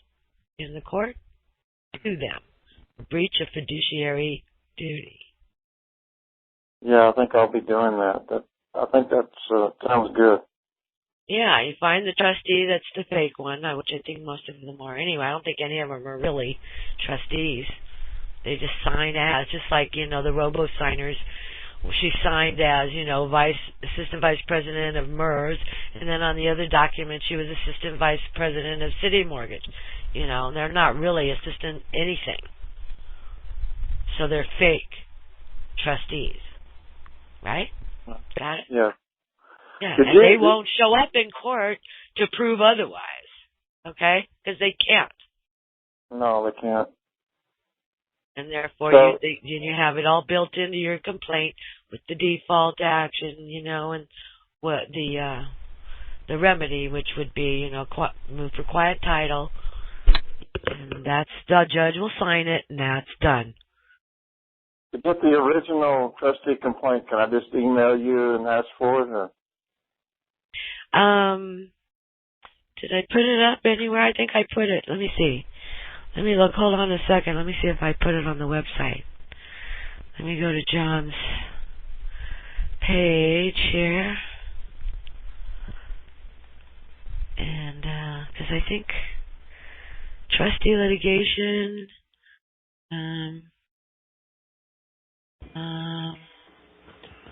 in the court to them, breach of fiduciary duty. Yeah, I think I'll be doing that. I think that sounds good. Yeah, you find the trustee that's the fake one, which I think most of them are anyway. I don't think any of them are really trustees. They just sign as, just like, the robo-signers. She signed as, assistant vice president of MERS, and then on the other document she was assistant vice president of City Mortgage. They're not really assistant anything. So they're fake trustees. Right? Got it? Yeah. Yeah, and they won't show up in court to prove otherwise, okay? Because they can't. No, they can't. And therefore, you have it all built into your complaint with the default action, and what the remedy, which would be, move for quiet title, and the judge will sign it, and that's done. To get the original trustee complaint, can I just email you and ask for it? Or? Did I put it up anywhere? I think I put it. Let me see. Let me look. Hold on a second. Let me see if I put it on the website. Let me go to John's page here. And, because I think trustee litigation,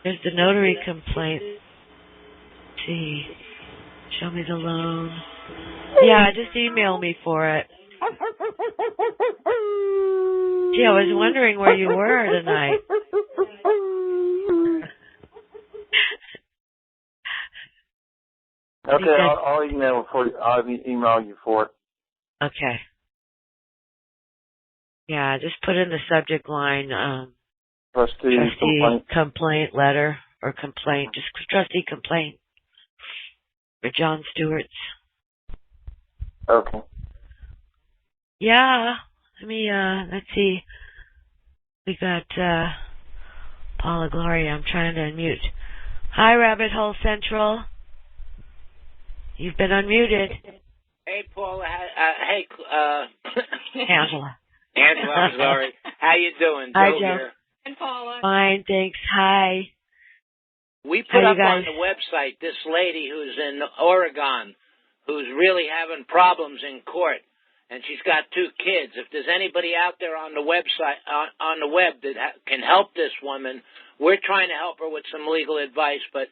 there's the notary complaint. Let's see. Show me the loan. Yeah, just email me for it. Gee, I was wondering where you were tonight. Okay, I'll email for you. I'll email you for it. Okay. Yeah, just put in the subject line, trustee complaint letter or complaint, just trustee complaint for John Stewart's. Okay. Yeah, let's see. We got Paula Gloria. I'm trying to unmute. Hi, Rabbit Hole Central. You've been unmuted. Hey, Paula. Angela. Angela, I'm sorry. How you doing? Hi, Joe Joe. here. And Paula. Fine, thanks. Hi. We put up on the website this lady who's in Oregon who's really having problems in court, and she's got 2 kids. If there's anybody out there on the website, on the web that can help this woman, we're trying to help her with some legal advice, but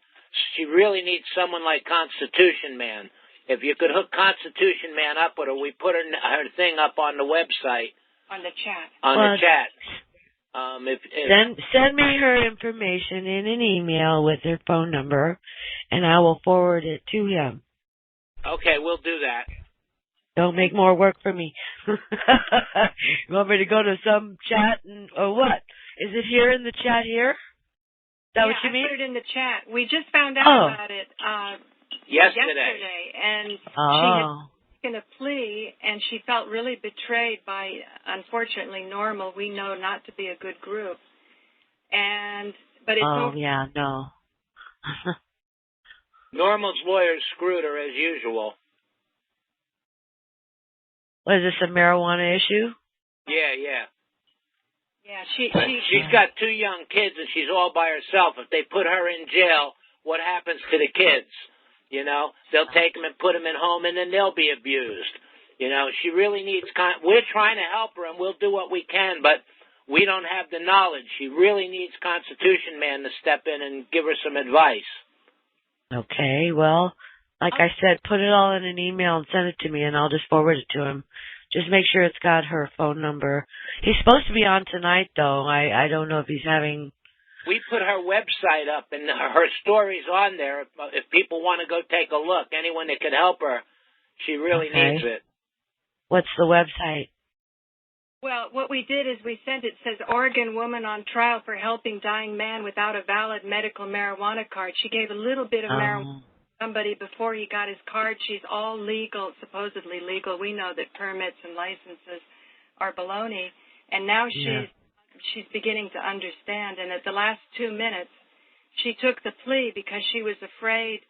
she really needs someone like Constitution Man. If you could hook Constitution Man up with her, we put her thing up on the website. On the chat. On the chat. Send me her information in an email with her phone number, and I will forward it to him. Okay, we'll do that. Don't make more work for me. You want me to go to some chat or what? Is it here in the chat here? Is that what you mean? I put it in the chat. We just found out about it yesterday, and she had taken a plea, and she felt really betrayed by, unfortunately, Normal. We know not to be a good group, but it's no. Normal's lawyers screwed her as usual. Was this a marijuana issue? Yeah. Yeah, she's got 2 young kids and she's all by herself. If they put her in jail, what happens to the kids? They'll take them and put them in home, and then they'll be abused. She really needs. We're trying to help her, and we'll do what we can, but we don't have the knowledge. She really needs Constitution Man to step in and give her some advice. Okay, well, like I said, put it all in an email and send it to me, and I'll just forward it to him. Just make sure it's got her phone number. He's supposed to be on tonight, though. I don't know if he's having... We put her website up, and her story's on there. If people want to go take a look, anyone that could help her, she really needs it. What's the website? Well, what we did is we sent it. Says Oregon woman on trial for helping dying man without a valid medical marijuana card. She gave a little bit of marijuana to somebody before he got his card. She's all legal, supposedly legal. We know that permits and licenses are baloney. And now she's beginning to understand. And at the last 2 minutes, she took the plea because she was afraid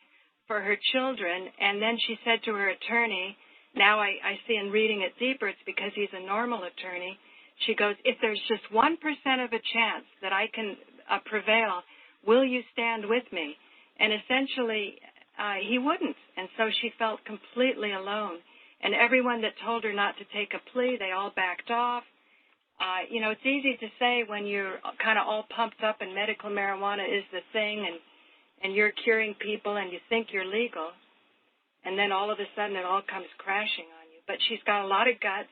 for her children, and then she said to her attorney, now I see in reading it deeper, it's because he's a normal attorney, she goes, if there's just 1% of a chance that I can prevail, will you stand with me? And essentially, he wouldn't, and so she felt completely alone. And everyone that told her not to take a plea, they all backed off. It's easy to say when you're kind of all pumped up and medical marijuana is the thing and you're curing people and you think you're legal, and then all of a sudden it all comes crashing on you. But she's got a lot of guts.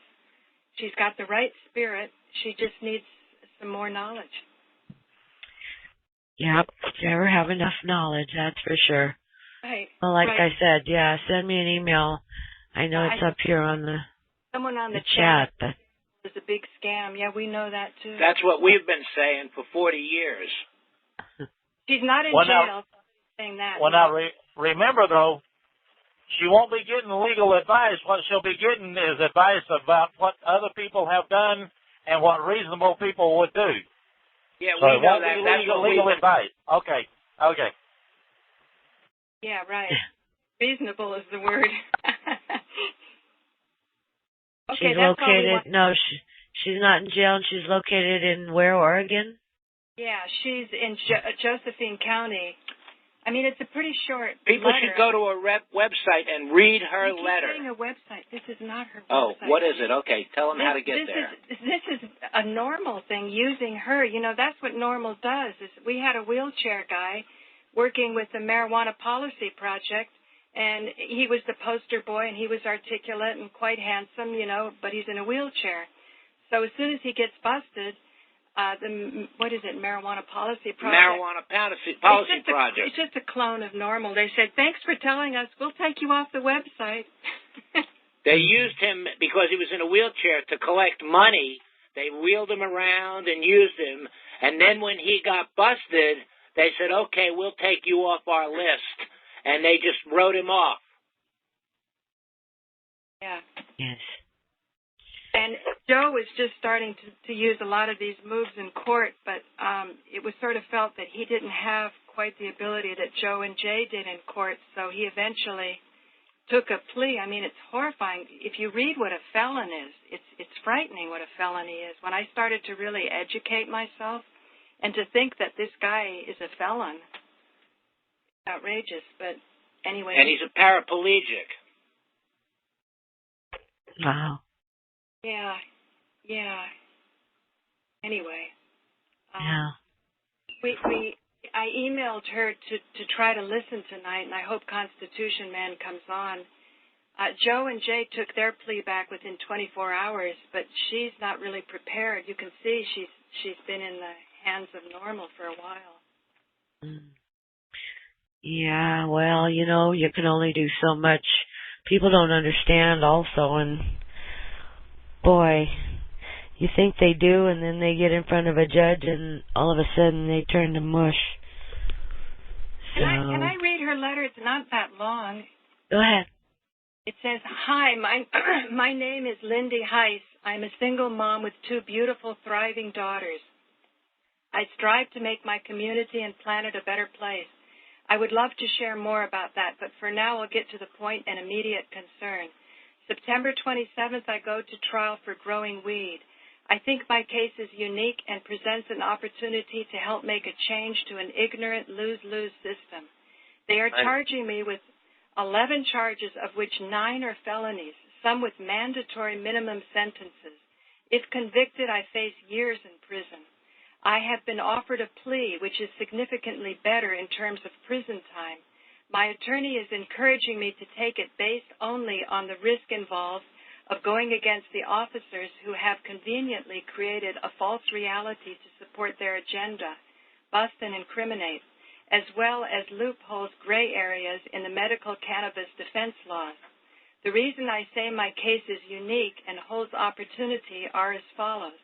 She's got the right spirit. She just needs some more knowledge. Yep, never have enough knowledge, that's for sure. Right. Well, like right. I said, yeah, send me an email. I know it's up here on the someone on the chat. But it's a big scam. Yeah, we know that too. That's what we've been saying for 40 years. She's not in jail saying that. Well, now, remember, though, she won't be getting legal advice. What she'll be getting is advice about what other people have done and what reasonable people would do. Yeah, so we know that. That's legal advice. Okay. Yeah, right. Reasonable is the word. Okay, she's located. No, she's not in jail. And she's located in where, Oregon? Yeah, she's in Josephine County. I mean, it's a pretty short People letter. should go to her website and read her letter. Saying a website. This is not her Oh, website. what is it? Okay, tell them how to get there. This is a normal thing, using her. That's what normal does. Is we had a wheelchair guy working with the Marijuana Policy Project, and he was the poster boy, and he was articulate and quite handsome, but he's in a wheelchair. So as soon as he gets busted, what is it, Marijuana Policy Project? Marijuana Policy Project. It's just a clone of normal. They said, thanks for telling us. We'll take you off the website. They used him because he was in a wheelchair to collect money. They wheeled him around and used him. And then when he got busted, they said, okay, we'll take you off our list. And they just wrote him off. Yeah. Yes. And Joe was just starting to use a lot of these moves in court, but it was sort of felt that he didn't have quite the ability that Joe and Jay did in court, so he eventually took a plea. I mean, it's horrifying. If you read what a felon is, it's frightening what a felony is. When I started to really educate myself and to think that this guy is a felon, it's outrageous, but anyway. And he's a paraplegic. Wow. Yeah. Anyway. Yeah. I emailed her to try to listen tonight, and I hope Constitution Man comes on. Joe and Jay took their plea back within 24 hours, but she's not really prepared. You can see she's been in the hands of normal for a while. Yeah, well, you can only do so much. People don't understand also, and boy, you think they do, and then they get in front of a judge, and all of a sudden they turn to mush. So, can I read her letter? It's not that long. Go ahead. It says, hi, my name is Lindy Heiss. I'm a single mom with 2 beautiful, thriving daughters. I strive to make my community and planet a better place. I would love to share more about that, but for now I'll get to the point and immediate concern. September 27th, I go to trial for growing weed. I think my case is unique and presents an opportunity to help make a change to an ignorant lose-lose system. They are charging me with 11 charges, of which 9 are felonies, some with mandatory minimum sentences. If convicted, I face years in prison. I have been offered a plea, which is significantly better in terms of prison time. My attorney is encouraging me to take it based only on the risk involved of going against the officers who have conveniently created a false reality to support their agenda, bust and incriminate, as well as loopholes, gray areas in the medical cannabis defense laws. The reason I say my case is unique and holds opportunity are as follows.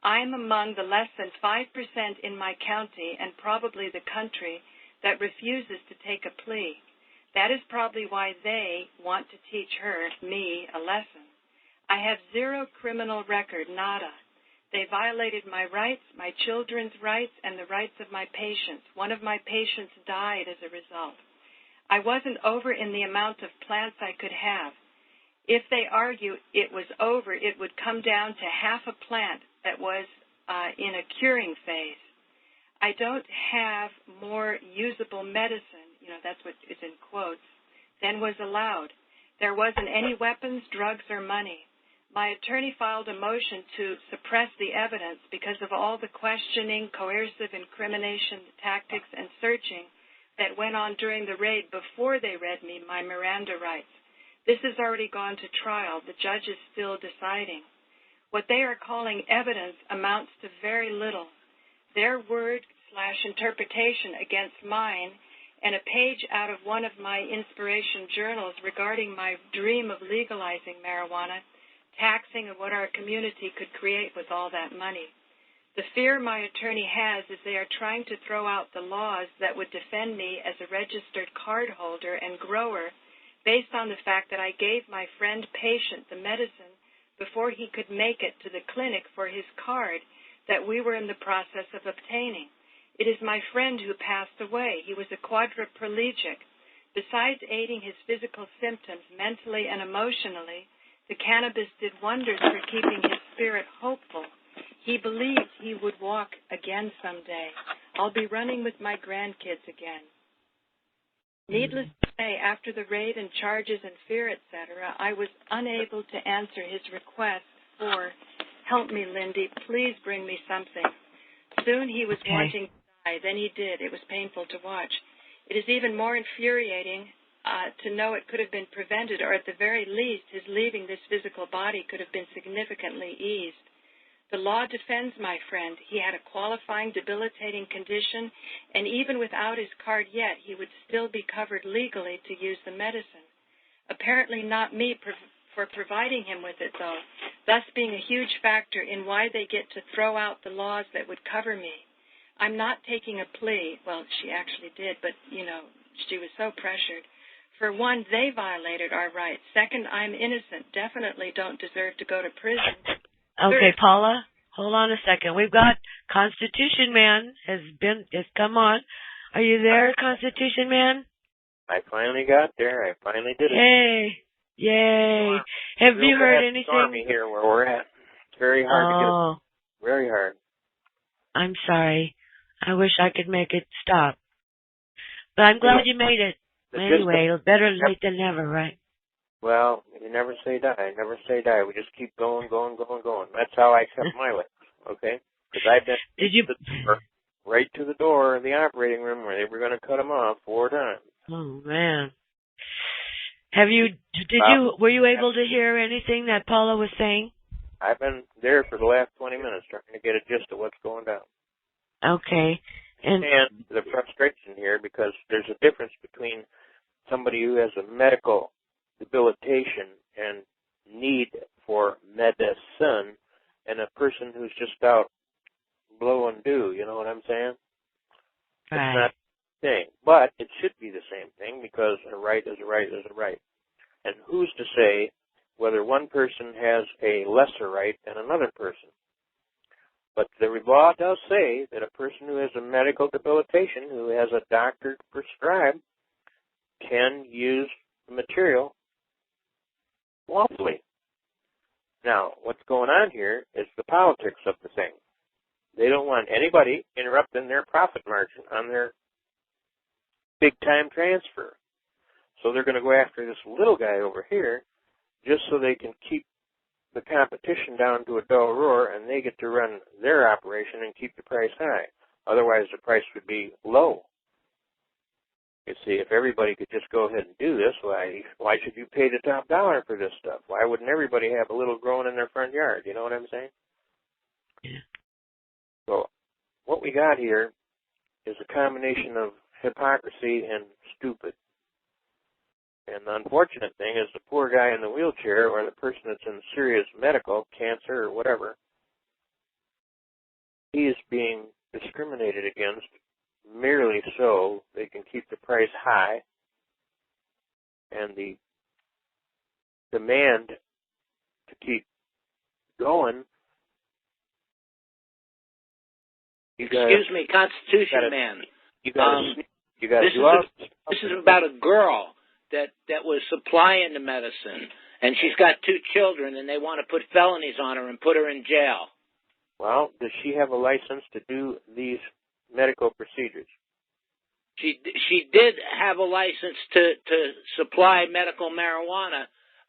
I am among the less than 5% in my county and probably the country that refuses to take a plea. That is probably why they want to teach me, a lesson. I have 0 criminal record, nada. They violated my rights, my children's rights, and the rights of my patients. One of my patients died as a result. I wasn't over in the amount of plants I could have. If they argue it was over, it would come down to half a plant that was in a curing phase. I don't have more usable medicine, that's what is in quotes, than was allowed. There wasn't any weapons, drugs, or money. My attorney filed a motion to suppress the evidence because of all the questioning, coercive incrimination tactics, and searching that went on during the raid before they read me my Miranda rights. This has already gone to trial. The judge is still deciding. What they are calling evidence amounts to very little. Their word/interpretation against mine and a page out of one of my inspiration journals regarding my dream of legalizing marijuana, taxing, and what our community could create with all that money. The fear my attorney has is they are trying to throw out the laws that would defend me as a registered card holder and grower based on the fact that I gave my friend patient the medicine before he could make it to the clinic for his card that we were in the process of obtaining. It is my friend who passed away. He was a quadriplegic. Besides aiding his physical symptoms mentally and emotionally, the cannabis did wonders for keeping his spirit hopeful. He believed he would walk again someday. I'll be running with my grandkids again. Needless to say, after the raid and charges and fear, etc., I was unable to answer his request for, help me, Lindy, please bring me something. Soon he was wanting to die. Then he did. It was painful to watch. It is even more infuriating to know it could have been prevented, or at the very least, his leaving this physical body could have been significantly eased. The law defends my friend. He had a qualifying, debilitating condition, and even without his card yet, he would still be covered legally to use the medicine. Apparently not me for providing him with it, though, thus being a huge factor in why they get to throw out the laws that would cover me. I'm not taking a plea. Well, she actually did, but, she was so pressured. For one, they violated our rights. Second, I'm innocent. Definitely don't deserve to go to prison. Okay, Paula, hold on a second. We've got Constitution Man has come on. Are you there, Constitution Man? I finally got there. I finally did it. Hey, yay! Have you heard anything? Stormy here where we're at. It's very hard to get. Very hard. I'm sorry. I wish I could make it stop. But I'm glad you made it. Anyway, better late than never, right? Well, you never say die. Never say die. We just keep going. That's how I kept my life, okay? Because I've been right to the door of the operating room where they were going to cut them off 4 times. Oh, man. Were you able to hear anything that Paula was saying? I've been there for the last 20 minutes trying to get a gist of what's going down. Okay. And the frustration here, because there's a difference between somebody who has a medical debilitation and need for medicine and a person who's just out blowing dew, you know what I'm saying? Right. It's not the thing. But it should be the same thing because a right is a right is a right. And who's to say whether one person has a lesser right than another person? But the law does say that a person who has a medical debilitation, who has a doctor prescribed, can use the material lawfully. Now, what's going on here is the politics of the thing. They don't want anybody interrupting their profit margin on their big-time transfer. So they're going to go after this little guy over here just so they can keep the competition down to a dull roar and they get to run their operation and keep the price high. Otherwise, the price would be low. You see, if everybody could just go ahead and do this, why should you pay the top dollar for this stuff? Why wouldn't everybody have a little growing in their front yard? You know what I'm saying? Yeah. So what we got here is a combination of hypocrisy and stupid. And the unfortunate thing is the poor guy in the wheelchair or the person that's in serious medical, cancer or whatever, he is being discriminated against merely so they can keep the price high, and the demand to keep going Excuse me, Constitution man. This is about a girl that was supplying the medicine, and she's got 2 children, and they want to put felonies on her and put her in jail. Well, does she have a license to do these medical procedures? She did have a license to supply medical marijuana,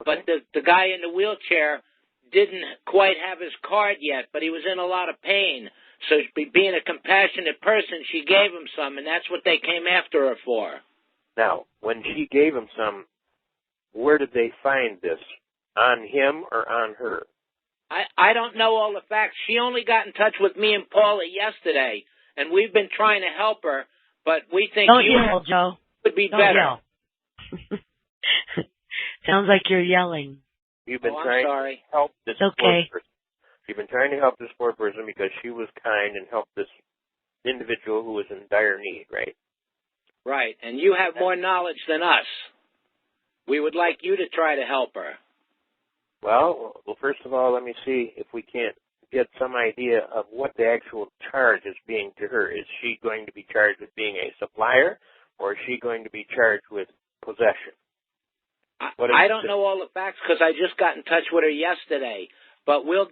but the guy in the wheelchair didn't quite have his card yet, but he was in a lot of pain. So being a compassionate person, she gave him some, and that's what they came after her for. Now, when she gave him some, where did they find this? On him or on her? I don't know all the facts. She only got in touch with me and Paula yesterday, and we've been trying to help her, but we think Don't yell, Joe. Would be Don't better. Yell. Sounds like you're yelling. You've been trying to help this poor person. You've been trying to help this poor person because she was kind and helped this individual who was in dire need, right? Right, and you have more knowledge than us. We would like you to try to help her. Well, first of all, let me see if we can't get some idea of what the actual charge is being to her. Is she going to be charged with being a supplier, or is she going to be charged with possession? I don't know all the facts because I just got in touch with her yesterday. But we'll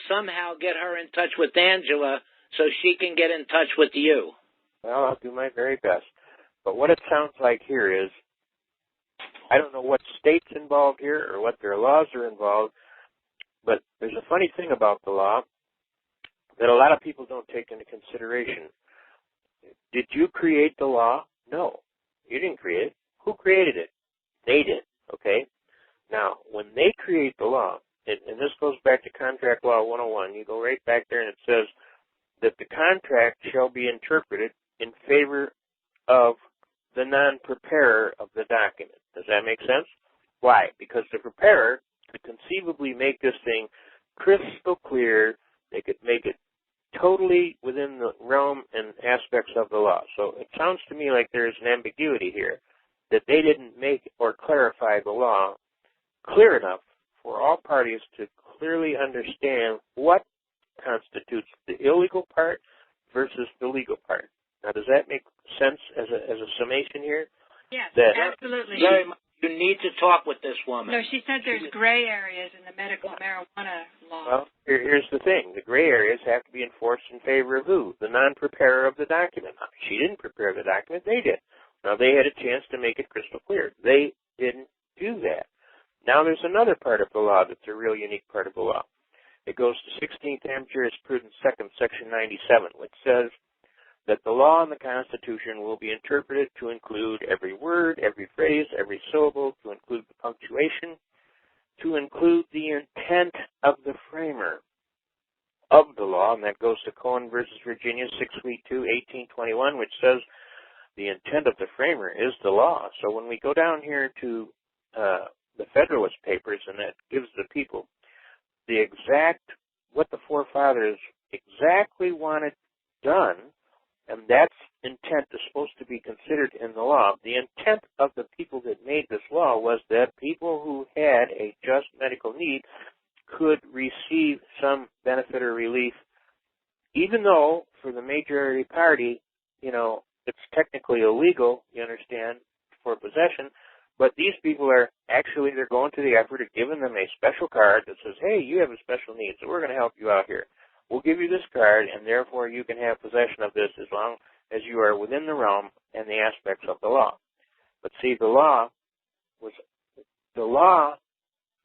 somehow get her in touch with Angela so she can get in touch with you. Well, I'll do my very best. But what it sounds like here is, I don't know what state's involved here or what their laws are involved, but there's a funny thing about the law that a lot of people don't take into consideration. Did you create the law? No. You didn't create it. Who created it? They did. Okay? Now, when they create the law, and this goes back to Contract Law 101. You go right back there and it says that the contract shall be interpreted in favor of the non-preparer of the document. Does that make sense? Why? Because the preparer could conceivably make this thing crystal clear. They could make it totally within the realm and aspects of the law. So it sounds to me like there's an ambiguity here, that they didn't make or clarify the law clear enough for all parties to clearly understand what constitutes the illegal part versus the legal part. Now, does that make sense as a summation here? Yes, absolutely. You need to talk with this woman. No, she said there's gray areas in the medical marijuana law. Well, here's the thing. The gray areas have to be enforced in favor of who? The non-preparer of the document. She didn't prepare the document. They did. Now, they had a chance to make it crystal clear. They didn't do that. Now, there's another part of the law that's a real unique part of the law. It goes to 16th Am Jurisprudence 2nd, Section 97, which says that the law and the Constitution will be interpreted to include every word, every phrase, every syllable, to include the punctuation, to include the intent of the framer of the law, and that goes to Cohen versus Virginia 632-1821, which says the intent of the framer is the law. So when we go down here to the Federalist Papers, and that gives the people the exact, what the forefathers exactly wanted done, and that's intent is supposed to be considered in the law. The intent of the people that made this law was that people who had a just medical need could receive some benefit or relief, even though for the majority party, it's technically illegal, you understand, for possession. But these people are actually, they're going to the effort of giving them a special card that says, hey, you have a special need, so we're going to help you out here. We'll give you this card, and therefore you can have possession of this as long as you are within the realm and the aspects of the law. But see, the law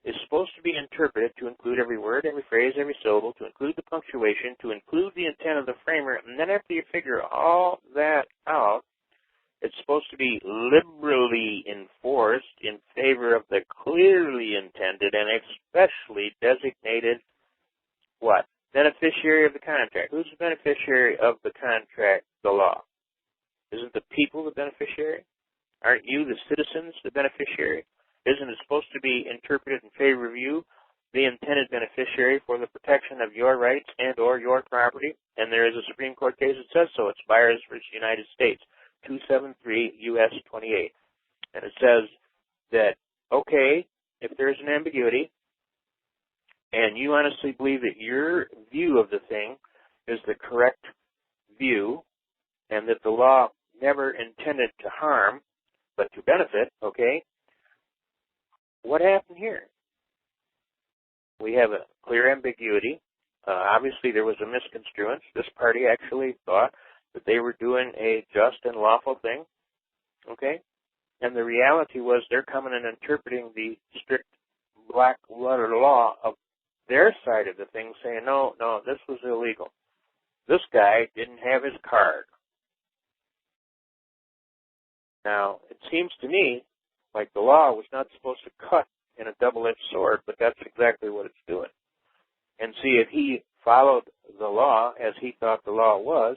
is supposed to be interpreted to include every word, every phrase, every syllable, to include the punctuation, to include the intent of the framer, and then after you figure all that out, it's supposed to be liberally enforced in favor of the clearly intended and especially designated, what? Beneficiary of the contract. Who's the beneficiary of the contract, the law? Isn't the people the beneficiary? Aren't you, the citizens, the beneficiary? Isn't it supposed to be interpreted in favor of you, the intended beneficiary, for the protection of your rights and or your property? And there is a Supreme Court case that says so. It's Byers versus United States, 273 U.S. 28. And it says that, okay, if there's an ambiguity, and you honestly believe that your view of the thing is the correct view, and that the law never intended to harm, but to benefit, okay, what happened here? We have a clear ambiguity. Obviously, there was a misconstruence. This party actually thought that they were doing a just and lawful thing, okay? And the reality was they're coming and interpreting the strict black letter law of their side of the thing, saying, no, this was illegal. This guy didn't have his card. Now, it seems to me like the law was not supposed to cut in a double-edged sword, but that's exactly what it's doing. And see, if he followed the law as he thought the law was,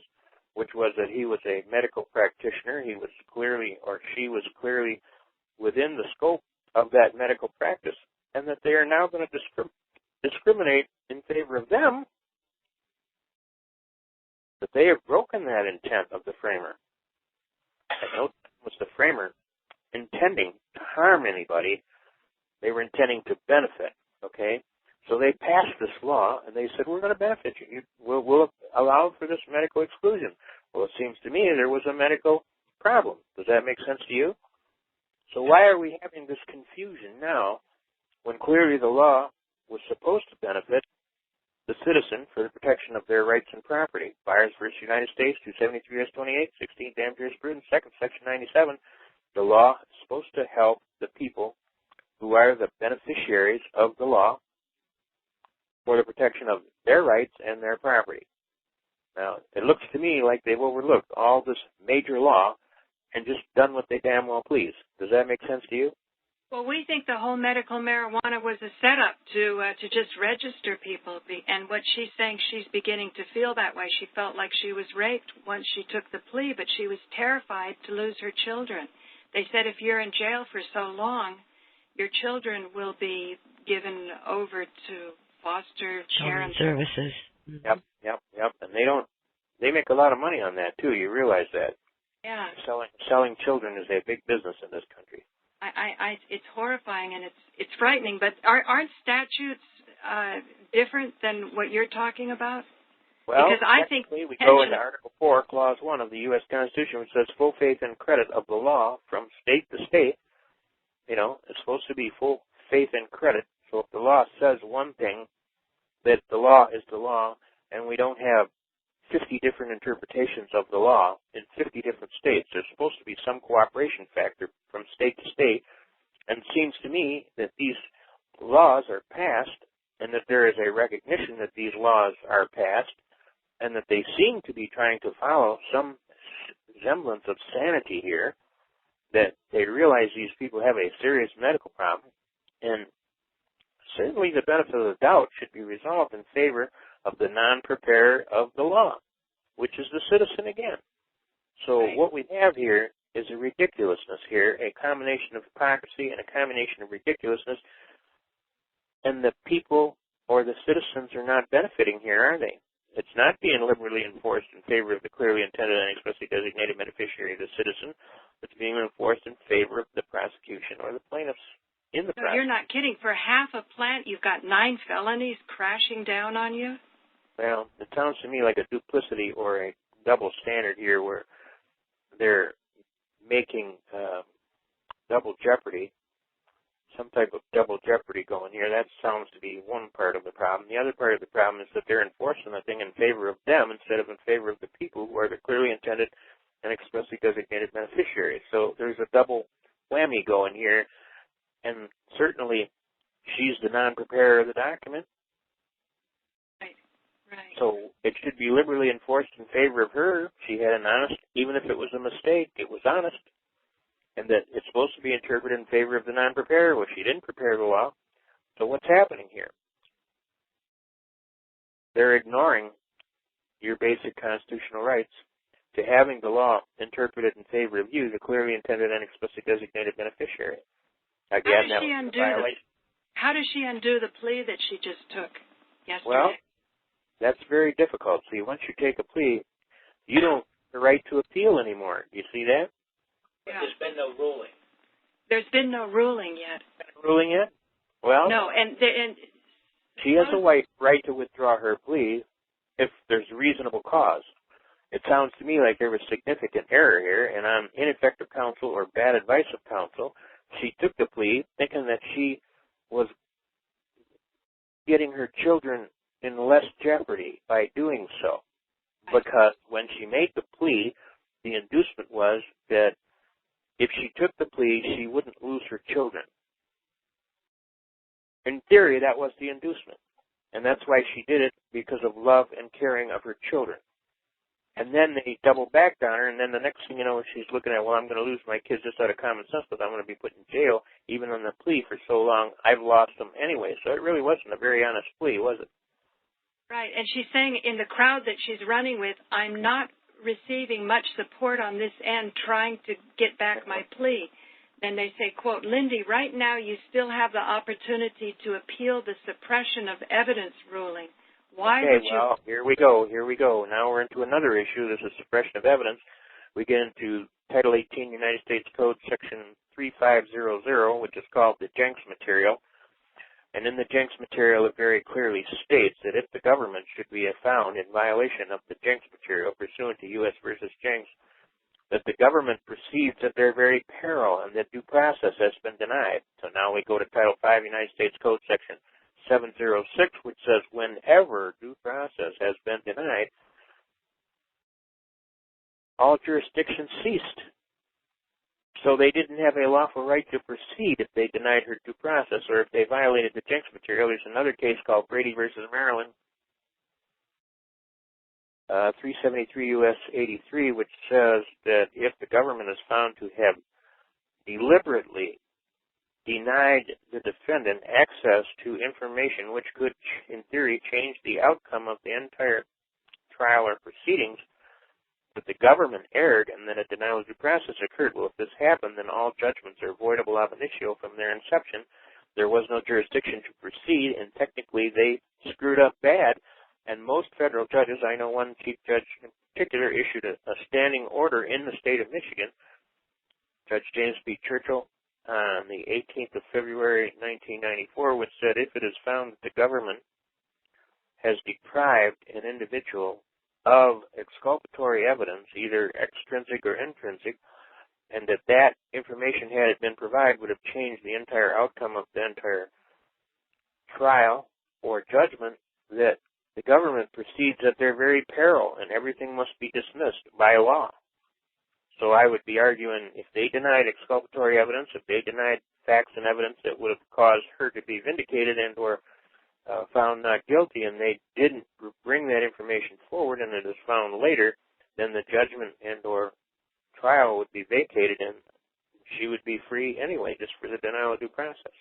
which was that he was a medical practitioner, he was clearly, or she was clearly within the scope of that medical practice, and that they are now going to discriminate in favor of them, that they have broken that intent of the framer. I know it was the framer intending to harm anybody. They were intending to benefit, okay? So they passed this law, and they said, we're going to benefit you. We'll allow for this medical exclusion. Well, it seems to me there was a medical problem. Does that make sense to you? So why are we having this confusion now when clearly the law was supposed to benefit the citizen for the protection of their rights and property? Byers v. United States, 273 S. 28, 16th Am Jurisprudence, 2nd, Section 97. The law is supposed to help the people who are the beneficiaries of the law for the protection of their rights and their property. Now, it looks to me like they've overlooked all this major law and just done what they damn well please. Does that make sense to you? Well, we think the whole medical marijuana was a setup to just register people. And what she's saying, she's beginning to feel that way. She felt like she was raped once she took the plea, but she was terrified to lose her children. They said if you're in jail for so long, your children will be given over to foster care and services. Yep. And they make a lot of money on that too. You realize that? Yeah. Selling children is a big business in this country. It's horrifying and it's frightening. But aren't statutes different than what you're talking about? Well, because I think we go into Article 4, Clause 1 of the U.S. Constitution, which says full faith and credit of the law from state to state. You know, it's supposed to be full faith and credit. So if the law says one thing, that the law is the law, and we don't have 50 different interpretations of the law in 50 different states. There's supposed to be some cooperation factor from state to state, and it seems to me that these laws are passed and that there is a recognition that these laws are passed and that they seem to be trying to follow some semblance of sanity here, that they realize these people have a serious medical problem, and certainly the benefit of the doubt should be resolved in favor of the non-preparer of the law, which is the citizen again. So what we have here is a ridiculousness here, a combination of hypocrisy and a combination of ridiculousness, and the people or the citizens are not benefiting here, are they? It's not being liberally enforced in favor of the clearly intended and expressly designated beneficiary of the citizen. It's being enforced in favor of the prosecution or the plaintiffs in the prosecution. You're not kidding. For half a plant, you've got 9 felonies crashing down on you? Well, it sounds to me like a duplicity or a double standard here where they're making double jeopardy, some type of double jeopardy going here. That sounds to be one part of the problem. The other part of the problem is that they're enforcing the thing in favor of them instead of in favor of the people who are the clearly intended and expressly designated beneficiaries. So there's a double whammy going here, and certainly she's the non-preparer of the document. Right. So it should be liberally enforced in favor of her. She had an honest, even if it was a mistake, it was honest. And that it's supposed to be interpreted in favor of the non-preparer. Well, she didn't prepare the law. So what's happening here? They're ignoring your basic constitutional rights to having the law interpreted in favor of you, the clearly intended and explicitly designated beneficiary. Again, that was a violation. How does she undo the plea that she just took yesterday? Well, that's very difficult. See, once you take a plea, you don't have the right to appeal anymore. Do you see that? But there's been no ruling. There's been no ruling yet. Ruling yet? Well, no, and she has a right to withdraw her plea if there's reasonable cause. it sounds to me like there was significant error here, and on ineffective counsel or bad advice of counsel, she took the plea thinking that she was getting her children in less jeopardy by doing so. Because when she made the plea, the inducement was that if she took the plea, she wouldn't lose her children. In theory, that was the inducement. And that's why she did it, because of love and caring of her children. And then they double backed on her, and then the next thing you know, she's looking at, well, I'm going to lose my kids just out of common sense, but I'm going to be put in jail, even on the plea for so long, I've lost them anyway. So it really wasn't a very honest plea, was it? Right, and she's saying in the crowd that she's running with, I'm not receiving much support on this end trying to get back my plea. Then they say, quote, Lindy, right now you still have the opportunity to appeal the suppression of evidence ruling. Why would you... Well, here we go. Now we're into another issue. This is suppression of evidence. We get into Title 18 United States Code, Section 3500, which is called the Jenks material. And in the Jenks material, it very clearly states that if the government should be found in violation of the Jenks material pursuant to U.S. versus Jenks, that the government proceeds at their very peril and that due process has been denied. So now we go to Title 5 United States Code, Section 706, which says whenever due process has been denied, all jurisdiction ceased. So they didn't have a lawful right to proceed if they denied her due process or if they violated the Jenks material. There's another case called Brady versus Maryland, 373 U.S. 83, which says that if the government is found to have deliberately denied the defendant access to information which could, in theory, change the outcome of the entire trial or proceedings, that the government erred and that a denial of due process occurred. Well, if this happened, then all judgments are voidable ab initio from their inception. There was no jurisdiction to proceed, and technically they screwed up bad. And most federal judges, I know one chief judge in particular, issued a standing order in the state of Michigan, Judge James B. Churchill, on the 18th of February 1994, which said if it is found that the government has deprived an individual of exculpatory evidence, either extrinsic or intrinsic, and that that information, had it been provided, would have changed the entire outcome of the entire trial or judgment, that the government proceeds at their very peril and everything must be dismissed by law. So I would be arguing if they denied exculpatory evidence, if they denied facts and evidence that would have caused her to be vindicated and or found not guilty, and they didn't bring that information forward and it is found later, then the judgment and or trial would be vacated and she would be free anyway, just for the denial of due process.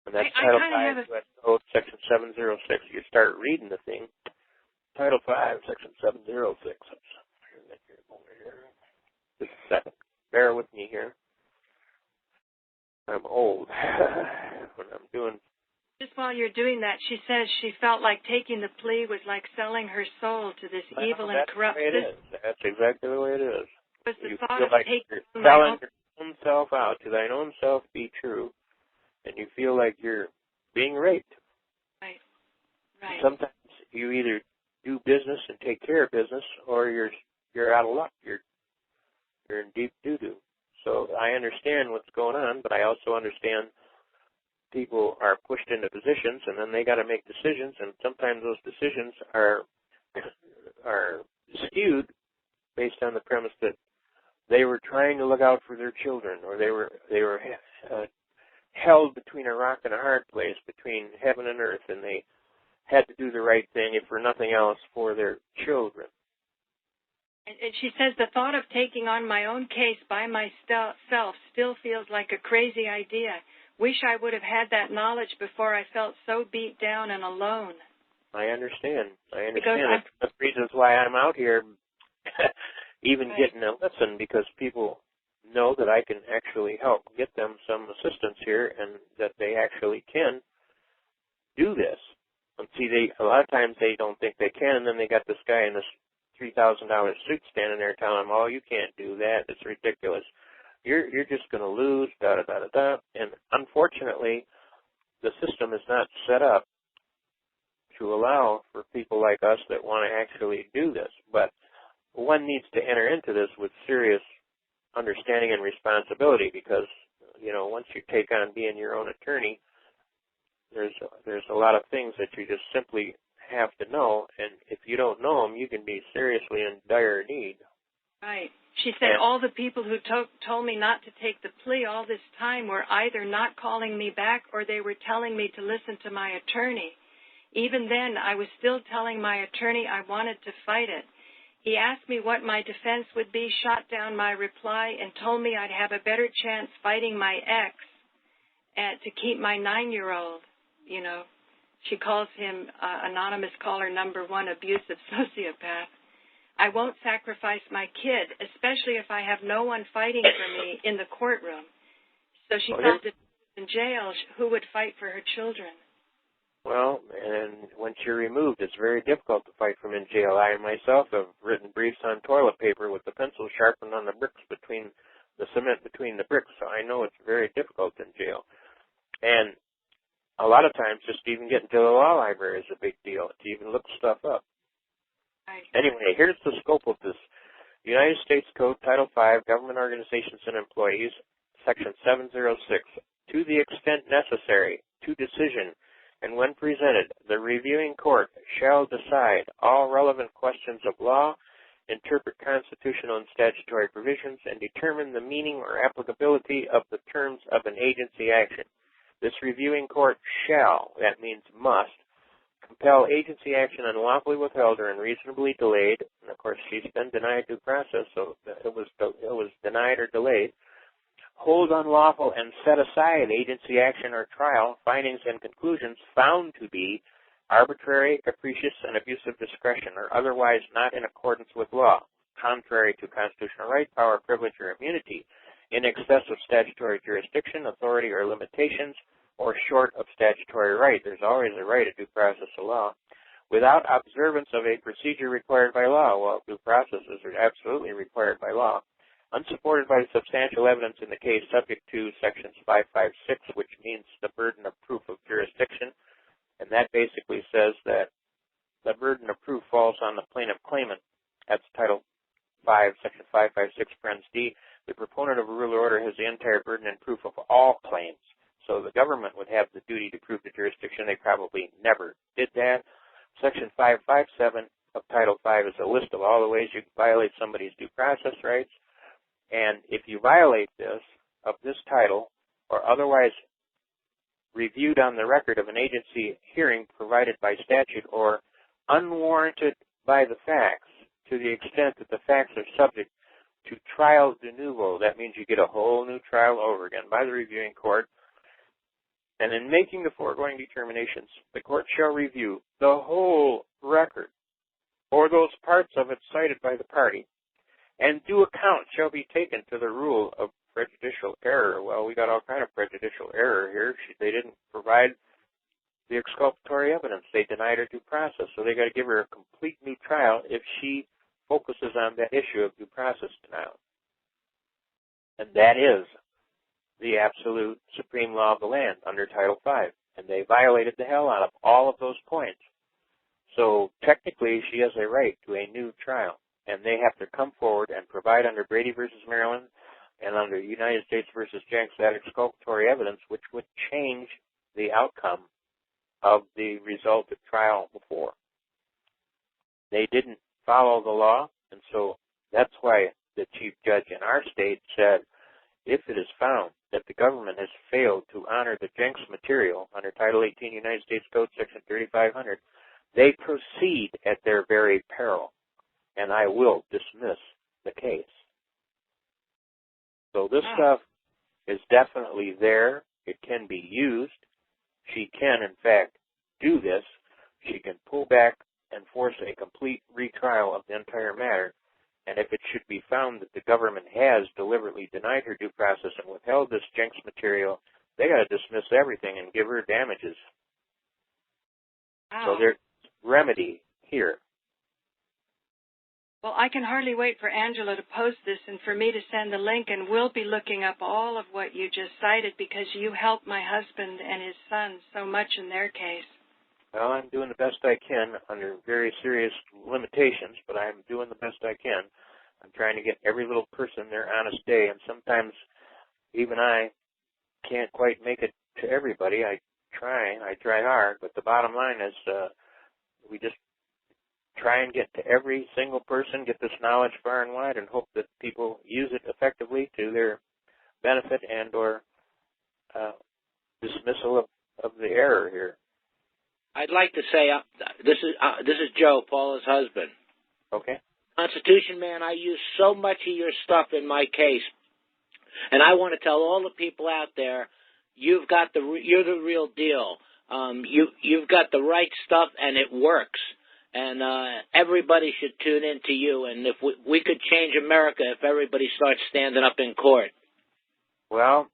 And that's Title 5, U.S. Code, Section 706. You start reading the thing. Title 5, Section 706. Just a second. Bear with me here. I'm old. When I'm doing... Just while you're doing that, she says she felt like taking the plea was like selling her soul to this evil and corrupt system. That's exactly the way it is. Was the you thought feel of like taking you're selling your own self out, to thine own self be true, and you feel like you're being raped. Right. Right. Sometimes you either do business and take care of business, or you're out of luck. You're in deep doo-doo. So I understand what's going on, but I also understand people are pushed into positions, and then they got to make decisions, and sometimes those decisions are skewed based on the premise that they were trying to look out for their children, or they were held between a rock and a hard place, between heaven and earth, and they had to do the right thing, if for nothing else, for their children. And she says the thought of taking on my own case by myself still feels like a crazy idea. Wish I would have had that knowledge before I felt so beat down and alone. I understand. That's one of the reasons why I'm out here even getting a listen, because people know that I can actually help get them some assistance here and that they actually can do this. And see, a lot of times they don't think they can, and then they got this guy in this $3,000 suit standing there telling them, oh, you can't do that. It's ridiculous. You're just going to lose, da-da-da-da-da. And unfortunately, the system is not set up to allow for people like us that want to actually do this. But one needs to enter into this with serious understanding and responsibility because, once you take on being your own attorney, there's a lot of things that you just simply have to know, and if you don't know them, you can be seriously in dire need. Right. She said all the people who told me not to take the plea all this time were either not calling me back or they were telling me to listen to my attorney. Even then, I was still telling my attorney I wanted to fight it. He asked me what my defense would be, shot down my reply, and told me I'd have a better chance fighting my ex to keep my 9-year-old. She calls him anonymous caller number 1, abusive sociopath. I won't sacrifice my kid, especially if I have no one fighting for me in the courtroom. So she felt that in jail, who would fight for her children? Well, and once you're removed, it's very difficult to fight from in jail. I myself have written briefs on toilet paper with the pencil sharpened on the bricks between the cement between the bricks, so I know it's very difficult in jail. And a lot of times, just even getting to the law library is a big deal, to even look stuff up. Anyway, here's the scope of this. United States Code, Title V, Government Organizations and Employees, Section 706. To the extent necessary, to decision, and when presented, the reviewing court shall decide all relevant questions of law, interpret constitutional and statutory provisions, and determine the meaning or applicability of the terms of an agency action. This reviewing court shall, that means must, compel agency action unlawfully withheld or unreasonably delayed, and of course she's been denied due process, so it was denied or delayed, hold unlawful and set aside agency action or trial, findings and conclusions found to be arbitrary, capricious, and abuse of discretion, or otherwise not in accordance with law, contrary to constitutional right, power, privilege, or immunity, in excess of statutory jurisdiction, authority, or limitations, or short of statutory right. There's always a right of due process of law. Without observance of a procedure required by law, well, due processes are absolutely required by law, unsupported by substantial evidence in the case subject to Sections 556, which means the burden of proof of jurisdiction, and that basically says that the burden of proof falls on the plaintiff claimant. That's Title 5, Section 556, Parens D. The proponent of a rule or order has the entire burden and proof of all claims. So the government would have the duty to prove the jurisdiction. They probably never did that. Section 557 of Title 5 is a list of all the ways you can violate somebody's due process rights. And if you violate this, of this title, or otherwise reviewed on the record of an agency hearing provided by statute, or unwarranted by the facts, to the extent that the facts are subject to trial de novo, that means you get a whole new trial over again by the reviewing court. And in making the foregoing determinations, the court shall review the whole record, or those parts of it cited by the party, and due account shall be taken to the rule of prejudicial error. Well, we got all kind of prejudicial error here. They didn't provide the exculpatory evidence. They denied her due process, so they got to give her a complete new trial if she focuses on that issue of due process denial. And that is the absolute supreme law of the land under Title V. And they violated the hell out of all of those points. So technically she has a right to a new trial. And they have to come forward and provide under Brady v. Maryland and under United States v. Jenks that exculpatory evidence which would change the outcome of the result of trial before. They didn't follow the law, and so that's why the chief judge in our state said, if it is found that the government has failed to honor the Jenks material under Title 18 United States Code Section 3500, they proceed at their very peril, and I will dismiss the case. So this stuff is definitely there. It can be used. She can, in fact, do this. She can pull back and force a complete retrial of the entire matter. And if it should be found that the government has deliberately denied her due process and withheld this Jenks material, they got to dismiss everything and give her damages. Wow. So there's remedy here. Well, I can hardly wait for Angela to post this and for me to send the link, and we'll be looking up all of what you just cited because you helped my husband and his son so much in their case. Well, I'm doing the best I can under very serious limitations, but I'm doing the best I can. I'm trying to get every little person their honest day, and sometimes even I can't quite make it to everybody. I try hard, but the bottom line is we just try and get to every single person, get this knowledge far and wide, and hope that people use it effectively to their benefit and or dismissal of the error here. I'd like to say this is Joe, Paula's husband. Okay. Constitution man, I use so much of your stuff in my case, and I want to tell all the people out there, you're the real deal. You've got the right stuff, and it works. And everybody should tune in to you. And if we could change America if everybody starts standing up in court. Well,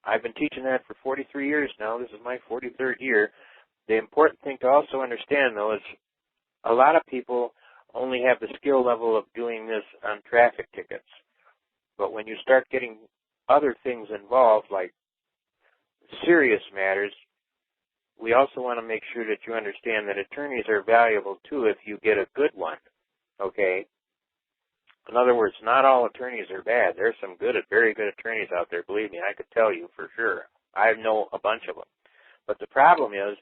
I've been teaching that for 43 years now. This is my 43rd year. The important thing to also understand, though, is a lot of people only have the skill level of doing this on traffic tickets. But when you start getting other things involved, like serious matters, we also want to make sure that you understand that attorneys are valuable, too, if you get a good one, okay? In other words, not all attorneys are bad. There's some very good attorneys out there, believe me. I could tell you for sure. I know a bunch of them. But the problem is,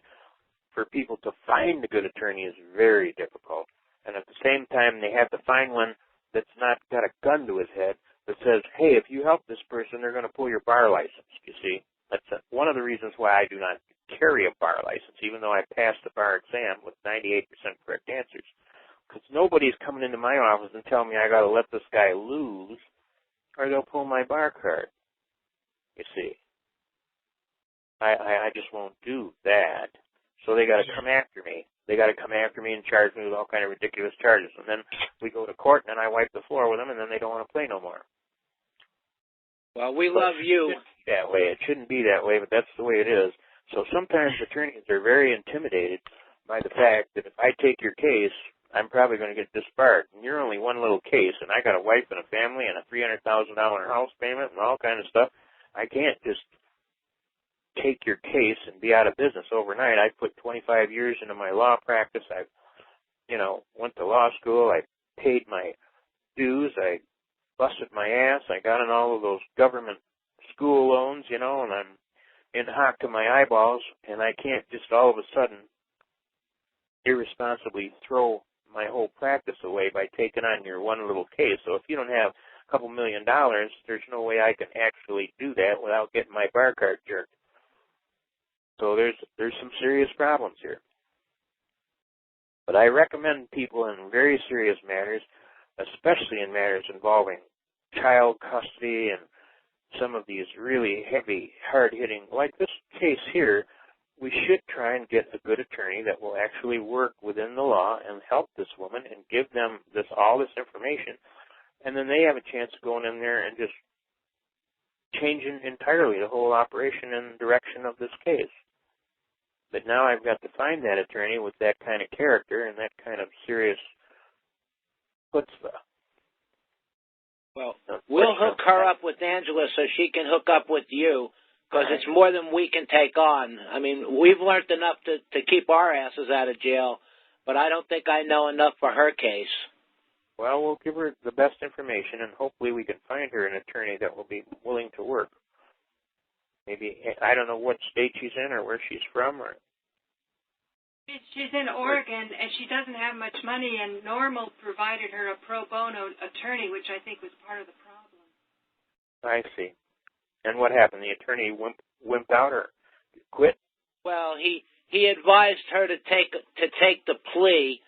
for people to find a good attorney is very difficult. And at the same time, they have to find one that's not got a gun to his head that says, hey, if you help this person, they're going to pull your bar license, you see. That's one of the reasons why I do not carry a bar license, even though I passed the bar exam with 98% correct answers. Because nobody's coming into my office and telling me I got to let this guy lose or they'll pull my bar card, you see. I just won't do that. So they got to come after me. They got to come after me and charge me with all kind of ridiculous charges. And then we go to court, and then I wipe the floor with them, and then they don't want to play no more. Well, we love you. That way. It shouldn't be that way, but that's the way it is. So sometimes attorneys are very intimidated by the fact that if I take your case, I'm probably going to get disbarred. And you're only one little case, and I got a wife and a family and a $300,000 house payment and all kind of stuff. I can't just take your case and be out of business overnight. I put 25 years into my law practice. I, went to law school. I paid my dues. I busted my ass. I got in all of those government school loans, and I'm in hock to my eyeballs, and I can't just all of a sudden irresponsibly throw my whole practice away by taking on your one little case. So if you don't have a couple $1 million, there's no way I can actually do that without getting my bar card jerked. So there's some serious problems here. But I recommend people in very serious matters, especially in matters involving child custody and some of these really heavy, hard-hitting, like this case here, we should try and get a good attorney that will actually work within the law and help this woman and give them all this information. And then they have a chance of going in there and just changing entirely the whole operation and direction of this case. But now I've got to find that attorney with that kind of character and that kind of serious chutzpah. Well, we'll hook her up with Angela so she can hook up with you, because it's more than we can take on. I mean, we've learned enough to keep our asses out of jail, but I don't think I know enough for her case. Well, we'll give her the best information, and hopefully we can find her an attorney that will be willing to work. Maybe, I don't know what state she's in or where she's from. Or she's in Oregon, and she doesn't have much money, and Normal provided her a pro bono attorney, which I think was part of the problem. I see. And what happened? The attorney wimped out or quit? Well, he advised her to take the plea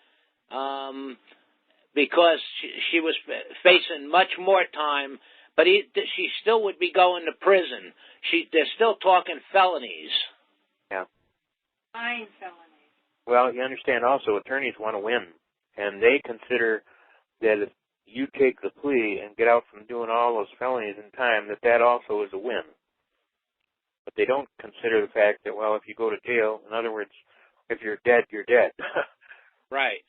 because she was facing much more time, but she still would be going to prison. They're still talking felonies. Yeah. Fine felonies. Well, you understand also attorneys want to win, and they consider that if you take the plea and get out from doing all those felonies in time, that also is a win. But they don't consider the fact that, well, if you go to jail, in other words, if you're dead, you're dead. Right.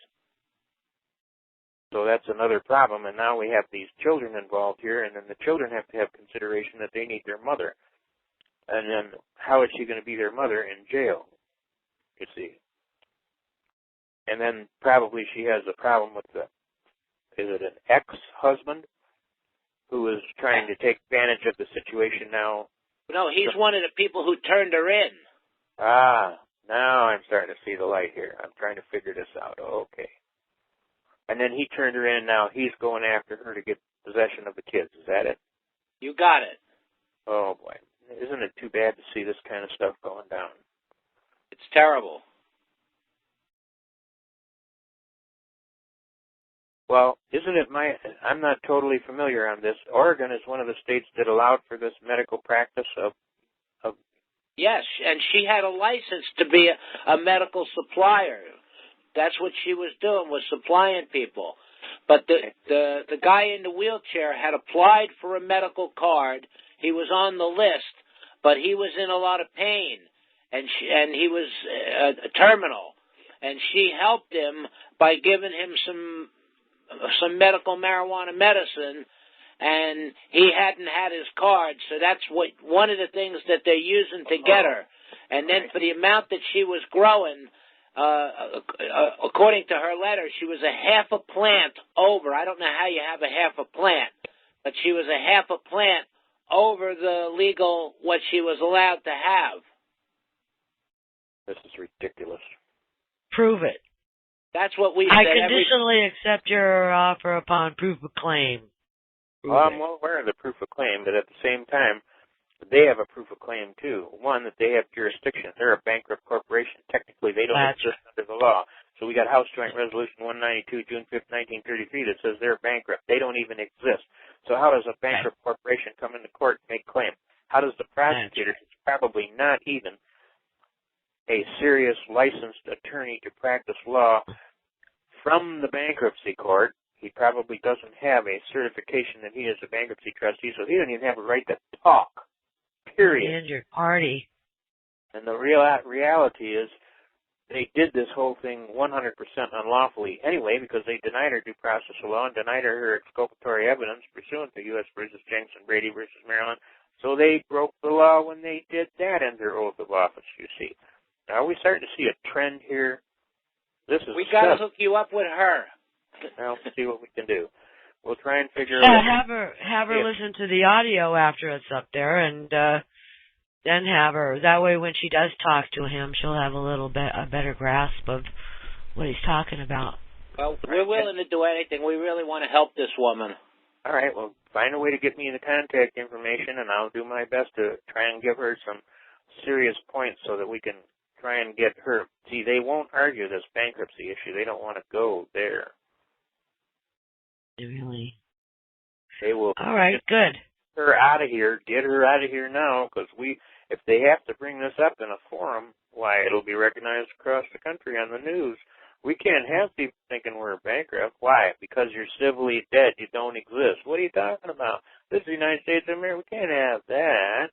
So that's another problem, and now we have these children involved here, and then the children have to have consideration that they need their mother. And then how is she going to be their mother in jail, you see? And then probably she has a problem with is it an ex-husband who is trying to take advantage of the situation now? No, he's one of the people who turned her in. Ah, now I'm starting to see the light here. I'm trying to figure this out. Okay. And then he turned her in, now he's going after her to get possession of the kids. Is that it? You got it. Oh, boy. Isn't it too bad to see this kind of stuff going down? It's terrible. Well, isn't it I'm not totally familiar on this. Oregon is one of the states that allowed for this medical practice of Yes, and she had a license to be a medical supplier. That's what she was doing, was supplying people. But the guy in the wheelchair had applied for a medical card. He was on the list, but he was in a lot of pain, and he was terminal. And she helped him by giving him some medical marijuana medicine, and he hadn't had his card, so that's one of the things that they're using to get her. And then for the amount that she was growing, according to her letter, she was a half a plant over. I don't know how you have a half a plant, but she was a half a plant over the legal, what she was allowed to have. This is ridiculous. Prove it. That's what we I said. conditionally accept your offer upon proof of claim. Well, I'm well aware of the proof of claim, but at the same time, they have a proof of claim, too. One, that they have jurisdiction. They're a bankrupt corporation. Technically, they don't exist under the law. So we got House Joint Resolution 192, June 5th, 1933, that says they're bankrupt. They don't even exist. So how does a bankrupt corporation come into court and make claim? How does the prosecutor, who's probably not even a serious licensed attorney to practice law from the bankruptcy court, he probably doesn't have a certification that he is a bankruptcy trustee, so he doesn't even have a right to talk, period. And your party. And the reality is they did this whole thing 100% unlawfully anyway, because they denied her due process of law and denied her exculpatory evidence pursuant to U.S. versus Jenks and Brady versus Maryland. So they broke the law when they did that in their oath of office, you see. Now, are we starting to see a trend here? We got to hook you up with her. Well, we'll see what we can do. We'll try and figure out. Have her listen to the audio after it's up there, and then have her. That way, when she does talk to him, she'll have a better grasp of what he's talking about. Well, we're willing to do anything. We really want to help this woman. All right. Well, find a way to get me the contact information, and I'll do my best to try and give her some serious points so that we can try and get her. See, they won't argue this bankruptcy issue. They don't want to go there. Really? They will. All right, good. Get her out of here. Get her out of here now, because if they have to bring this up in a forum, why, it'll be recognized across the country on the news. We can't have people thinking we're bankrupt. Why? Because you're civilly dead. You don't exist. What are you talking about? This is the United States of America. We can't have that.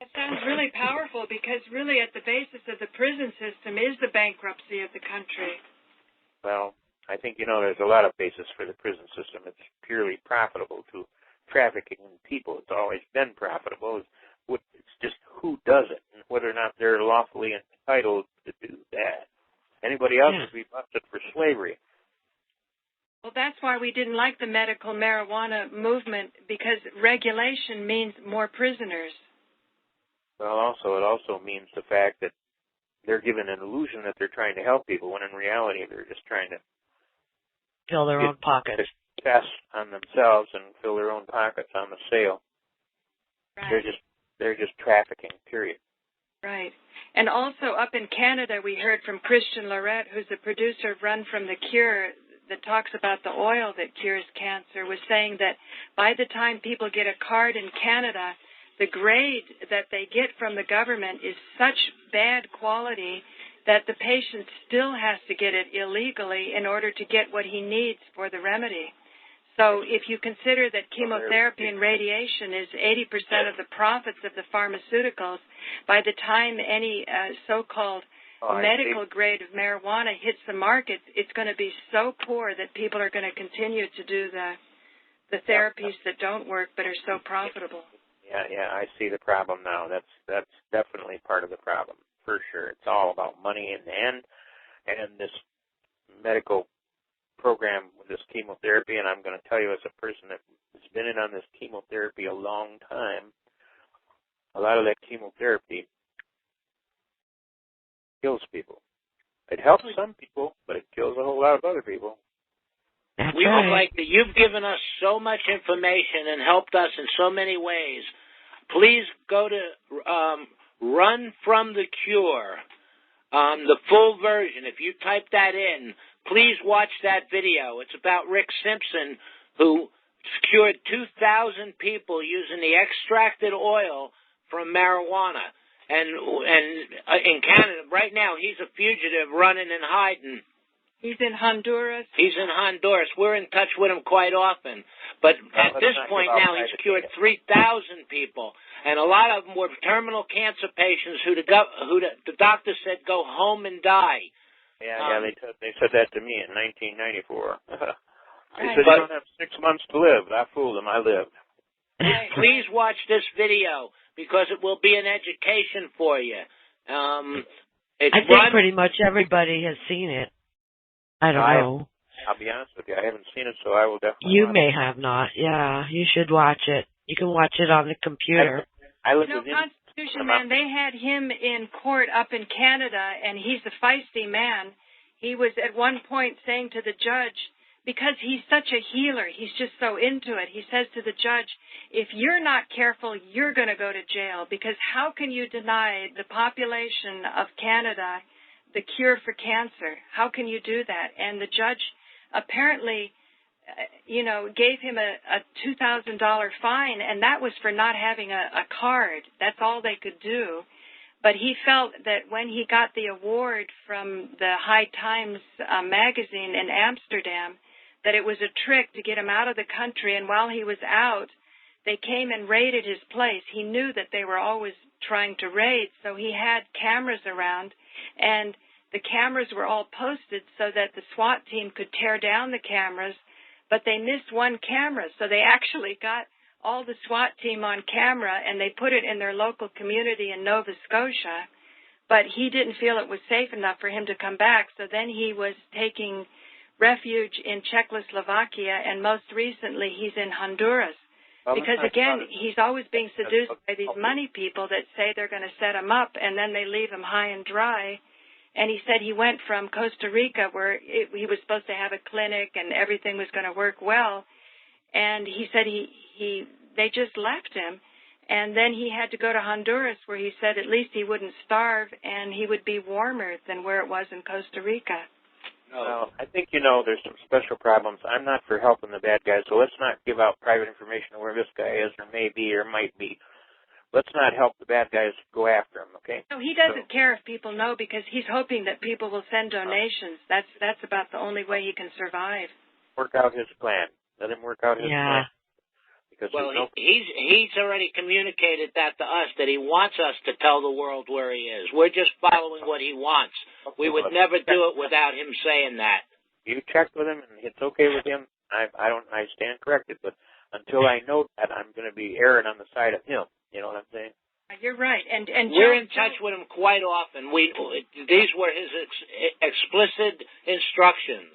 It sounds really powerful because really at the basis of the prison system is the bankruptcy of the country. Well, I think, there's a lot of basis for the prison system. It's purely profitable to trafficking in people. It's always been profitable. It's just who does it and whether or not they're lawfully entitled to do that. Anybody else would be busted for slavery. Well, that's why we didn't like the medical marijuana movement, because regulation means more prisoners. Well, it also means the fact that they're given an illusion that they're trying to help people, when in reality they're just trying to fill their own pockets. Success on themselves and fill their own pockets on the sale. Right. They're just trafficking, period. Right. And also up in Canada, we heard from Christian Lorette, who's the producer of Run from the Cure, that talks about the oil that cures cancer, was saying that by the time people get a card in Canada, the grade that they get from the government is such bad quality that the patient still has to get it illegally in order to get what he needs for the remedy. So if you consider that chemotherapy and radiation is 80% of the profits of the pharmaceuticals, by the time any so-called medical grade of marijuana hits the market, it's going to be so poor that people are going to continue to do the therapies that don't work but are so profitable. Yeah, I see the problem now. That's definitely part of the problem. for sure. It's all about money in the end. And this medical program with this chemotherapy, and I'm going to tell you as a person that has been in on this chemotherapy a long time, a lot of that chemotherapy kills people. It helps some people, but it kills a whole lot of other people. We would like that. You've given us so much information and helped us in so many ways. Please go to Run From the Cure, the full version. If you type that in, please watch that video. It's about Rick Simpson, who cured 2,000 people using the extracted oil from marijuana. And in Canada, right now, he's a fugitive running and hiding. He's in Honduras. He's in Honduras. We're in touch with him quite often. But at this point now, he's cured 3,000 people. And a lot of them were terminal cancer patients who the doctor said go home and die. Yeah, they said that to me in 1994. They said you don't have 6 months to live. I fooled them. I lived. Please watch this video because it will be an education for you. I think pretty much everybody has seen it. I don't know. I'll be honest with you. I haven't seen it, so I will definitely You may have not. Yeah, you should watch it. You can watch it on the computer. Constitution Man, they had him in court up in Canada, and he's a feisty man. He was at one point saying to the judge, because he's such a healer, he's just so into it, he says to the judge, if you're not careful, you're going to go to jail, because how can you deny the population of Canada the cure for cancer? How can you do that? And the judge apparently, gave him a $2,000 fine, and that was for not having a card. That's all they could do. But he felt that when he got the award from the High Times magazine in Amsterdam, that it was a trick to get him out of the country, and while he was out, they came and raided his place. He knew that they were always trying to raid, so he had cameras around, and the cameras were all posted so that the SWAT team could tear down the cameras, but they missed one camera, so they actually got all the SWAT team on camera, and they put it in their local community in Nova Scotia, but he didn't feel it was safe enough for him to come back, so then he was taking refuge in Czechoslovakia, and most recently he's in Honduras. Because, again, he's always being seduced by these money people that say they're going to set him up, and then they leave him high and dry. And he said he went from Costa Rica, where he was supposed to have a clinic and everything was going to work well, and he said they just left him. And then he had to go to Honduras, where he said at least he wouldn't starve and he would be warmer than where it was in Costa Rica. Well, I think, there's some special problems. I'm not for helping the bad guys, so let's not give out private information of where this guy is or may be or might be. Let's not help the bad guys go after him, okay? No, he doesn't care if people know, because he's hoping that people will send donations. That's about the only way he can survive. Work out his plan. Let him work out his plan. Well, he's already communicated that to us, that he wants us to tell the world where he is. We're just following what he wants. We would never do it without him saying that. You checked with him, and it's okay with him. I stand corrected, but until I know that, I'm going to be erring on the side of him. You know what I'm saying? You're right. And we're in touch with him quite often. These were his explicit instructions.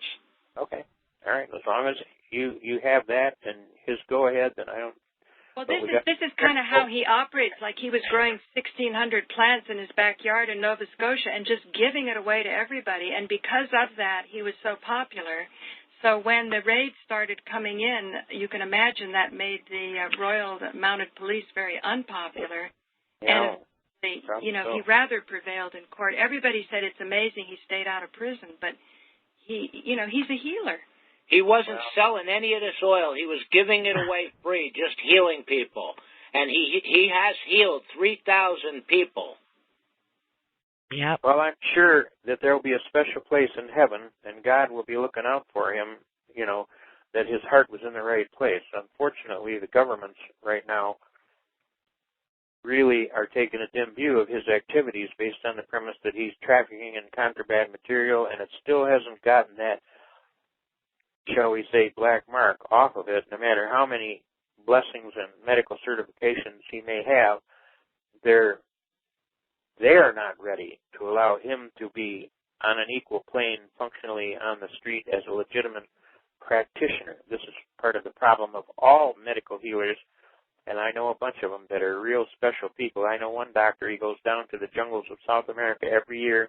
Okay. All right. As long as you have that and his go ahead, then I don't. Well, this is kind of how he operates. Like, he was growing 1,600 plants in his backyard in Nova Scotia and just giving it away to everybody. And because of that, he was so popular. So when the raids started coming in, you can imagine that made the Royal Mounted Police very unpopular. Yeah. And he rather prevailed in court. Everybody said it's amazing he stayed out of prison, but he's a healer. He wasn't selling any of this oil. He was giving it away free, just healing people. And he has healed 3,000 people. Yeah. Well, I'm sure that there will be a special place in heaven, and God will be looking out for him, that his heart was in the right place. Unfortunately, the governments right now really are taking a dim view of his activities based on the premise that he's trafficking in contraband material, and it still hasn't gotten that, shall we say, black mark off of it. No matter how many blessings and medical certifications he may have, they're they are not ready to allow him to be on an equal plane functionally on the street as a legitimate practitioner. This is part of the problem of all medical healers, and I know a bunch of them that are real special people. I know one doctor, he goes down to the jungles of South America every year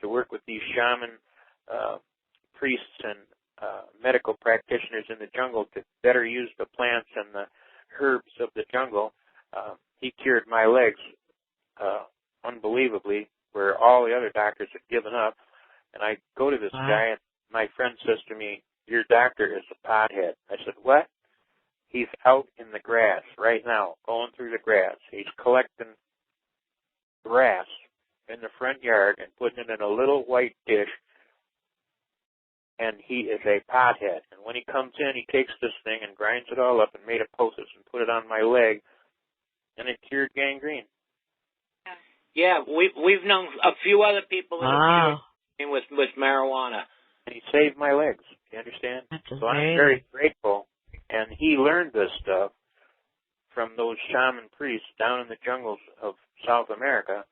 to work with these shaman priests and medical practitioners in the jungle to better use the plants and the herbs of the jungle. He cured my legs unbelievably, where all the other doctors had given up. And I go to this guy, and my friend says to me, "Your doctor is a pothead." I said, "What?" "He's out in the grass right now, going through the grass. He's collecting grass in the front yard and putting it in a little white dish, and he is a pothead. And when he comes in, he takes this thing and grinds it all up and made a poultice and put it on my leg, and it cured gangrene." Yeah, we've known a few other people that have cured with marijuana. And he saved my legs, you understand? So I'm very grateful. And he learned this stuff from those shaman priests down in the jungles of South America,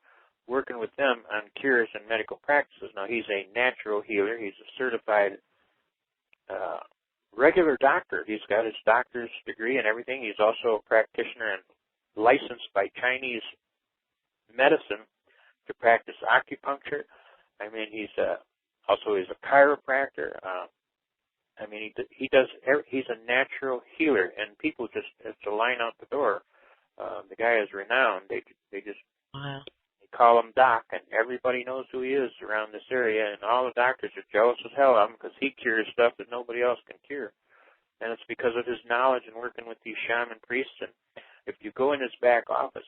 working with them on cures and medical practices. Now, he's a natural healer. He's a certified regular doctor. He's got his doctor's degree and everything. He's also a practitioner and licensed by Chinese medicine to practice acupuncture. I mean, he's a chiropractor. I mean, he's a natural healer, and people just have to line out the door. The guy is renowned. They just they call him Doc, and everybody knows who he is around this area, and all the doctors are jealous as hell of him because he cures stuff that nobody else can cure. And it's because of his knowledge and working with these shaman priests. And if you go in his back office,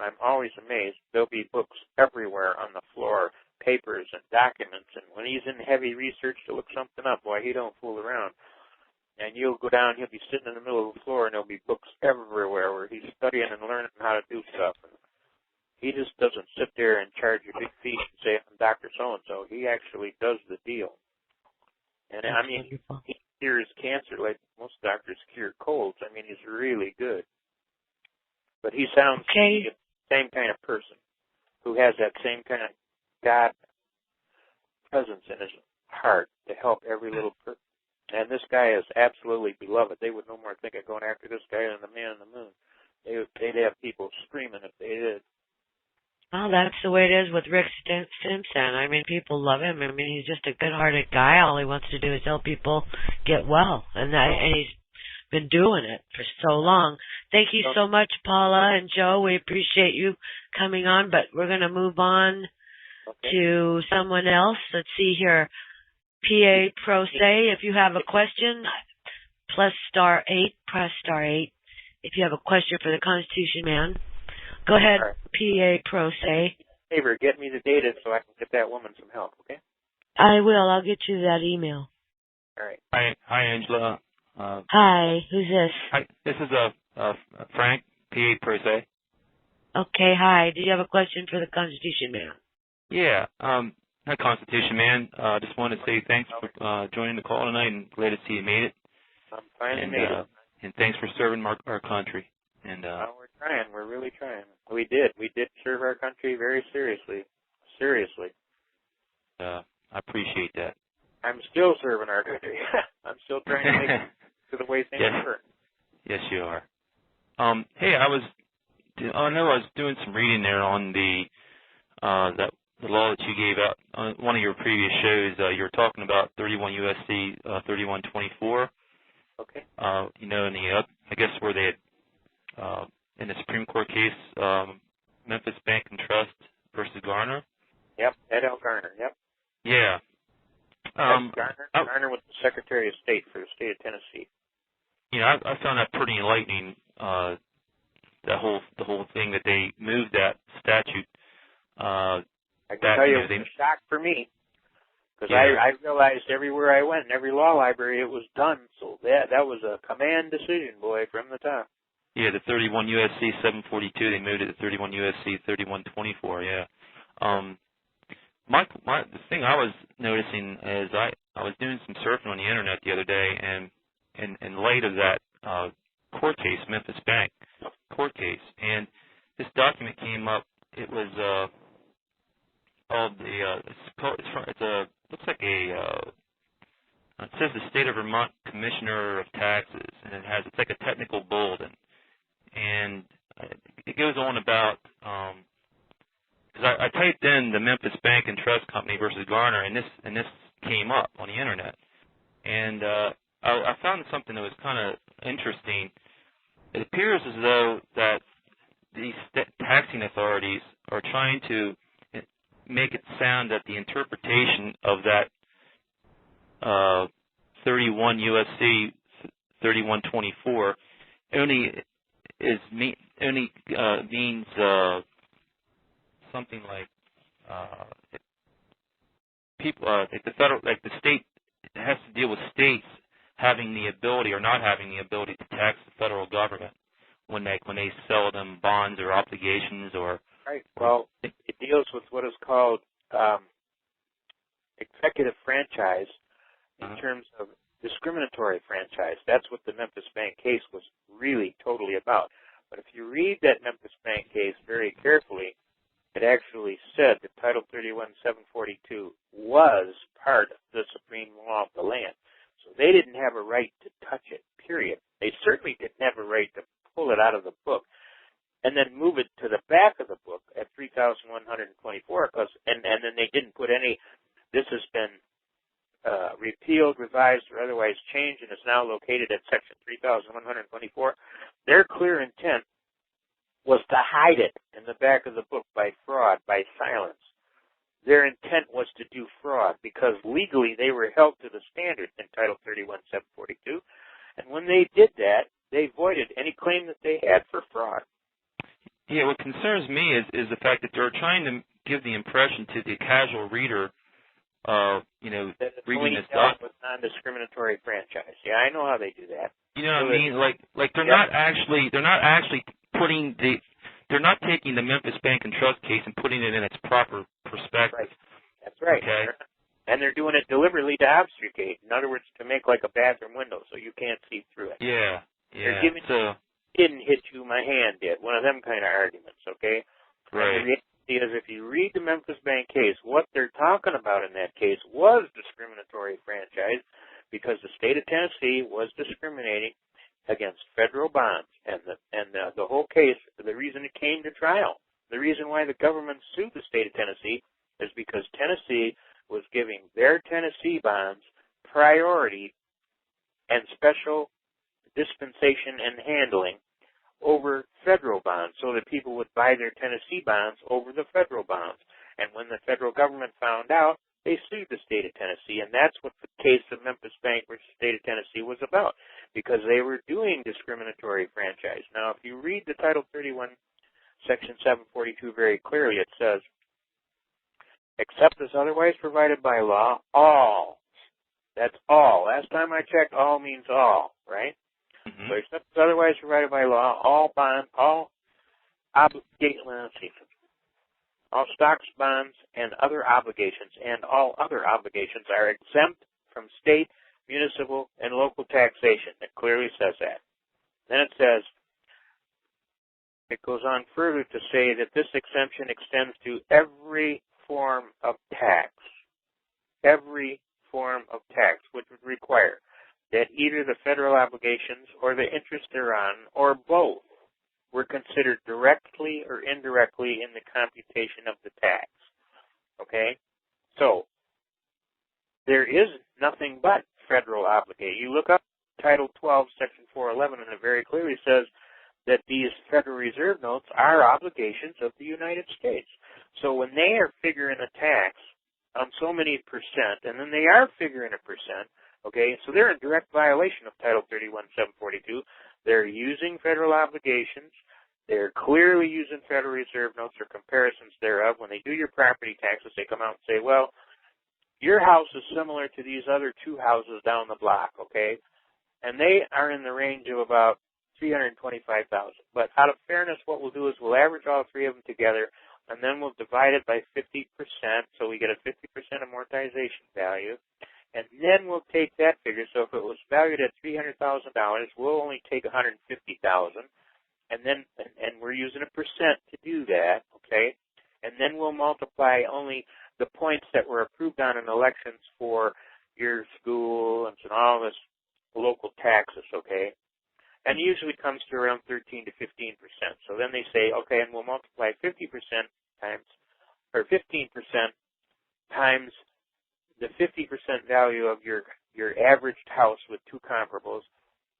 I'm always amazed. There'll be books everywhere on the floor, papers and documents, and when he's in heavy research to look something up, why, he don't fool around. And you'll go down, he'll be sitting in the middle of the floor, and there'll be books everywhere where he's studying and learning how to do stuff. And he just doesn't sit there and charge you big fees and say, "I'm Dr. So-and-so." He actually does the deal. And I mean, he cures cancer like most doctors cure colds. I mean, he's really good. But he sounds like the same kind of person who has that same kind of God presence in his heart to help every little person. And this guy is absolutely beloved. They would no more think of going after this guy than the man on the moon. They'd have people screaming if they did. Well, that's the way it is with Rick Simpson. I mean, people love him. I mean, he's just a good-hearted guy. All he wants to do is help people get well, and he's been doing it for so long. Thank you so much, Paula and Joe. We appreciate you coming on, but we're going to move on to someone else. Let's see here. PA Pro Se, if you have a question, plus *8, press *8. If you have a question for the Constitution Man, go ahead, PA Pro Se. Favor, get me the data so I can get that woman some help, okay? I will. I'll get you that email. All right. Hi, Angela. Hi, who's this? Hi, this is Frank, PA Pro Se. Okay, hi. Do you have a question for the Constitution Man? Yeah, hi, Constitution Man. Just wanted to say thanks for joining the call tonight, and glad to see you made it. I'm finally made it. And thanks for serving our country. And we're trying. We're really trying. We did serve our country very seriously. Seriously. I appreciate that. I'm still serving our country. I'm still trying to make it to the way things work. Yes, you are. Hey, I know I was doing some reading there on the law that you gave out on one of your previous shows. You were talking about 31 U.S.C. 3124. Okay. You know, in the I guess where they had in the Supreme Court case, Memphis Bank and Trust versus Garner. Yep, Ed L. Garner. Yep. Yeah. Garner was the Secretary of State for the state of Tennessee. You know, I found that pretty enlightening. The whole thing that they moved that statute. I can tell you, it was a shock for me because I realized everywhere I went, in every law library, it was done. So that was a command decision, boy, from the top. Yeah, the 31 U.S.C. 742, they moved it to 31 U.S.C. 3124. Yeah. The thing I was noticing is I was doing some surfing on the internet the other day, and in light of that court case, Memphis Bank court case, and this document came up. It was called looks like it says the State of Vermont Commissioner of Taxes, and it's like a technical bulletin, and it goes on about because I typed in the Memphis Bank and Trust Company versus Garner, and this came up on the internet, and I found something that was kind of interesting. It appears as though that these taxing authorities are trying to make it sound that the interpretation of that 31 USC 3124 only means something like people like the federal, like the state has to deal with states having the ability or not having the ability to tax the federal government when they sell them bonds or obligations or. Right. Well, it deals with what is called executive franchise in terms of discriminatory franchise. That's what the Memphis Bank case was really totally about. But if you read that Memphis Bank case very carefully, it actually said that Title 31-742 was part of the supreme law of the land. So they didn't have a right to touch it, period. They certainly didn't have a right to pull it out of the book and then move it to the back of the book at 3,124, and then they didn't put any, this has been repealed, revised, or otherwise changed, and is now located at section 3,124. Their clear intent was to hide it in the back of the book by fraud, by silence. Their intent was to do fraud because legally they were held to the standard in Title 31-742, and when they did that, they voided any claim that they had for fraud. Yeah, what concerns me is the fact that they're trying to give the impression to the casual reader, reading this document with non-discriminatory franchise. Yeah, I know how they do that. You know what I mean? Like they're not actually putting they're not taking the Memphis Bank and Trust case and putting it in its proper perspective. Right. That's right. Okay. And they're doing it deliberately to obfuscate. In other words, to make like a bathroom window so you can't see through it. Yeah. They're giving didn't hit you, my hand did. One of them kind of arguments, okay? Right. And the reality is if you read the Memphis Bank case, what they're talking about in that case was discriminatory franchise because the state of Tennessee was discriminating against federal bonds. And the whole case, the reason it came to trial, the reason why the government sued the state of Tennessee is because Tennessee was giving their Tennessee bonds priority and special dispensation and handling over federal bonds so that people would buy their Tennessee bonds over the federal bonds. And when the federal government found out, they sued the state of Tennessee, and that's what the case of Memphis Bank versus state of Tennessee was about, because they were doing discriminatory franchise. Now, if you read the Title 31, Section 742 very clearly, it says, except as otherwise provided by law, all. That's all. Last time I checked, all means all, right? Mm-hmm. So except as otherwise provided by law, all stocks, bonds, and other obligations, and all other obligations are exempt from state, municipal, and local taxation. It clearly says that. Then it says, it goes on further to say that this exemption extends to every form of tax. Every form of tax, which would require that either the federal obligations or the interest thereon, or both, were considered directly or indirectly in the computation of the tax. Okay? So, there is nothing but federal obligation. You look up Title 12, Section 411, and it very clearly says that these Federal Reserve notes are obligations of the United States. So when they are figuring a tax on so many percent, and then they are figuring a percent, okay, so they're in direct violation of Title 31-742. They're using federal obligations. They're clearly using Federal Reserve notes or comparisons thereof. When they do your property taxes, they come out and say, well, your house is similar to these other two houses down the block, okay? And they are in the range of about $325,000. But out of fairness, what we'll do is we'll average all three of them together, and then we'll divide it by 50%, so we get a 50% amortization value. And then we'll take that figure. So if it was valued at $300,000, we'll only take $150,000, and we're using a percent to do that, okay? And then we'll multiply only the points that were approved on in elections for your school and all this local taxes, okay? And usually comes to around 13 to 15%. So then they say, okay, and we'll multiply 50% times, or 15% times the 50% value of your averaged house with two comparables,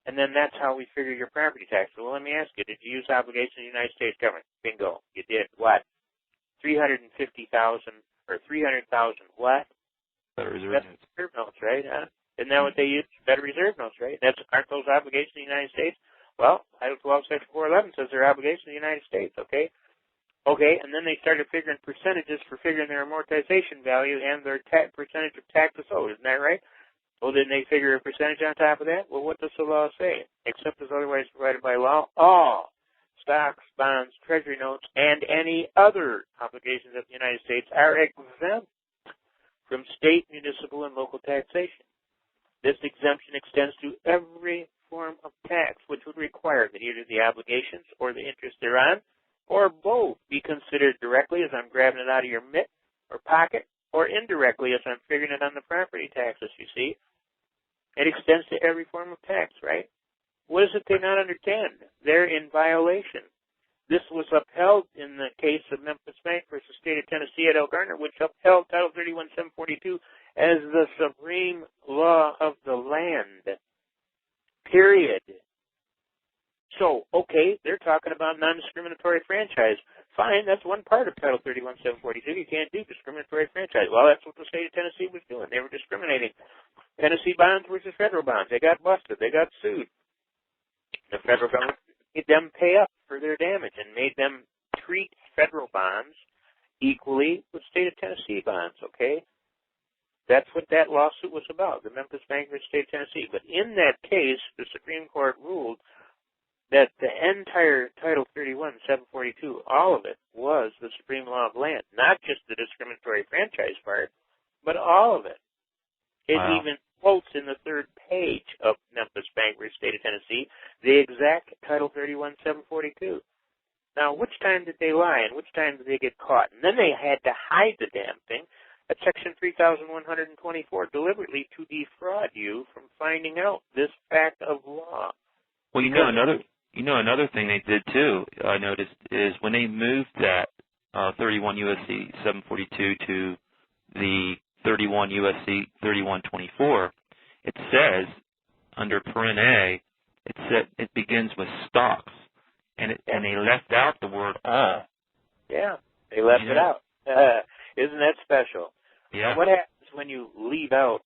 and then that's how we figure your property tax. So, well, let me ask you, did you use obligation of the United States government? Bingo. You did. What? 350,000 or 300,000 what? Federal Reserve notes. Reserve notes, right? Isn't that what they use? Federal Reserve notes, right? Aren't those obligations of the United States? Well, Title 12, Section 411 says they're obligations of the United States, okay? Okay, and then they started figuring percentages for figuring their amortization value and their percentage of taxes owed. Isn't that right? Well, didn't they figure a percentage on top of that? Well, what does the law say? Except as otherwise provided by law, all stocks, bonds, treasury notes, and any other obligations of the United States are exempt from state, municipal, and local taxation. This exemption extends to every form of tax, which would require that either the obligations or the interest thereon, or both, be considered directly as I'm grabbing it out of your mitt or pocket, or indirectly as I'm figuring it on the property taxes, you see. It extends to every form of tax, right? What is it they not understand? They're in violation. This was upheld in the case of Memphis Bank versus State of Tennessee at L. Garner, which upheld Title 31-742 as the supreme law of the land. Period. So, okay, they're talking about non-discriminatory franchise. Fine, that's one part of Title 31-742. You can't do discriminatory franchise. Well, that's what the state of Tennessee was doing. They were discriminating. Tennessee bonds versus federal bonds. They got busted. They got sued. The federal government made them pay up for their damage and made them treat federal bonds equally with state of Tennessee bonds, okay? That's what that lawsuit was about, the Memphis Bank versus State of Tennessee. But in that case, the Supreme Court ruled that the entire Title 31-742, all of it, was the supreme law of land, not just the discriminatory franchise part, but all of it. It even quotes in the third page of Memphis Bank versus State of Tennessee the exact Title 31-742. Now, which time did they lie and which time did they get caught? And then they had to hide the damn thing at Section 3124 deliberately to defraud you from finding out this fact of law. Well, another thing they did too, I noticed, is when they moved that 31 U.S.C. 742 to the 31 U.S.C. 3124, it says under Paren A, it begins with stocks, and they left out the word all. Yeah, they left it out. Isn't that special? Yeah. What happens when you leave out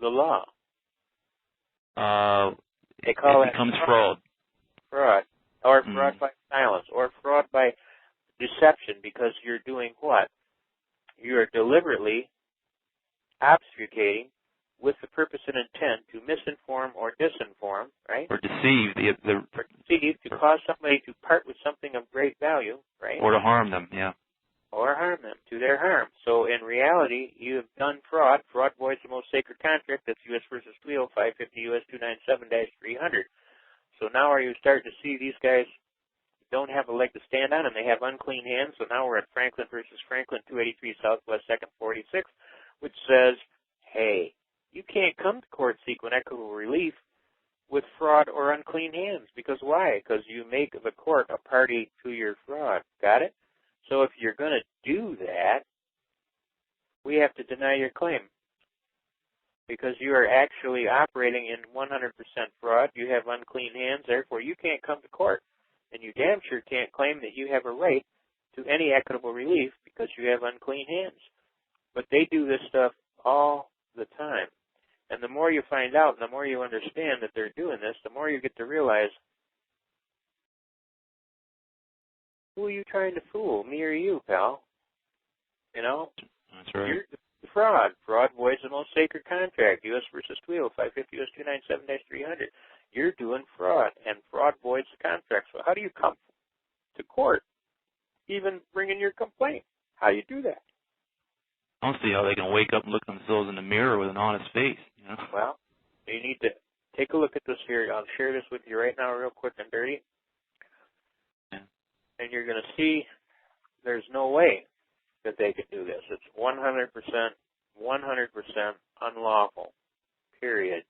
the law? They call it becomes fraud. Fraud. Or fraud by silence. Or fraud by deception, because you're doing what? You are deliberately obfuscating with the purpose and intent to misinform or disinform, right? Or deceive. Or deceive, to cause somebody to part with something of great value, right? Or to harm them, yeah. Or harm them to their harm. So in reality, you have done fraud. Fraud voids the most sacred contract. That's U.S. versus Tweel, 550 U.S. 297-300. So now are you starting to see these guys don't have a leg to stand on and they have unclean hands? So now we're at Franklin versus Franklin, 283 Southwest 2nd 46, which says, hey, you can't come to court seeking equitable relief with fraud or unclean hands. Because why? Because you make the court a party to your fraud. Got it? So if you're going to do that, we have to deny your claim. Because you are actually operating in 100% fraud. You have unclean hands. Therefore, you can't come to court. And you damn sure can't claim that you have a right to any equitable relief because you have unclean hands. But they do this stuff all the time. And the more you find out and the more you understand that they're doing this, the more you get to realize, who are you trying to fool, me or you, pal? You know? That's right. You're fraud. Fraud voids the most sacred contract, U.S. versus Tweel, 550 U.S. 297-300. You're doing fraud, and fraud voids the contract. So how do you come to court, even bringing your complaint? How do you do that? I don't see how they can wake up and look themselves in the mirror with an honest face. You know? Well, you need to take a look at this here. I'll share this with you right now real quick and dirty. Yeah. And you're going to see there's no way that they can do this. It's 100% unlawful, period.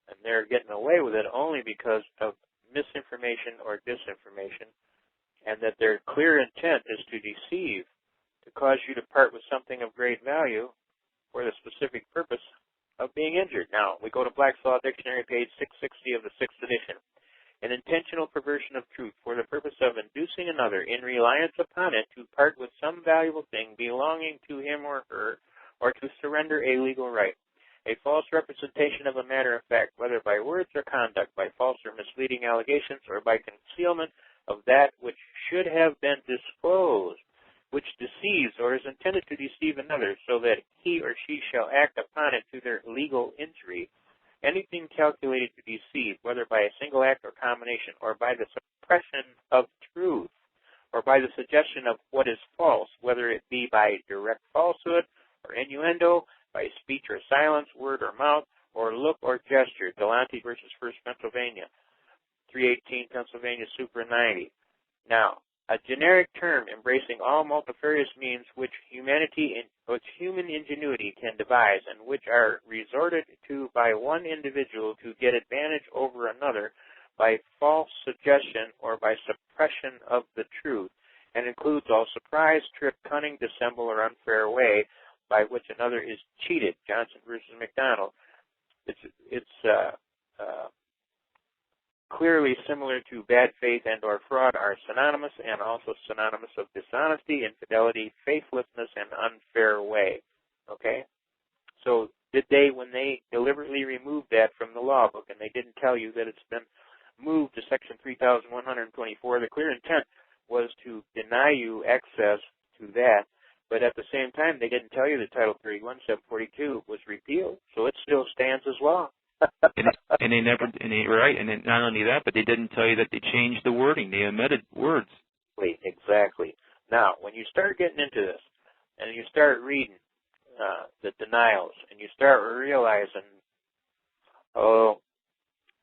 And they're getting away with it only because of misinformation or disinformation, and that their clear intent is to deceive, to cause you to part with something of great value for the specific purpose of being injured. Now, we go to Black's Law Dictionary, page 660 of the 6th edition. An intentional perversion of truth for the purpose of inducing another, in reliance upon it, to part with some valuable thing belonging to him or her, or to surrender a legal right. A false representation of a matter of fact, whether by words or conduct, by false or misleading allegations, or by concealment of that which should have been disclosed, which deceives or is intended to deceive another, so that he or she shall act upon it to their legal injury. Anything calculated to deceive, whether by a single act or combination, or by the suppression of truth, or by the suggestion of what is false, whether it be by direct falsehood or innuendo, by speech or silence, word or mouth, or look or gesture. Delonte versus 1st Pennsylvania, 318 Pennsylvania Supra 90. Now, a generic term embracing all multifarious means which human ingenuity can devise, and which are resorted to by one individual to get advantage over another by false suggestion or by suppression of the truth, and includes all surprise, trick, cunning, dissemble, or unfair way by which another is cheated. Johnson versus McDonald. It's clearly similar to bad faith and or fraud are synonymous, and also synonymous of dishonesty, infidelity, faithlessness, and unfair way. Okay? So did they, when they deliberately removed that from the law book, and they didn't tell you that it's been moved to section 3124, the clear intent was to deny you access to that, but at the same time they didn't tell you that Title 31, 742 was repealed, so it still stands as law. and not only that, but they didn't tell you that they changed the wording. They omitted words. Exactly. Now, when you start getting into this, and you start reading the denials, and you start realizing,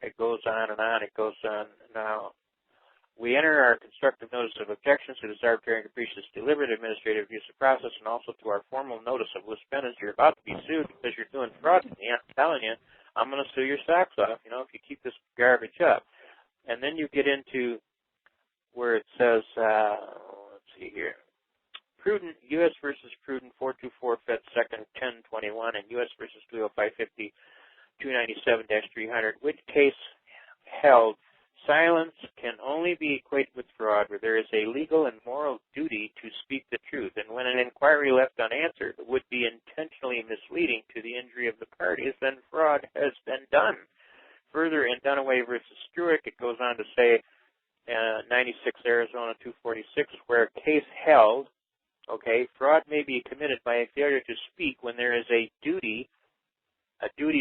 it goes on and on, it goes on. Now, we enter our constructive notice of objections to this arbitrary and capricious deliberate administrative abuse of process, and also to our formal notice of lispendence. You're about to be sued because you're doing fraud to me. I'm telling you, I'm going to sue your socks off, if you keep this garbage up. And then you get into where it says, let's see here, Prudent, U.S. versus Prudent, 424 Fed 2nd, 1021, and U.S. versus 20550, 297-300, which case held silence can only be equated with fraud where there is a legal and moral duty to speak the truth, and when an inquiry left unanswered would be intentionally misleading to the injury of the parties, then fraud has been done. Further, in Dunaway versus Struick, it goes on to say, 96 Arizona 246, where a case held, fraud may be committed by a failure to speak when there is a duty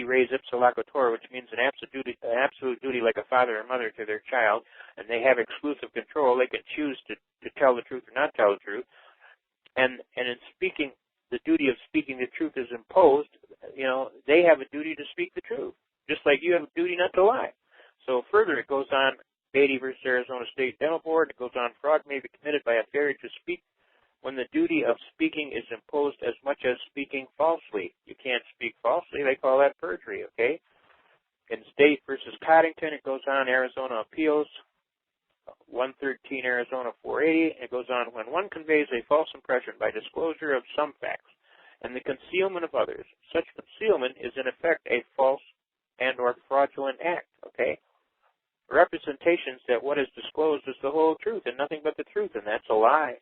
res ipsa locutor, which means an absolute duty like a father or mother to their child, and they have exclusive control. They can choose to tell the truth or not tell the truth. And in speaking, the duty of speaking the truth is imposed. They have a duty to speak the truth, just like you have a duty not to lie. So further, it goes on, Beatty versus Arizona State Dental Board, it goes on, fraud may be committed by a failure to speak when the duty of speaking is imposed as much as speaking falsely. You can't speak falsely. They call that perjury, okay? In State versus Coddington, it goes on, Arizona Appeals, 113 Arizona 480. It goes on, when one conveys a false impression by disclosure of some facts and the concealment of others, such concealment is in effect a false and or fraudulent act, okay? Representations that what is disclosed is the whole truth and nothing but the truth, and that's a lie.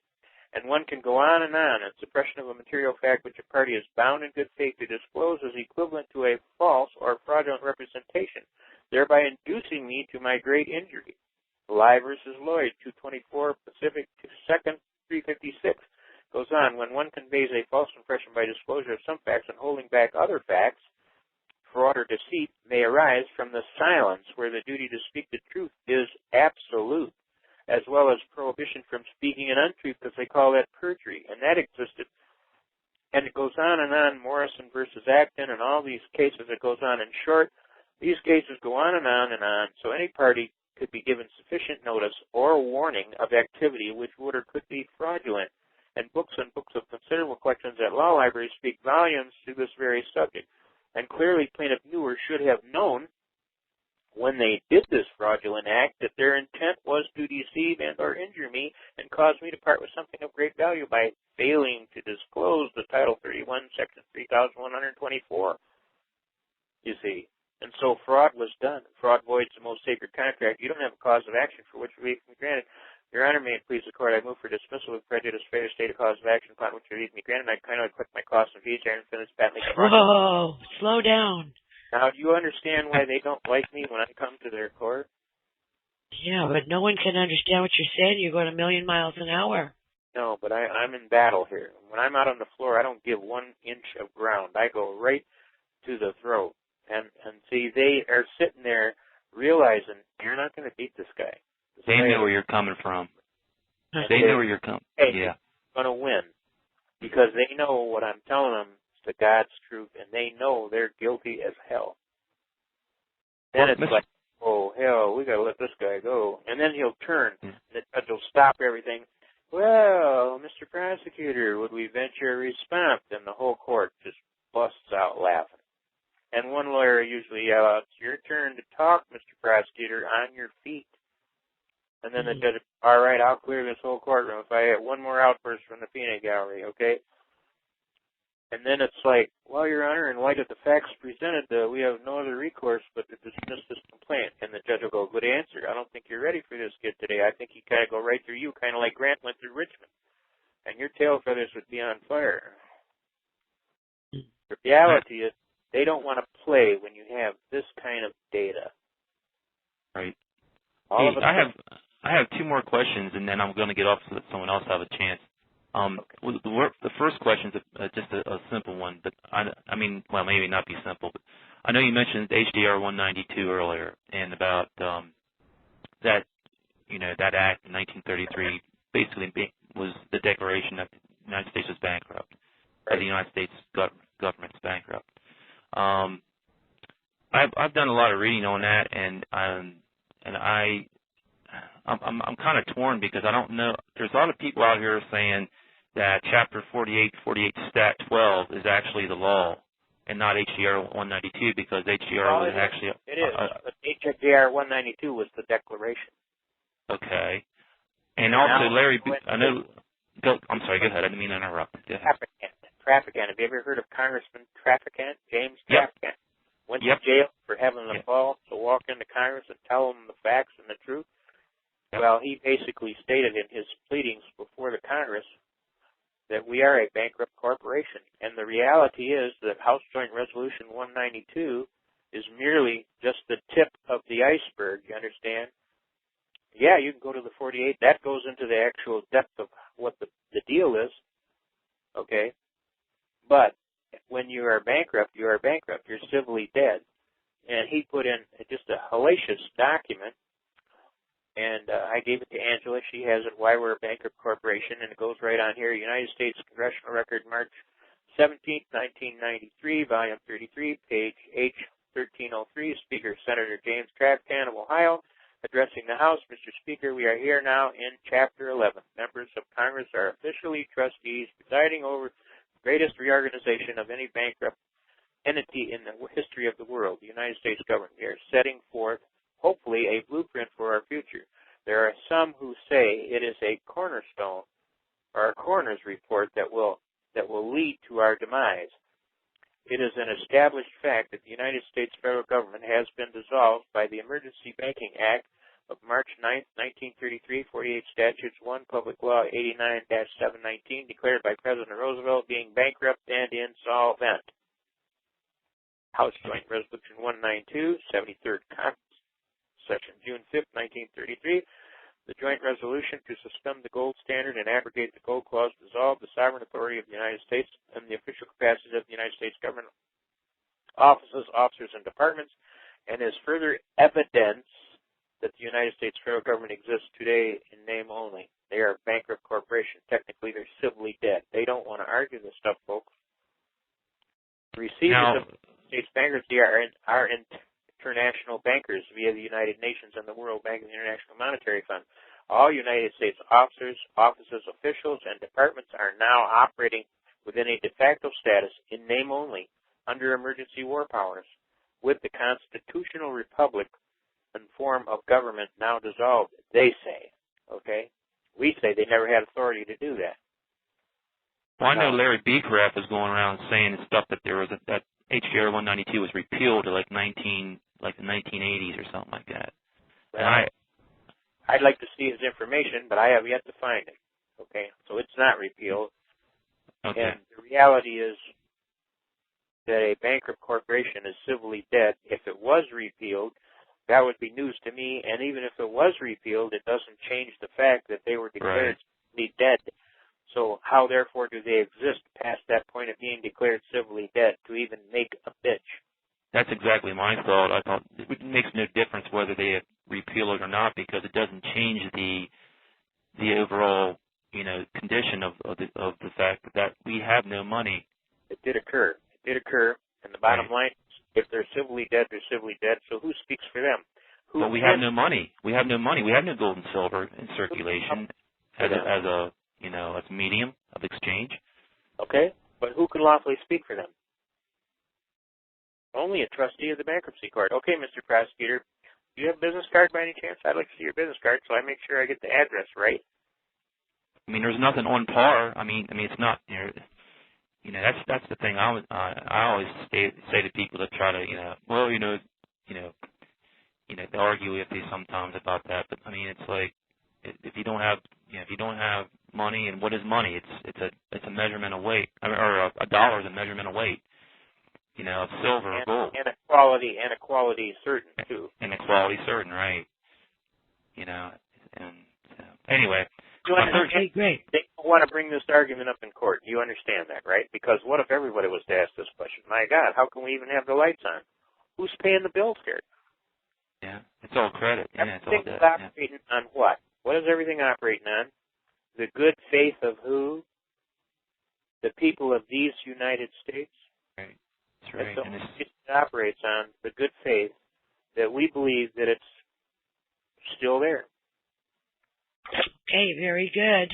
And one can go on, and suppression of a material fact which a party is bound in good faith to disclose is equivalent to a false or fraudulent representation, thereby inducing me to my great injury. Lye versus Lloyd, 224 Pacific 2nd, 356, goes on, when one conveys a false impression by disclosure of some facts and holding back other facts, fraud or deceit may arise from the silence where the duty to speak the truth is absolute, as well as prohibition from speaking an untruth, because they call that perjury, and that existed. And it goes on and on, Morrison versus Acton, and all these cases, it goes on. In short, these cases go on and on and on, so any party could be given sufficient notice or warning of activity which would or could be fraudulent. and books of considerable collections at law libraries speak volumes to this very subject. And clearly plaintiff knew or should have known when they did this fraudulent act that their intent was to deceive and or injure me and cause me to part with something of great value by failing to disclose the Title 31, Section 3124. You see. And so fraud was done. Fraud voids the most sacred contract. You don't have a cause of action for which relief can be granted. Your Honor, may it please the Court, I move for dismissal with prejudice, failure to state a cause of action upon which relief can be granted. I kindly collect my costs and fees here and finish patently. Whoa, slow down. Now, do you understand why they don't like me when I come to their court? Yeah, but no one can understand what you're saying. You're going a million miles an hour. No, but I'm in battle here. When I'm out on the floor, I don't give 1 inch of ground. I go right to the throat. And see, they are sitting there realizing you're not going to beat this guy. They know where you're coming from. They know where you're coming. Hey, yeah. Going to win because they know what I'm telling them is the God's truth, and they know they're guilty as hell. Then it's like, oh hell, we got to let this guy go, and then he'll turn. The judge will stop everything. Well, Mr. Prosecutor, would we venture a response? And the whole court just busts out laughing. And one lawyer usually yells, "It's your turn to talk, Mr. Prosecutor, on your feet." And then the judge, all right, I'll clear this whole courtroom if I get one more outburst from the peanut gallery, okay? And then it's like, well, Your Honor, in light of the facts presented, we have no other recourse but to dismiss this complaint. And the judge will go, good answer. I don't think you're ready for this kid today. I think he kind of go right through you, kind of like Grant went through Richmond. And your tail feathers would be on fire. The reality is they don't want to play when you have this kind of data. Right. I have 2 more questions, and then I'm going to get off so that someone else have a chance. The first question is just a simple one, but I mean, well, maybe not be simple, but I know you mentioned HJR 192 earlier, and about that, that act in 1933 basically was the declaration that the United States was bankrupt, that the United States government's bankrupt. I've done a lot of reading on that, and I'm kind of torn because I don't know. There's a lot of people out here saying that Chapter 48 Stat 12 is actually the law and not HJR 192 because HJR was actually... It is, but HJR 192 was the declaration. Okay. And also, Larry... I'm sorry, go ahead. I didn't mean to interrupt. Traficant. Have you ever heard of Congressman Traficant, James Traficant? Went to jail for having the balls to walk into Congress and tell them the facts and the truth. Well, he basically stated in his pleadings before the Congress that we are a bankrupt corporation. And the reality is that House Joint Resolution 192 is merely just the tip of the iceberg, you understand? Yeah, you can go to the 48. That goes into the actual depth of what the deal is, okay? But when you are bankrupt, you are bankrupt. You're civilly dead. And he put in just a hellacious document. And I gave it to Angela. She has it, Why We're a Bankrupt Corporation, and it goes right on here. United States Congressional Record, March 17, 1993, Volume 33, page H1303, Speaker Senator James Traficant of Ohio, addressing the House. Mr. Speaker, we are here now in Chapter 11. Members of Congress are officially trustees presiding over the greatest reorganization of any bankrupt entity in the history of the world, the United States government. We are setting forth hopefully a blueprint for our future. There are some who say it is a cornerstone or a coroner's report that will lead to our demise. It is an established fact that the United States federal government has been dissolved by the Emergency Banking Act of March 9, 1933, 48 Statutes 1, Public Law 89-719, declared by President Roosevelt being bankrupt and insolvent. House Joint Resolution 192, 73rd Congress. Session, June 5, 1933, the joint resolution to suspend the gold standard and abrogate the gold clause dissolved the sovereign authority of the United States and the official capacities of the United States government offices, officers, and departments, and is further evidence that the United States federal government exists today in name only. They are a bankrupt corporation. Technically, they're civilly dead. They don't want to argue this stuff, folks. Receivers of the States bankruptcy are international bankers via the United Nations and the World Bank and the International Monetary Fund. All United States officers, offices, officials, and departments are now operating within a de facto status, in name only, under emergency war powers, with the constitutional republic and form of government now dissolved, they say. Okay? We say they never had authority to do that. Well, I know Larry Beecraft was going around saying stuff that there was that HJR 192 was repealed to like the 1980s or something like that. Well, and I'd like to see his information, but I have yet to find it. Okay? So it's not repealed. Okay. And the reality is that a bankrupt corporation is civilly dead. If it was repealed, that would be news to me. And even if it was repealed, it doesn't change the fact that they were declared civilly dead. So how, therefore, do they exist past that point of being declared civilly dead to even make a bitch? That's exactly my thought. I thought it makes no difference whether they repeal it or not, because it doesn't change the overall, condition of the fact that we have no money. It did occur. And the bottom line, if they're civilly dead, they're civilly dead. So who speaks for them? Well, we have no money. We have no gold and silver in circulation as a medium of exchange. Okay, but who can lawfully speak for them? Only a trustee of the bankruptcy court. Okay, Mr. Prosecutor, do you have a business card by any chance? I'd like to see your business card so I make sure I get the address right. I mean, there's nothing on par. I mean, it's not. That's the thing. I always say to people that try to, they argue with me sometimes about that. But I mean, it's like if you don't have money, and what is money? It's a measurement of weight, or a dollar is a measurement of weight. Of silver or gold. And a quality certain too. And a quality certain, right? Anyway. Okay, great. They don't want to bring this argument up in court. You understand that, right? Because what if everybody was to ask this question? My God, how can we even have the lights on? Who's paying the bills here? Yeah, it's all credit. Everything is operating on what? What is everything operating on? The good faith of who? The people of these United States? Right. That's right. And so it operates on the good faith that we believe that it's still there. Okay, very good.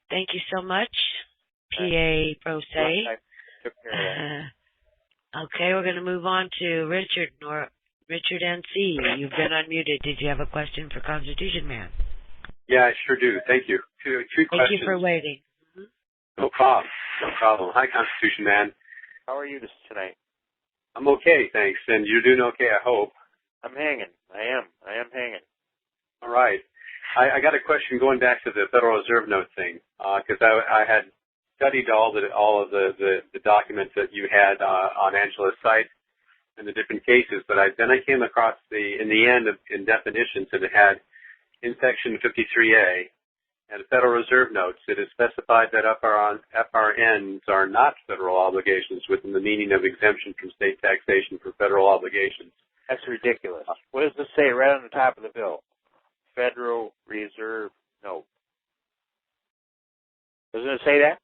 Thank you so much, PA Pro Se. Okay, we're going to move on to Richard NC. You've been unmuted. Did you have a question for Constitution Man? Yeah, I sure do. Thank you. Two questions. Thank you for waiting. No problem. Hi, Constitution Man. How are you tonight? I'm okay, thanks. And you're doing okay, I hope. I'm hanging. I am hanging. All right. I got a question going back to the Federal Reserve note thing, because I had studied all of the documents that you had on Angela's site and the different cases, but then I came across in the end in definitions that it had in Section 53A and Federal Reserve notes, it is specified that FRNs are not federal obligations within the meaning of exemption from state taxation for federal obligations. That's ridiculous. What does this say right on the top of the bill? Federal Reserve note. Doesn't it say that?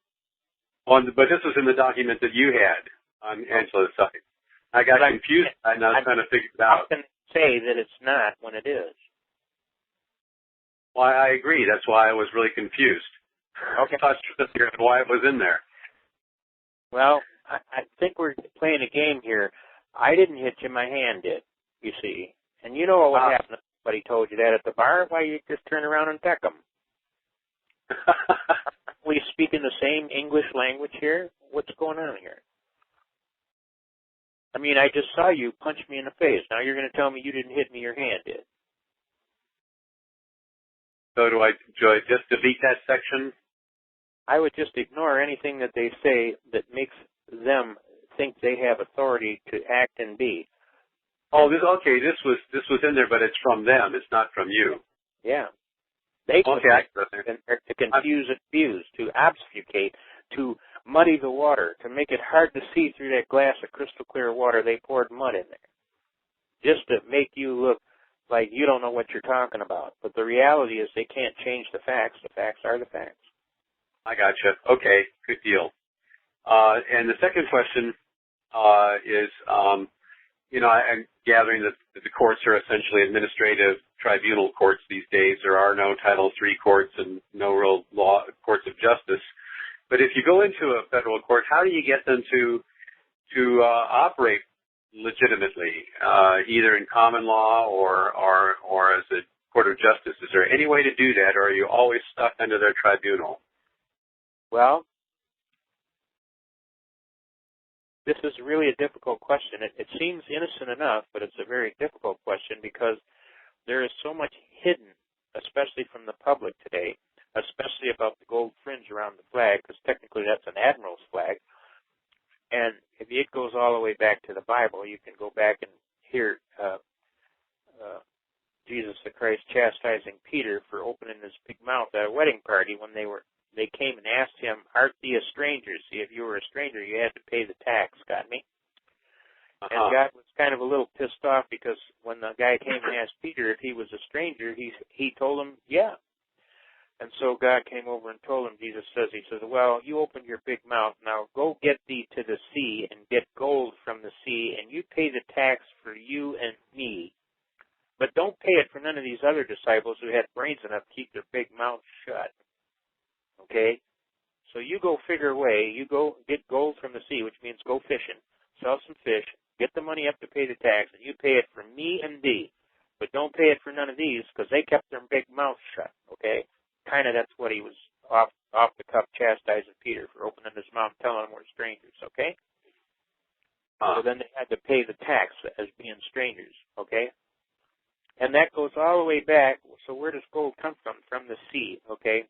But this was in the document that you had on Angela's site. I got confused and I was trying to figure it out. How can it say that it's not when it is? Well, I agree. That's why I was really confused. Okay. I was trying to figure out why it was in there. Well, I think we're playing a game here. I didn't hit you, my hand did, you see. And you know what happened? Somebody told you that at the bar? Why, you just turn around and peck them. We speaking the same English language here? What's going on here? I mean, I just saw you punch me in the face. Now you're going to tell me you didn't hit me, your hand did. So do I just delete that section? I would just ignore anything that they say that makes them think they have authority to act and be. Oh, this was in there, but it's from them. It's not from you. Yeah. They to confuse and abuse, to obfuscate, to muddy the water, to make it hard to see through that glass of crystal clear water. They poured mud in there just to make you look like you don't know what you're talking about. But the reality is they can't change the facts. The facts are the facts. I gotcha. Okay, good deal. And the second question is, I'm gathering that the courts are essentially administrative tribunal courts these days. There are no Title III courts and no real law courts of justice. But if you go into a federal court, how do you get them to operate legitimately, either in common law or as a court of justice? Is there any way to do that, or are you always stuck under their tribunal? Well, this is really a difficult question. It seems innocent enough, but it's a very difficult question because there is so much hidden, especially from the public today, especially about the gold fringe around the flag, because technically that's an admiral's flag. And if it goes all the way back to the Bible, you can go back and hear Jesus the Christ chastising Peter for opening his big mouth at a wedding party when they came and asked him, "Art thee a stranger?" See, if you were a stranger, you had to pay the tax. Got me? And God was kind of a little pissed off because when the guy came and asked Peter if he was a stranger, he told him, yeah. And so God came over and told him, Jesus says, he says, well, you opened your big mouth. Now go get thee to the sea and get gold from the sea, and you pay the tax for you and me. But don't pay it for none of these other disciples who had brains enough to keep their big mouths shut. Okay? So you go figure a way. You go get gold from the sea, which means go fishing, sell some fish, get the money up to pay the tax, and you pay it for me and thee. But don't pay it for none of these because they kept their big mouths shut. Okay? Kind of that's what he was off the cuff chastising Peter for opening his mouth and telling him we're strangers. Okay? So then they had to pay the tax as being strangers. Okay? And that goes all the way back. So where does gold come from? From the sea. Okay?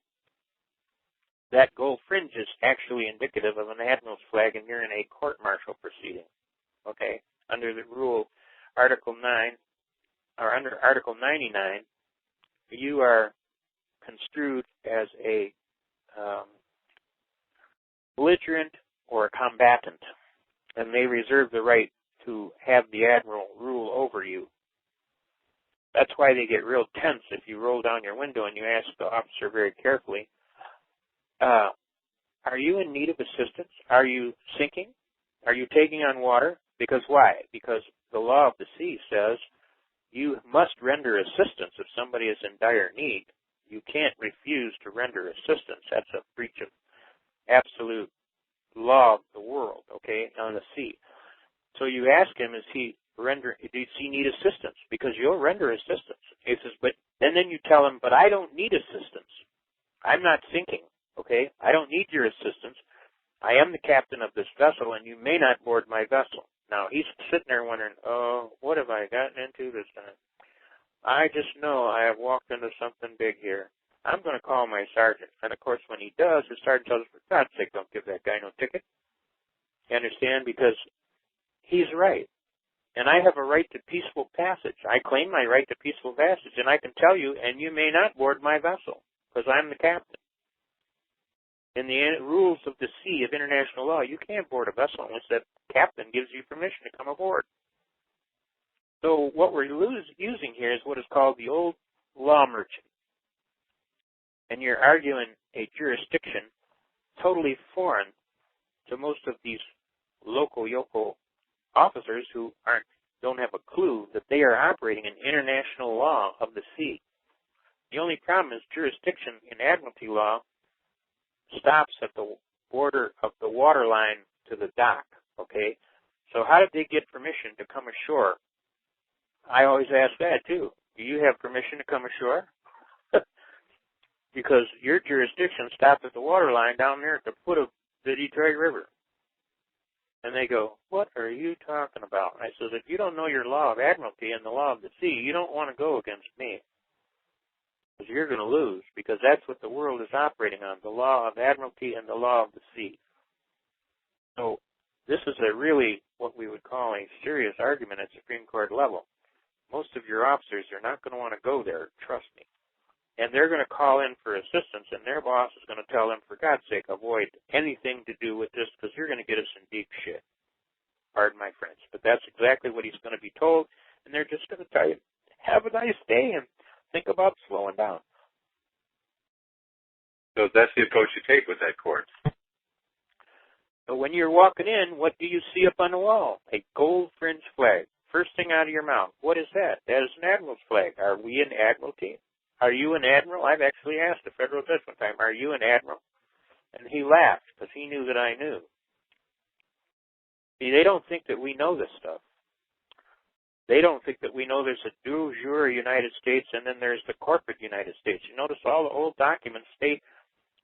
That gold fringe is actually indicative of an admiral's flag, and you're in a court-martial proceeding. Okay? Under the rule, Article 9, or under Article 99, you are construed as a belligerent or a combatant, and they reserve the right to have the admiral rule over you. That's why they get real tense if you roll down your window and you ask the officer very carefully, are you in need of assistance? Are you sinking? Are you taking on water? Because why? Because the law of the sea says you must render assistance if somebody is in dire need. You can't refuse to render assistance. That's a breach of absolute law of the world, okay, on the sea. So you ask him, does he need assistance? Because you'll render assistance. He says, and then you tell him, but I don't need assistance. I'm not sinking, okay? I don't need your assistance. I am the captain of this vessel, and you may not board my vessel. Now, he's sitting there wondering, oh, what have I gotten into this time? I just know I have walked into something big here. I'm going to call my sergeant. And, of course, when he does, the sergeant tells him, for God's sake, don't give that guy no ticket. You understand? Because he's right. And I have a right to peaceful passage. I claim my right to peaceful passage, and I can tell you, and you may not board my vessel, because I'm the captain. In the rules of the sea of international law, you can't board a vessel unless that captain gives you permission to come aboard. So what we're using here is what is called the old law merchant. And you're arguing a jurisdiction totally foreign to most of these local officers who don't have a clue that they are operating in international law of the sea. The only problem is jurisdiction in admiralty law stops at the border of the water line to the dock, okay? So how did they get permission to come ashore? I always ask that, too. Do you have permission to come ashore? Because your jurisdiction stopped at the water line down there at the foot of the Detroit River. And they go, what are you talking about? And I says, if you don't know your law of admiralty and the law of the sea, you don't want to go against me. Because you're going to lose, because that's what the world is operating on, the law of admiralty and the law of the sea. So this is a really what we would call a serious argument at Supreme Court level. Most of your officers are not going to want to go there, trust me. And they're going to call in for assistance, and their boss is going to tell them, for God's sake, avoid anything to do with this, because you're going to get us in deep shit. Pardon my French. But that's exactly what he's going to be told, and they're just going to tell you, have a nice day, and think about slowing down. So that's the approach you take with that court. So when you're walking in, what do you see up on the wall? A gold fringe flag. thing out of your mouth. What is that? That is an admiral's flag. Are we an admiralty? Are you an admiral? I've actually asked a federal judge one time, are you an admiral? And he laughed because he knew that I knew. See, they don't think that we know this stuff. They don't think that we know there's a de jure United States and then there's the corporate United States. You notice all the old documents state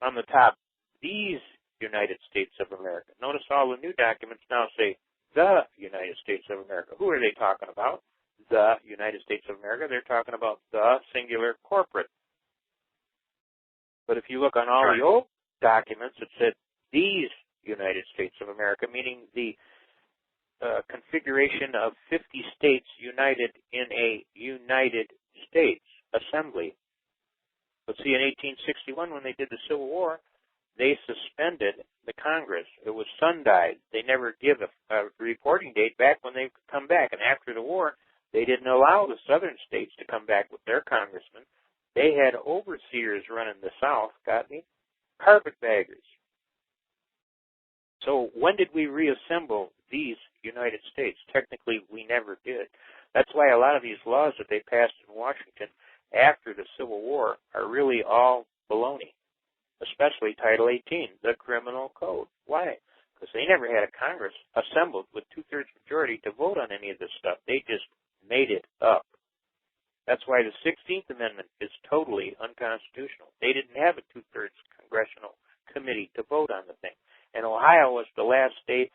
on the top, these United States of America. Notice all the new documents now say, the United States of America. Who are they talking about? The United States of America. They're talking about the singular corporate. But if you look on all the old documents, it said these United States of America, meaning the configuration of 50 states united in a United States Assembly. But see, in 1861, when they did the Civil War, they suspended the Congress. It was sundied. They never give a reporting date back when they could come back. And after the war, they didn't allow the southern states to come back with their congressmen. They had overseers running the South, got me? Carpetbaggers. So when did we reassemble these United States? Technically, we never did. That's why a lot of these laws that they passed in Washington after the Civil War are really all baloney, especially Title 18, the Criminal Code. Why? Because they never had a Congress assembled with two-thirds majority to vote on any of this stuff. They just made it up. That's why the 16th Amendment is totally unconstitutional. They didn't have a two-thirds congressional committee to vote on the thing. And Ohio was the last state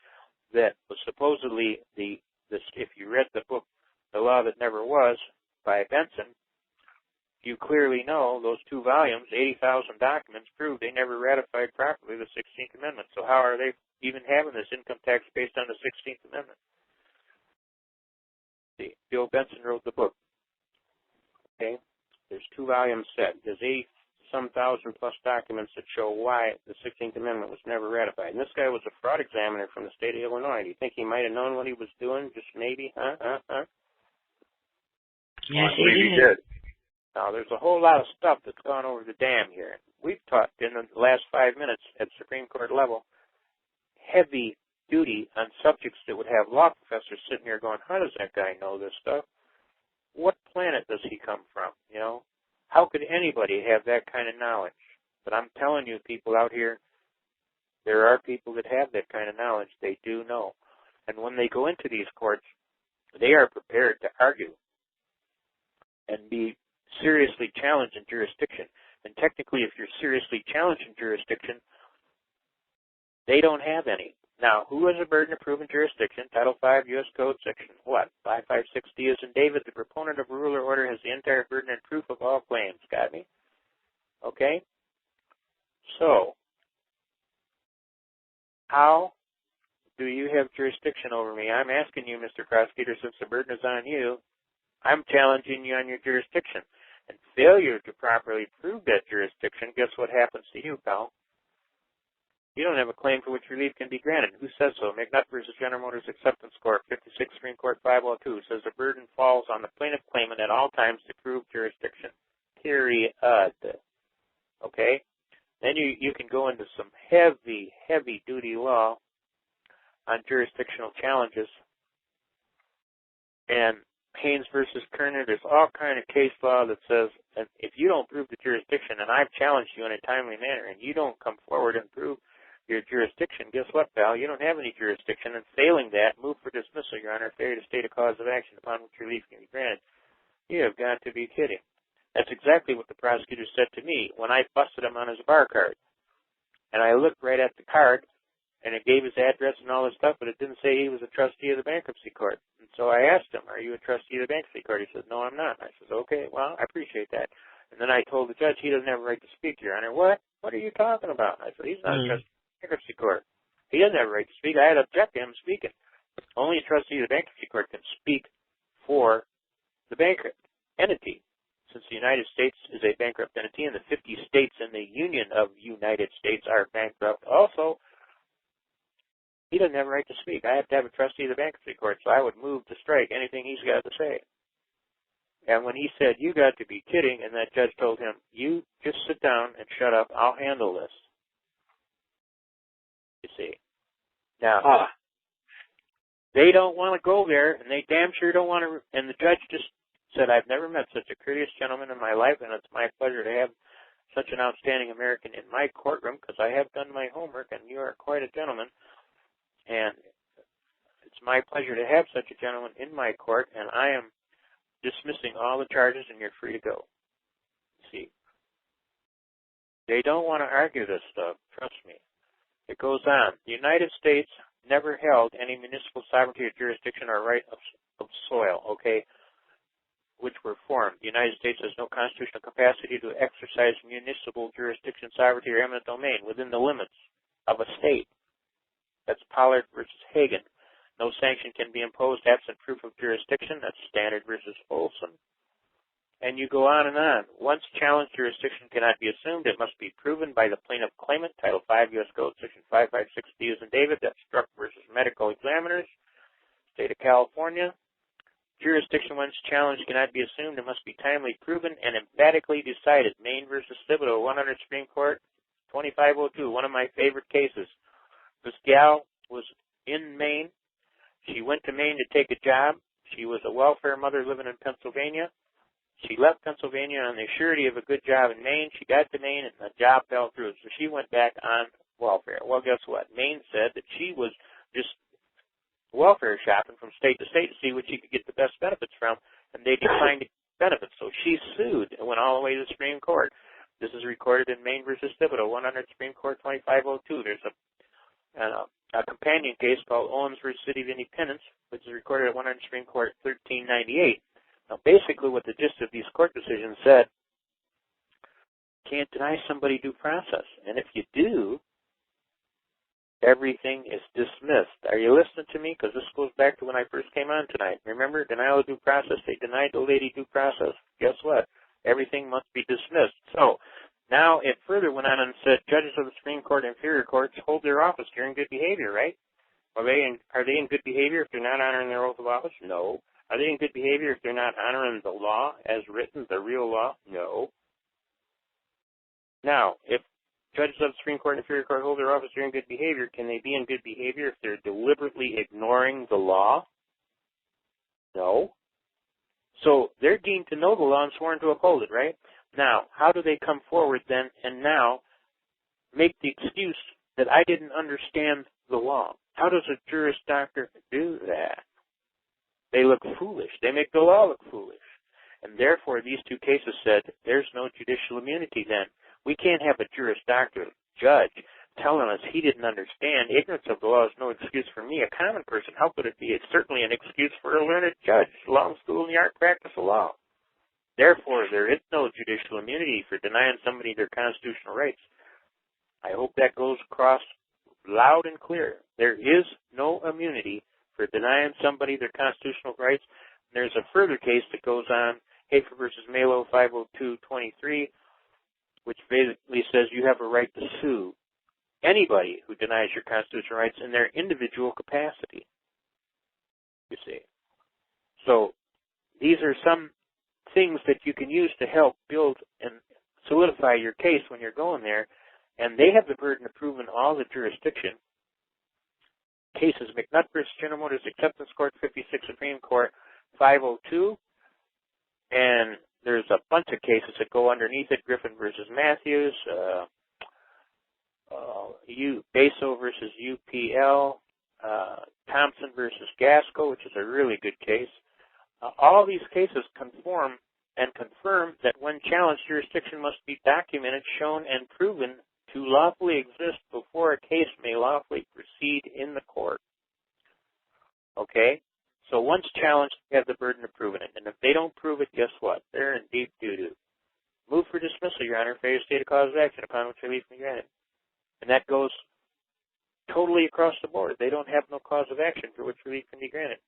that was supposedly if you read the book, The Law That Never Was, by Benson, you clearly know those 2 volumes, 80,000 documents, prove they never ratified properly the 16th Amendment. So how are they even having this income tax based on the 16th Amendment? See, Bill Benson wrote the book. Okay? There's 2 volumes set. There's 80-some thousand plus documents that show why the 16th Amendment was never ratified. And this guy was a fraud examiner from the state of Illinois. Do you think he might have known what he was doing? Just maybe? Yes, he did. Now, there's a whole lot of stuff that's gone over the dam here. We've talked in the last 5 minutes at Supreme Court level heavy duty on subjects that would have law professors sitting here going, how does that guy know this stuff? What planet does he come from? You know, how could anybody have that kind of knowledge? But I'm telling you, people out here, there are people that have that kind of knowledge. They do know. And when they go into these courts, they are prepared to argue and be seriously challenged in jurisdiction. And technically, if you're seriously challenged in jurisdiction, they don't have any. Now, who has a burden of proving jurisdiction? Title V, U.S. Code, Section what? 5560 is in David, the proponent of a rule or order has the entire burden and proof of all claims. Got me? Okay? So, how do you have jurisdiction over me? I'm asking you, Mr. Prosecutor, since the burden is on you, I'm challenging you on your jurisdiction. And failure to properly prove that jurisdiction, guess what happens to you, pal? You don't have a claim for which relief can be granted. Who says so? McNutt versus General Motors Acceptance Corp. 56 Supreme Court 502 says the burden falls on the plaintiff claimant at all times to prove jurisdiction. Period. Okay? Then you can go into some heavy, heavy duty law on jurisdictional challenges. And Haynes versus Kerner, there's all kind of case law that says that if you don't prove the jurisdiction, and I've challenged you in a timely manner, and you don't come forward and prove your jurisdiction, guess what, pal? You don't have any jurisdiction, and failing that, move for dismissal, Your Honor, failure to state a cause of action upon which relief can be granted. You have got to be kidding. That's exactly what the prosecutor said to me when I busted him on his bar card. And I looked right at the card, and it gave his address and all this stuff, but it didn't say he was a trustee of the bankruptcy court. And so I asked him, are you a trustee of the bankruptcy court? He said, no, I'm not. And I said, okay, well, I appreciate that. And then I told the judge he doesn't have a right to speak, Your Honor. What? What are you talking about? I said, he's not a trustee of the bankruptcy court. He doesn't have a right to speak. I had to object to him speaking. Only a trustee of the bankruptcy court can speak for the bankrupt entity. Since the United States is a bankrupt entity and the 50 states in the Union of United States are bankrupt also, he doesn't have a right to speak. I have to have a trustee of the bankruptcy court, so I would move to strike anything he's got to say. And when he said, you got to be kidding, and that judge told him, you just sit down and shut up, I'll handle this. You see. Now, they don't want to go there, and they damn sure don't want to. And the judge just said, I've never met such a courteous gentleman in my life, and it's my pleasure to have such an outstanding American in my courtroom, because I have done my homework, and you are quite a gentleman. And it's my pleasure to have such a gentleman in my court, and I am dismissing all the charges, and you're free to go. See, they don't want to argue this stuff, trust me. It goes on. The United States never held any municipal sovereignty or jurisdiction or right of soil, okay, which were formed. The United States has no constitutional capacity to exercise municipal jurisdiction, sovereignty, or eminent domain within the limits of a state. That's Pollard versus Hagan. No sanction can be imposed absent proof of jurisdiction. That's Standard versus Olson. And you go on and on. Once challenged jurisdiction cannot be assumed, it must be proven by the plaintiff claimant, Title 5 U.S. Code, Section 556D as in David. That's Struck versus Medical Examiners, State of California. Jurisdiction once challenged cannot be assumed. It must be timely proven and emphatically decided. Maine versus Thibodeau, 100 Supreme Court, 2502, one of my favorite cases. This gal was in Maine. She went to Maine to take a job. She was a welfare mother living in Pennsylvania. She left Pennsylvania on the surety of a good job in Maine. She got to Maine and the job fell through. So she went back on welfare. Well, guess what? Maine said that she was just welfare shopping from state to state to see what she could get the best benefits from, and they declined benefits. So she sued and went all the way to the Supreme Court. This is recorded in Maine versus Thibodeau, 100 Supreme Court, 2502. There's a companion case called Owens versus City of Independence, which is recorded at 100 Supreme Court, 1398. Now, basically what the gist of these court decisions said, can't deny somebody due process. And if you do, everything is dismissed. Are you listening to me? Because this goes back to when I first came on tonight. Remember, denial of due process. They denied the lady due process. Guess what? Everything must be dismissed. So, now it further went on and said, judges of the Supreme Court and inferior courts hold their office during good behavior, right? Are they in good behavior if they're not honoring their oath of office? No. Are they in good behavior if they're not honoring the law as written, the real law? No. Now, if judges of the Supreme Court and inferior court hold their office during good behavior, can they be in good behavior if they're deliberately ignoring the law? No. So they're deemed to know the law and sworn to uphold it, right? Now, how do they come forward then and now make the excuse that I didn't understand the law? How does a juris doctor do that? They look foolish. They make the law look foolish. And therefore, these two cases said there's no judicial immunity then. We can't have a juris doctor judge telling us he didn't understand. Ignorance of the law is no excuse for me, a common person. How could it be? It's certainly an excuse for a learned judge, long school in the art practice of law. Therefore, there is no judicial immunity for denying somebody their constitutional rights. I hope that goes across loud and clear. There is no immunity for denying somebody their constitutional rights. There's a further case that goes on, Hafer versus Malo, 502-23, which basically says you have a right to sue anybody who denies your constitutional rights in their individual capacity, you see. So these are some things that you can use to help build and solidify your case when you're going there, and they have the burden of proving all the jurisdiction. Cases, McNutt versus General Motors Acceptance Court, 56 Supreme Court, 502, and there's a bunch of cases that go underneath it, Griffin versus Matthews, Baso versus UPL, Thompson versus Gasco, which is a really good case. All these cases conform and confirm that when challenged, jurisdiction must be documented, shown, and proven to lawfully exist before a case may lawfully proceed in the court. Okay? So once challenged, they have the burden of proving it. And if they don't prove it, guess what? They're in deep doo-doo. Move for dismissal, Your Honor, failure to state a cause of action upon which relief may be granted. And that goes totally across the board. They don't have no cause of action for which relief can be granted.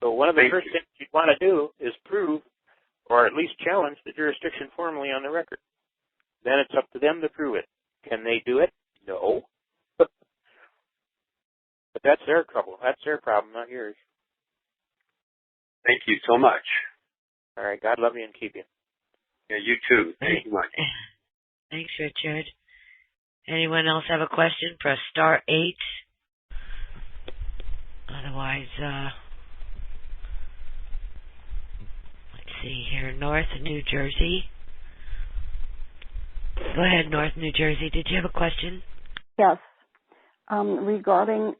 So one of the first things you want to do is prove, or at least challenge, the jurisdiction formally on the record. Then it's up to them to prove it. Can they do it? No. But that's their trouble. That's their problem, not yours. Thank you so much. All right. God love you and keep you. Yeah, you too. Thank you much. Thanks, Richard. Anyone else have a question? Press *8. Otherwise, let's see here, North New Jersey. Go ahead, North New Jersey. Did you have a question? Yes. Regarding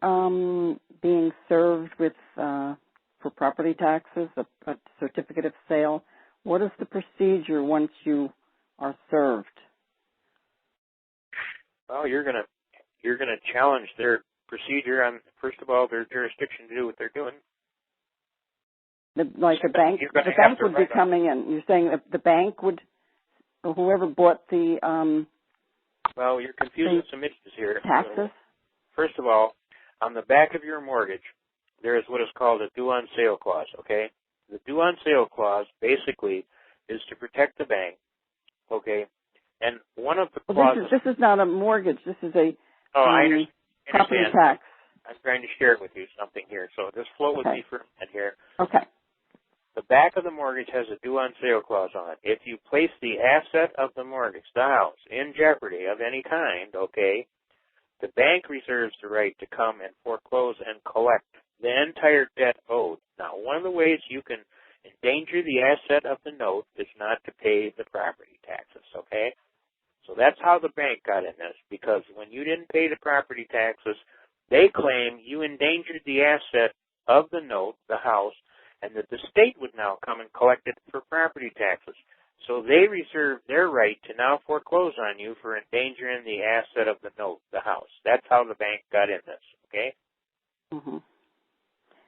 being served with for property taxes, a certificate of sale, what is the procedure once you are served? Well, you're gonna challenge their procedure on, first of all, their jurisdiction to do what they're doing. The bank would be coming in. You're saying that the bank would, or whoever bought the well, you're confusing some issues here. Taxes? First of all, on the back of your mortgage, there is what is called a due on sale clause, okay? The due on sale clause basically is to protect the bank, okay? And one of the clauses... This is not a mortgage. This is a I understand. Property tax. I'm trying to share with you something here, so just float with me for a minute here. Okay. The back of the mortgage has a due on sale clause on it. If you place the asset of the mortgage, the house, in jeopardy of any kind, okay, the bank reserves the right to come and foreclose and collect the entire debt owed. Now, one of the ways you can endanger the asset of the note is not to pay the property taxes, okay? So that's how the bank got in this, because when you didn't pay the property taxes, they claim you endangered the asset of the note, the house, and that the state would now come and collect it for property taxes. So they reserve their right to now foreclose on you for endangering the asset of the note, the house. That's how the bank got in this, okay? Mm-hmm.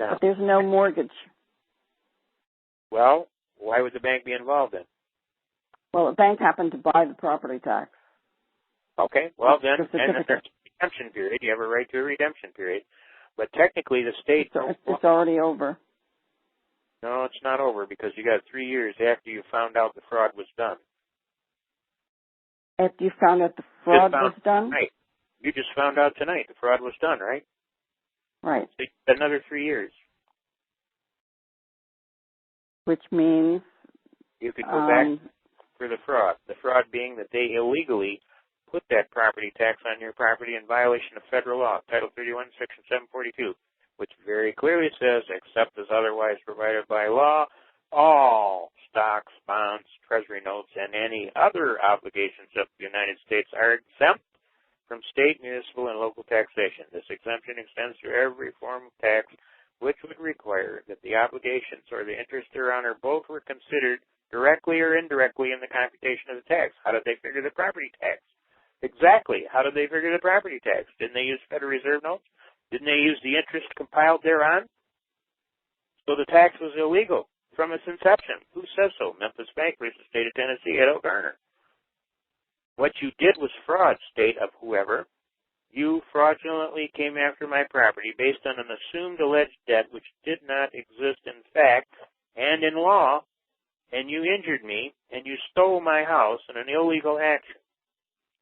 Now, but there's no mortgage. Well, why would the bank be involved in? Well, the bank happened to buy the property tax. Okay, well then, and then there's a redemption period. You have a right to a redemption period. But technically the state... It's already over. No, it's not over because you got 3 years after you found out the fraud was done. After you found out the fraud was done? Right. You just found out tonight the fraud was done, right? Right. So you got another 3 years. Which means... You could go back for the fraud. The fraud being that they illegally put that property tax on your property in violation of federal law, Title 31, Section 742, which very clearly says, except as otherwise provided by law, all stocks, bonds, treasury notes, and any other obligations of the United States are exempt from state, municipal, and local taxation. This exemption extends to every form of tax which would require that the obligations or the interest thereon or both were considered directly or indirectly in the computation of the tax. How did they figure the property tax? Exactly. How did they figure the property tax? Didn't they use Federal Reserve notes? Didn't they use the interest compiled thereon? So the tax was illegal from its inception. Who says so? Memphis Bank versus State of Tennessee, Ed O'Garner. What you did was fraud, state of whoever. You fraudulently came after my property based on an assumed alleged debt which did not exist in fact and in law, and you injured me, and you stole my house in an illegal action,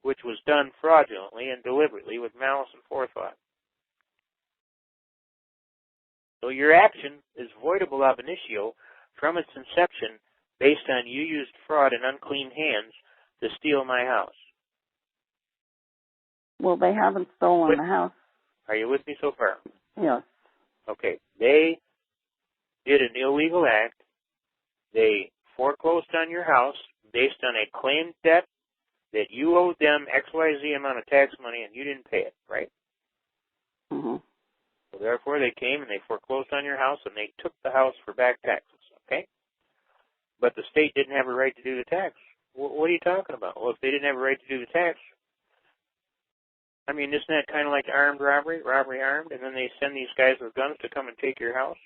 which was done fraudulently and deliberately with malice and forethought. So your action is voidable ab initio from its inception based on you used fraud and unclean hands to steal my house. Well, they haven't stolen the house. Are you with me so far? Yes. Okay. They did an illegal act. They foreclosed on your house based on a claimed debt that you owed them XYZ amount of tax money and you didn't pay it, right? Mm-hmm. So therefore, they came and they foreclosed on your house and they took the house for back taxes, okay? But the state didn't have a right to do the tax. What are you talking about? Well, if they didn't have a right to do the tax, I mean, isn't that kind of like armed robbery armed, and then they send these guys with guns to come and take your house?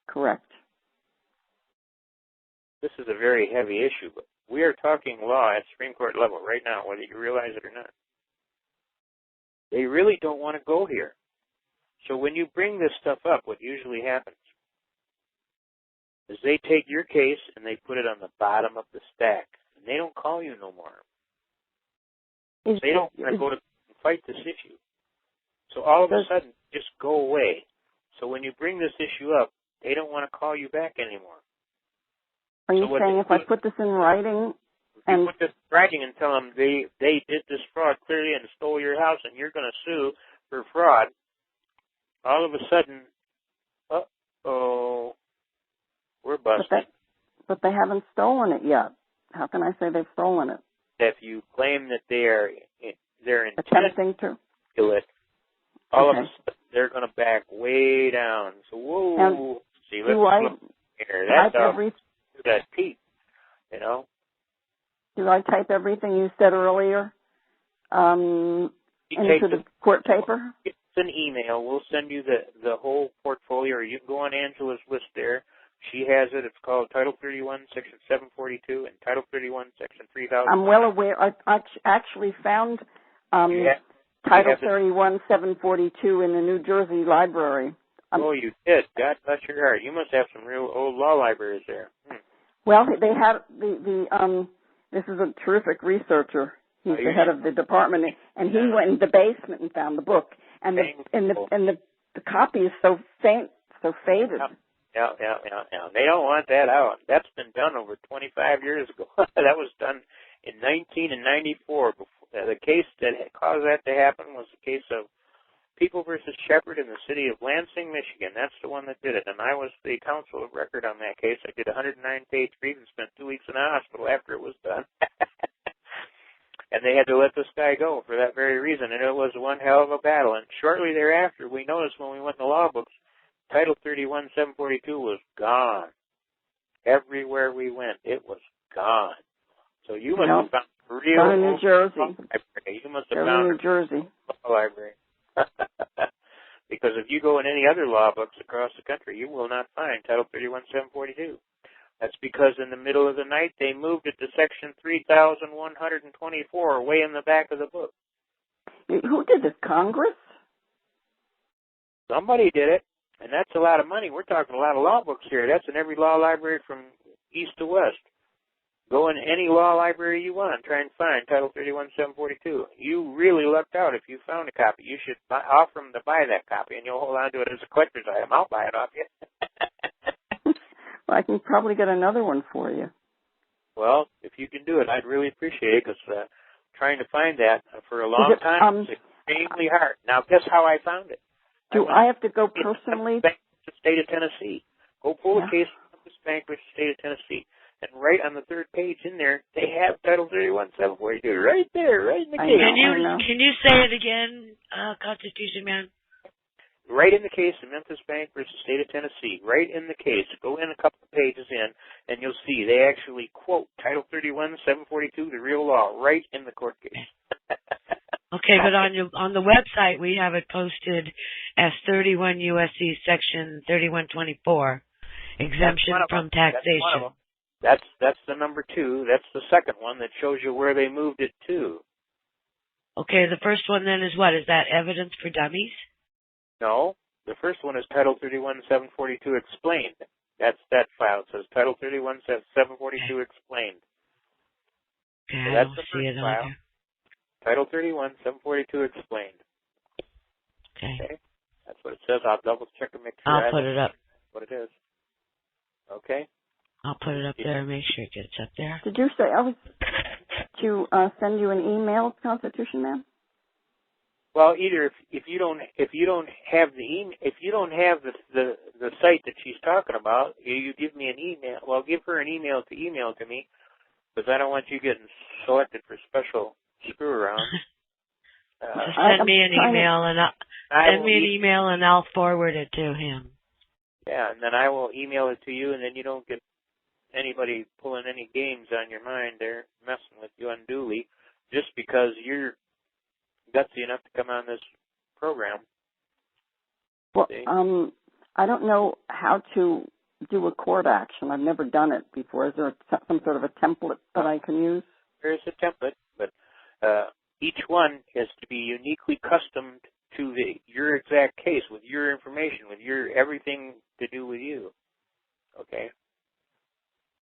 Correct. This is a very heavy issue, but we are talking law at Supreme Court level right now, whether you realize it or not. They really don't want to go here. So when you bring this stuff up, what usually happens is they take your case and they put it on the bottom of the stack, and they don't call you no more. They don't want to go to fight this issue. So all of a sudden, just go away. So when you bring this issue up, they don't want to call you back anymore. Are you saying if I put this in writing and put this in writing and tell them they did this fraud clearly and stole your house and you're going to sue for fraud, all of a sudden, we're busted. But they haven't stolen it yet. How can I say they've stolen it? If you claim that they're attempting to kill it, all of a sudden they're going to back way down. So whoa, and see, let's look here. That's how that peak, you know. Do I type everything you said earlier into the court paper? It's an email. We'll send you the whole portfolio, or you can go on Angela's list there. She has it. It's called Title 31, Section 742, and Title 31, Section 3000. I'm well aware. I actually found Title 31, 742 in the New Jersey Library. Oh, you did? God bless your heart. You must have some real old law libraries there. Well, they had this is a terrific researcher. He's the head of the department, and he went in the basement and found the book. And the copy is so faint, so faded. Yeah. They don't want that out. That's been done over 25 years ago. That was done in 1994. The case that caused that to happen was the case of People versus Shepard in the city of Lansing, Michigan. That's the one that did it. And I was the counsel of record on that case. I did a 109-page brief and spent 2 weeks in the hospital after it was done. And they had to let this guy go for that very reason. And it was one hell of a battle. And shortly thereafter, we noticed when we went in the law books, Title 31, 742 was gone. Everywhere we went, it was gone. So you must have found real New Jersey. Library. You must have found New Jersey library. Because if you go in any other law books across the country, you will not find Title 31, 742. That's because in the middle of the night, they moved it to Section 3124, way in the back of the book. Who did this, Congress? Somebody did it, and that's a lot of money. We're talking a lot of law books here. That's in every law library from east to west. Go in any law library you want and try and find Title 31, 742. You really lucked out if you found a copy. You should offer them to buy that copy, and you'll hold on to it as a collector's item. I'll buy it off you. Well, I can probably get another one for you. Well, if you can do it, I'd really appreciate it, because trying to find that for a long time is extremely hard. Now, guess how I found it? Do I have to go personally? The state of Tennessee. Go pull a case from Memphis Bank versus the state of Tennessee. And right on the third page in there, they have Title 31, 742 right there, right in the case. Can you say it again, Constitution Man? Right in the case of Memphis Bank versus State of Tennessee. Right in the case. Go in a couple of pages in, and you'll see they actually quote Title 31, 742, the real law, right in the court case. Okay, but on the website we have it posted as 31 U.S.C. Section 3124, exemption from taxation. That's the number 2. That's the second one that shows you where they moved it to. Okay, the first one then is what? Is that evidence for dummies? No, the first one is Title 31, 742 explained. That's that file. It says Title 31, 742 explained. Okay, so that's I the see first it file. on there. Title 31, 742 explained. Okay. That's what it says. I'll double check and make sure I'll put it up. What it is. Okay. I'll put it up there and make sure it gets up there. Did you say I was to send you an email, Constitution Man? Well, either if you don't have the site that she's talking about, you give me an email. Well, give her an email to me, because I don't want you getting selected for special screw around. Just send me an email and I'll forward it to him. Yeah, and then I will email it to you, and then you don't get anybody pulling any games on your mind. They're messing with you unduly just because you're gutsy enough to come on this program. Well, I don't know how to do a court action. I've never done it before. Is there some sort of a template that I can use? There's a template, but each one is to be uniquely customed to your exact case, with your information, with your everything to do with you. Okay?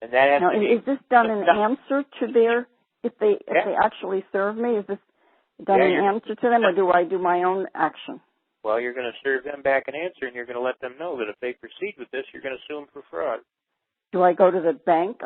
And that has now, to is this done in answer to their, if they actually serve me, is this done in answer to them, or do I do my own action? Well, you're going to serve them back an answer, and you're going to let them know that if they proceed with this, you're going to sue them for fraud. Do I go to the bank,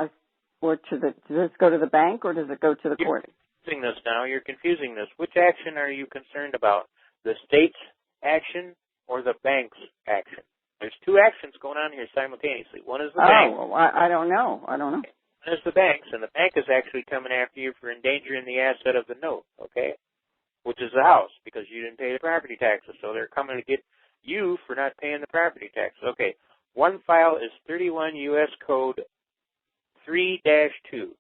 or does this go to the bank, or does it go to the court? You're confusing this. Which action are you concerned about? The state's action or the bank's action? There's two actions going on here simultaneously. One is the bank. Oh, I don't know. One is the banks, and the bank is actually coming after you for endangering the asset of the note, okay? Which is the house, because you didn't pay the property taxes. So they're coming to get you for not paying the property taxes. Okay, one file is 31 U.S. Code 3-2.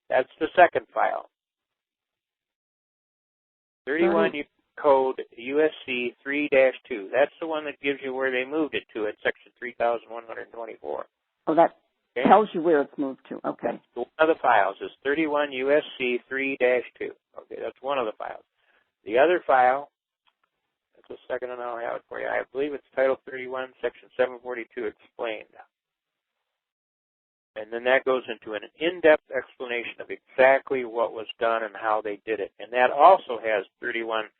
That's the second file. 31 Code USC 3-2. That's the one that gives you where they moved it to at section 3124. Oh, that tells you where it's moved to. Okay. One of the files is 31 USC 3-2. Okay, that's one of the files. The other file, that's a second and I'll have it for you. I believe it's Title 31, Section 742 explained. And then that goes into an in-depth explanation of exactly what was done and how they did it. And that also has 31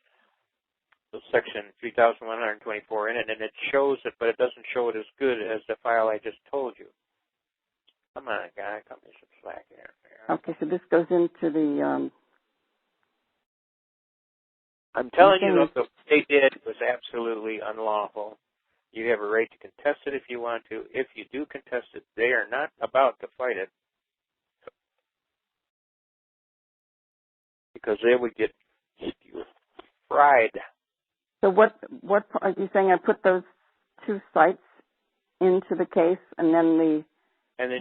Section 3124 in it, and it shows it, but it doesn't show it as good as the file I just told you. Come on, guy, cut me some slack here. Okay, so this goes into the. I'm telling you that what they did was absolutely unlawful. You have a right to contest it if you want to. If you do contest it, they are not about to fight it because they would get fried. So what are you saying? I put those two sites into the case, and then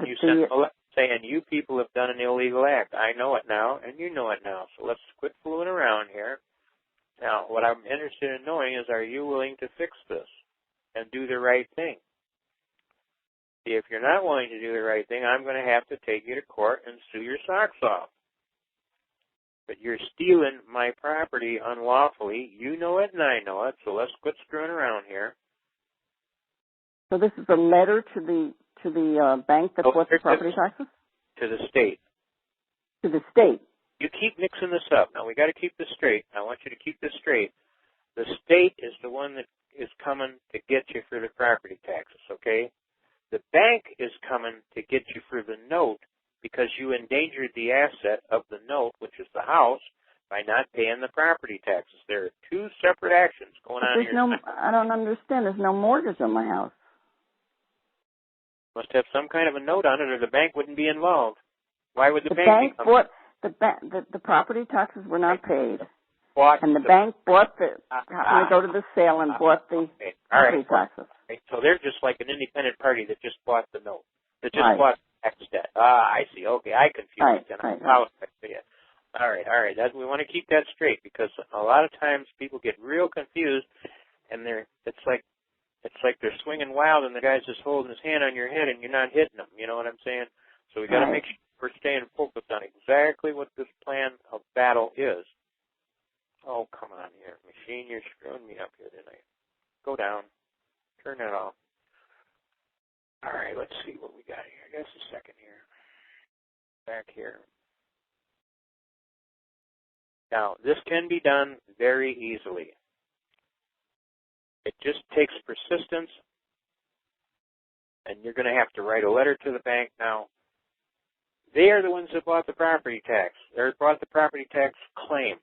you send a letter saying you people have done an illegal act. I know it now, and you know it now. So let's quit fooling around here. Now, what I'm interested in knowing is, are you willing to fix this and do the right thing? If you're not willing to do the right thing, I'm going to have to take you to court and sue your socks off. But you're stealing my property unlawfully. You know it and I know it, so let's quit screwing around here. So this is a letter to the bank that bought the property taxes? To the state. To the state. You keep mixing this up. Now, we got to keep this straight. I want you to keep this straight. The state is the one that is coming to get you for the property taxes, okay? The bank is coming to get you for the note because you endangered the asset of the note, which is the house, by not paying the property taxes. There are two separate actions going on here. I don't understand. There's no mortgage on my house. Must have some kind of a note on it, or the bank wouldn't be involved. Why would the bank bought the property taxes were not paid, and the bank bought happened to go to the sale and bought the property taxes. Right. So they're just like an independent party that just bought the note, that just bought the tax debt. I see. Okay, I confused it. All right. We want to keep that straight because a lot of times people get real confused, and it's like they're swinging wild, and the guy's just holding his hand on your head, and you're not hitting them. You know what I'm saying? So we got to make sure we're staying focused on exactly what this plan of battle is. Oh, come on here, machine! You're screwing me up here tonight. Go down. Turn that off. All right, let's see what we got here. Just a second here. Back here. Now, this can be done very easily. It just takes persistence, and you're going to have to write a letter to the bank. Now, they are the ones that bought the property tax. They bought the property tax claim.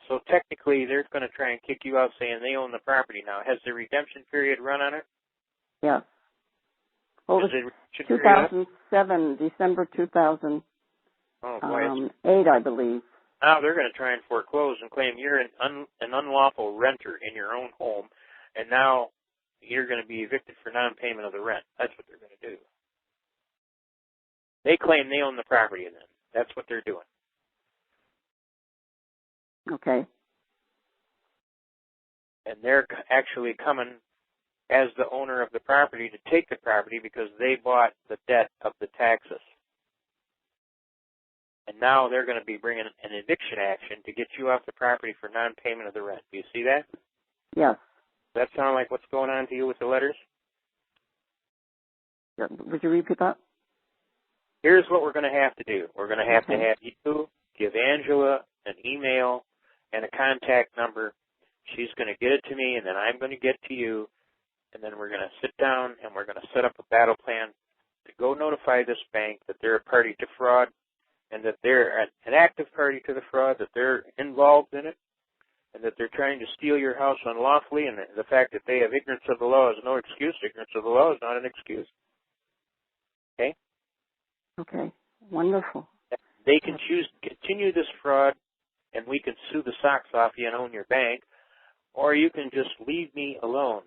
So technically, they're going to try and kick you out saying they own the property now. Has the redemption period run on it? Yes. Well, it was 2007, December 2008, I believe. Now they're going to try and foreclose and claim you're an unlawful renter in your own home, and now you're going to be evicted for non-payment of the rent. That's what they're going to do. They claim they own the property then. That's what they're doing. Okay. And they're actually coming as the owner of the property to take the property because they bought the debt of the taxes. And now they're going to be bringing an eviction action to get you off the property for non-payment of the rent. Do you see that? Yes. Does that sound like what's going on to you with the letters? Yeah. Would you repeat that? Here's what we're going to have to do. We're going to have you give Angela an email and a contact number. She's going to get it to me, and then I'm going to get to you, and then we're going to sit down and we're going to set up a battle plan to go notify this bank that they're a party to fraud and that they're an active party to the fraud, that they're involved in it, and that they're trying to steal your house unlawfully, and the fact that they have ignorance of the law is no excuse. Ignorance of the law is not an excuse. Okay? Okay. Wonderful. They can choose to continue this fraud, and we can sue the socks off you and own your bank, or you can just leave me alone.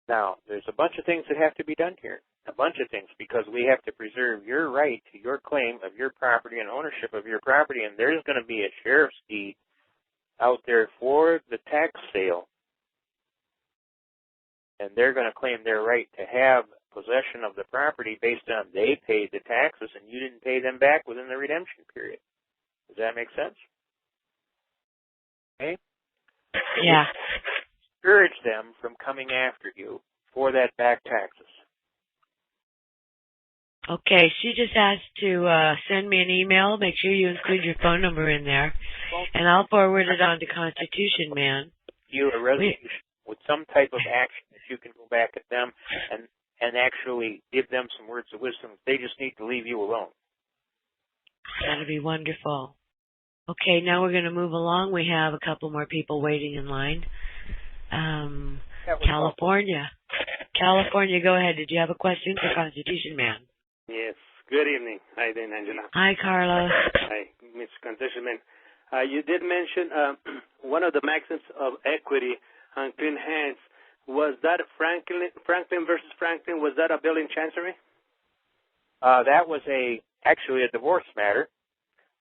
Now, there's a bunch of things that have to be done here. A bunch of things, because we have to preserve your right to your claim of your property and ownership of your property, and there's going to be a sheriff's deed out there for the tax sale, and they're going to claim their right to have possession of the property based on they paid the taxes and you didn't pay them back within the redemption period. Does that make sense? Okay? Yeah. Discourage them from coming after you for that back taxes. Okay, she just asked to send me an email. Make sure you include your phone number in there, and I'll forward it on to Constitution Man. You a resolution with some type of action that you can go back at them and actually give them some words of wisdom. They just need to leave you alone. That'd be wonderful. Okay, now we're going to move along. We have a couple more people waiting in line. California. California, go ahead. Did you have a question for Constitution Man? Yes. Good evening. Hi, then, Angela. Hi, Carlos. Hi, Mr. Constitution Man. You did mention one of the maxims of equity on clean hands. Was that Franklin versus Franklin? Was that a bill in Chancery? That was actually a divorce matter.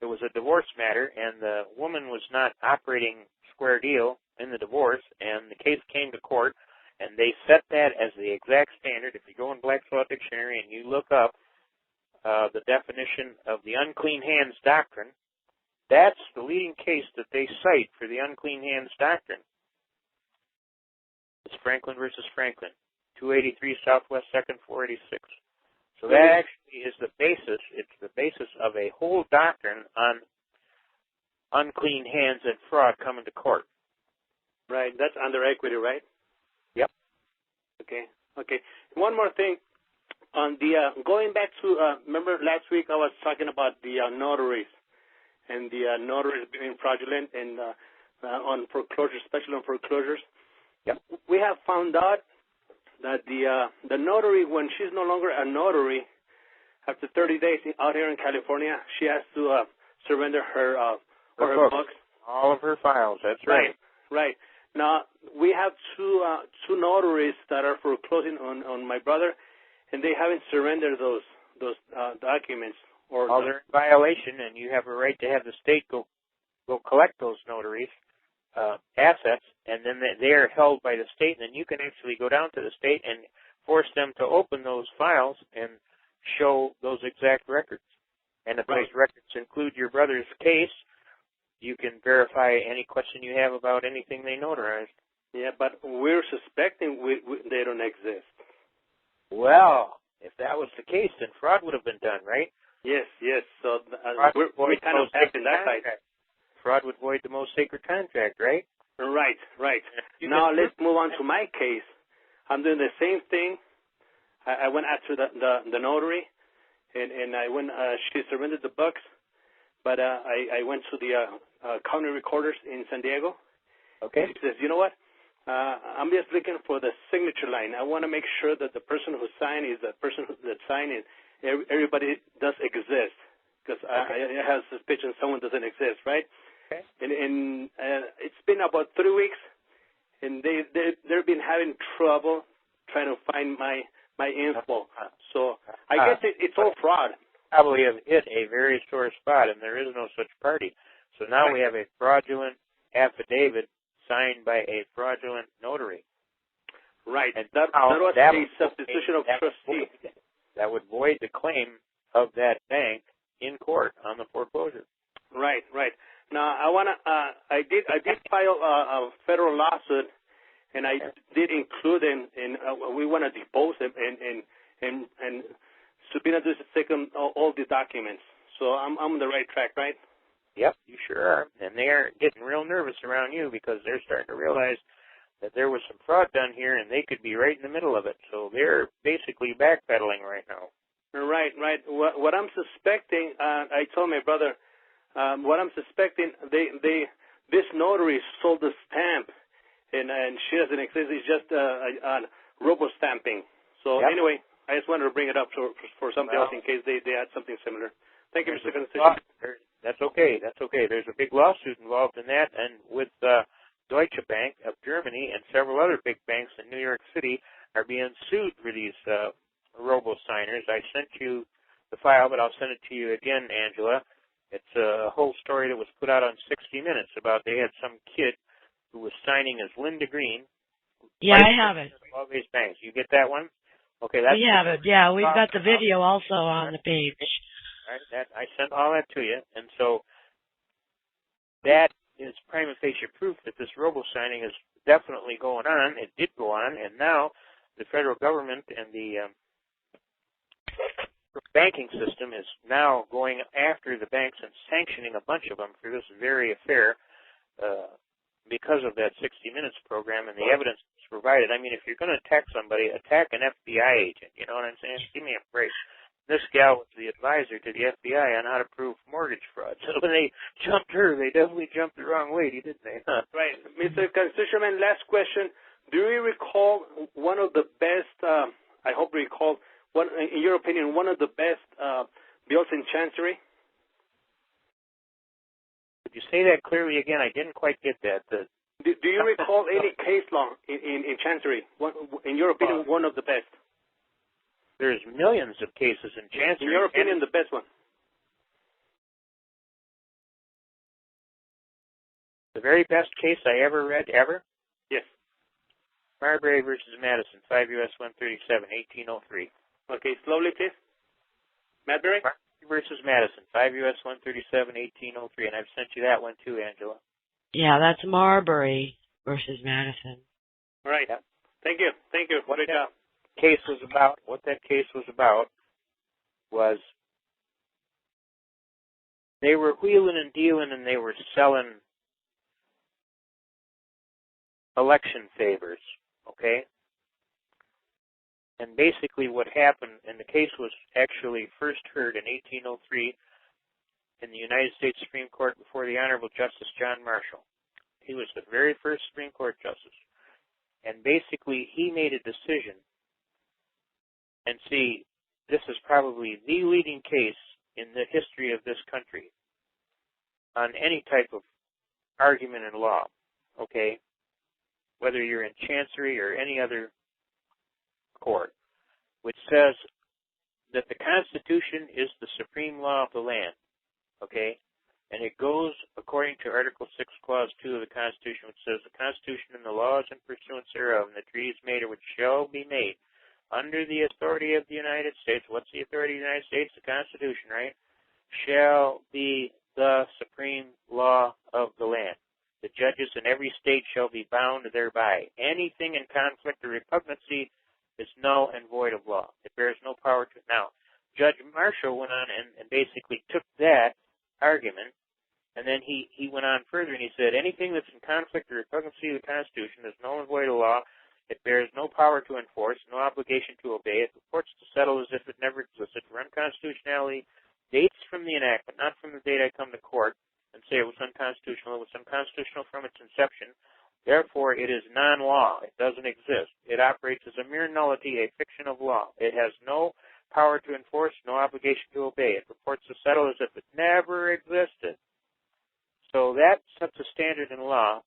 It was a divorce matter, and the woman was not operating square deal in the divorce, and the case came to court, and they set that as the exact standard. If you go in Black's Law Dictionary and you look up the definition of the unclean hands doctrine, that's the leading case that they cite for the unclean hands doctrine. It's Franklin versus Franklin, 283 Southwest 2nd, 486. So that actually is the basis. It's the basis of a whole doctrine on unclean hands and fraud coming to court. Right. That's under equity, right? Yep. Okay. One more thing. On the going back to remember last week I was talking about the notaries and the notaries being fraudulent and on foreclosures, especially on foreclosures. Yep. We have found out that the notary, when she's no longer a notary, after 30 days out here in California, she has to surrender her books. All of her files. That's right. Right. Now we have two notaries that are foreclosing on my brother, and they haven't surrendered those documents. Or they're in violation, and you have a right to have the state go collect those notaries. Assets, and then they are held by the state, and then you can actually go down to the state and force them to open those files and show those exact records. And if those records include your brother's case, you can verify any question you have about anything they notarized. Yeah, but we're suspecting they don't exist. Well, if that was the case, then fraud would have been done, right? Yes. So we're kind of acting that side. Fraud would void the most sacred contract, right? Right. Now let's move on to my case. I'm doing the same thing. I went after the notary, and I went. She surrendered the books, but I went to the county recorders in San Diego. Okay. She says, you know what? I'm just looking for the signature line. I want to make sure that the person who signed is the person that signed it. Everybody does exist, because I have suspicion someone doesn't exist, right? Okay. And it's been about 3 weeks, and they've been having trouble trying to find my info. So I guess it's all fraud. Probably have hit a very sore spot, and there is no such party. So now we have a fraudulent affidavit signed by a fraudulent notary. Right. And that was the substitution of trustee. That would void the claim of that bank in court on the foreclosure. Right. Now I did file a federal lawsuit, and I did include we want to depose him and subpoena to second all the documents. So I'm on the right track, right? Yep, you sure are. And they are getting real nervous around you because they're starting to realize that there was some fraud done here, and they could be right in the middle of it. So they're basically backpedaling right now. Right. What I'm suspecting, I told my brother. What I'm suspecting, this notary sold the stamp, and she doesn't exist. It's just robo-stamping. So anyway, I just wanted to bring it up for somebody else in case they had something similar. Thank you, Mr. Constitution. That's okay. That's okay. There's a big lawsuit involved in that, and with Deutsche Bank of Germany and several other big banks in New York City are being sued for these robo-signers. I sent you the file, but I'll send it to you again, Angela. It's a whole story that was put out on 60 Minutes about they had some kid who was signing as Linda Green. Yeah, I have it. All these banks. You get that one? Okay, we have it. Yeah, we've got the video also on the page. Right, I sent all that to you, and so that is prima facie proof that this robo-signing is definitely going on. It did go on, and now the federal government and the banking system is now going after the banks and sanctioning a bunch of them for this very affair because of that 60 Minutes program and the evidence that's provided. I mean, if you're going to attack somebody, attack an FBI agent. You know what I'm saying? Give me a break. This gal was the advisor to the FBI on how to prove mortgage fraud. So when they jumped her, they definitely jumped the wrong lady, didn't they? Right. Mr. Constitutionman, last question. Do you recall one of the best, I hope you recall, in your opinion, one of the best bills in Chancery? Could you say that clearly again? I didn't quite get that. Do you recall any case law in Chancery? In your opinion, one of the best? There's millions of cases in Chancery. In your opinion, the best one? The very best case I ever read, ever? Yes. Marbury versus Madison, 5 U.S. 137, 1803. Okay, slowly, please. Marbury? Marbury versus Madison, 5 U.S. 137, 1803. And I've sent you that one too, Angela. Yeah, that's Marbury versus Madison. All right. Yeah. Thank you. Thank you. What that case was about was they were wheeling and dealing and they were selling election favors, okay? And basically what happened, and the case was actually first heard in 1803 in the United States Supreme Court before the Honorable Justice John Marshall. He was the very first Supreme Court justice. And basically he made a decision. And see, this is probably the leading case in the history of this country on any type of argument in law, okay? Whether you're in Chancery or any other court, which says that the Constitution is the supreme law of the land, okay? And it goes according to Article 6, Clause 2 of the Constitution, which says the Constitution and the laws and pursuance thereof and the treaties made or which shall be made under the authority of the United States. What's the authority of the United States? The Constitution, right? Shall be the supreme law of the land. The judges in every state shall be bound thereby. Anything in conflict or repugnancy is null and void of law. It bears no power to. Now, Judge Marshall went on and basically took that argument, and then he went on further and he said anything that's in conflict or repugnancy to the Constitution is null and void of law. It bears no power to enforce, no obligation to obey. It purports to settle as if it never existed. For unconstitutionality dates from the enactment, not from the date I come to court and say it was unconstitutional. It was unconstitutional from its inception. Therefore, it is non-law. It doesn't exist. It operates as a mere nullity, a fiction of law. It has no power to enforce, no obligation to obey. It purports to settle as if it never existed. So that sets a standard in law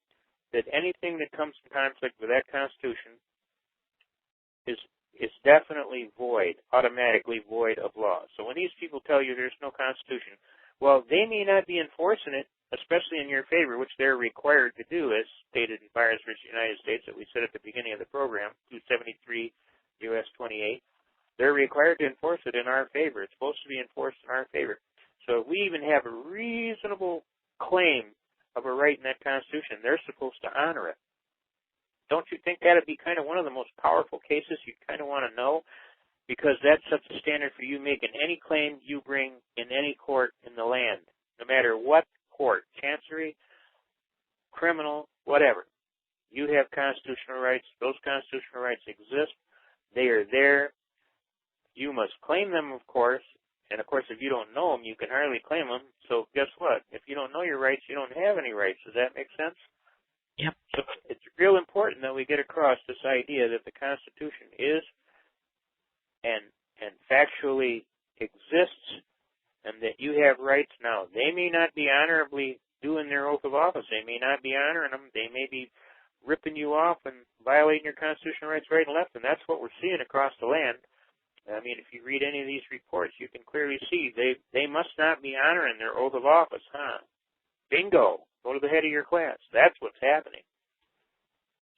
that anything that comes in conflict with that Constitution is definitely void, automatically void of law. So when these people tell you there's no Constitution, well, they may not be enforcing it, especially in your favor, which they're required to do, as stated in Byers v. United States that we said at the beginning of the program, 273 U.S. 28. They're required to enforce it in our favor. It's supposed to be enforced in our favor. So if we even have a reasonable claim of a right in that Constitution, they're supposed to honor it. Don't you think that would be kind of one of the most powerful cases you kind of want to know? Because that sets a standard for you making any claim you bring in any court in the land, no matter what court, Chancery, criminal, whatever. You have constitutional rights. Those constitutional rights exist. They are there. You must claim them, of course, And, of course, if you don't know them, you can hardly claim them. So guess what? If you don't know your rights, you don't have any rights. Does that make sense? Yep. So it's real important that we get across this idea that the Constitution is and factually exists, and that you have rights now. They may not be honorably doing their oath of office. They may not be honoring them. They may be ripping you off and violating your constitutional rights right and left, and that's what we're seeing across the land. I mean, if you read any of these reports, you can clearly see they must not be honoring their oath of office, huh? Bingo. Go to the head of your class. That's what's happening.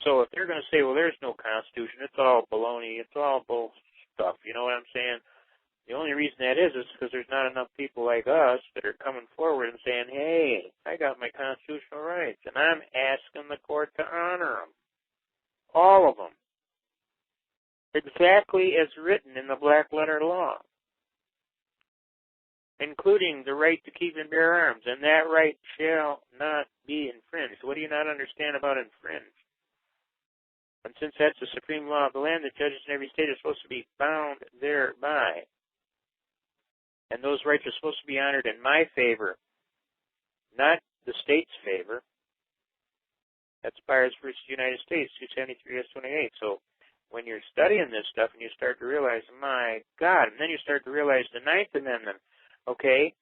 So if they're going to say, well, there's no Constitution, it's all baloney, it's all bull stuff, you know what I'm saying? The only reason that is because there's not enough people like us that are coming forward and saying, hey, I got my constitutional rights, and I'm asking the court to honor them. All of them. Exactly as written in the black letter law, including the right to keep and bear arms, and that right shall not be infringed. What do you not understand about infringe? And since that's the supreme law of the land, the judges in every state are supposed to be bound thereby. And those rights are supposed to be honored in my favor, not the state's favor. That's Byers versus United States, 273 S28. So when you're studying this stuff and you start to realize, my God, and then you start to realize the Ninth Amendment, okay,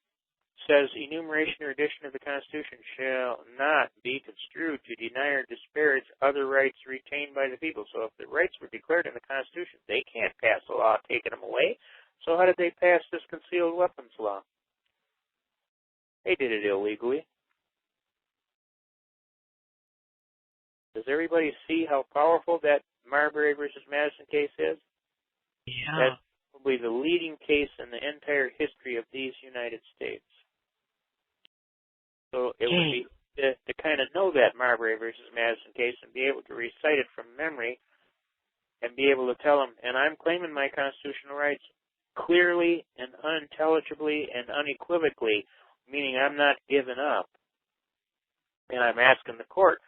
says enumeration or addition of the Constitution shall not be construed to deny or disparage other rights retained by the people. So if the rights were declared in the Constitution, they can't pass a law taking them away. So how did they pass this concealed weapons law? They did it illegally. Does everybody see how powerful that Marbury versus Madison case is? Yeah. That's probably the leading case in the entire history of these United States. So it would be to kind of know that Marbury versus Madison case and be able to recite it from memory and be able to tell them, and I'm claiming my constitutional rights clearly and unintelligibly and unequivocally, meaning I'm not giving up. And I'm asking the court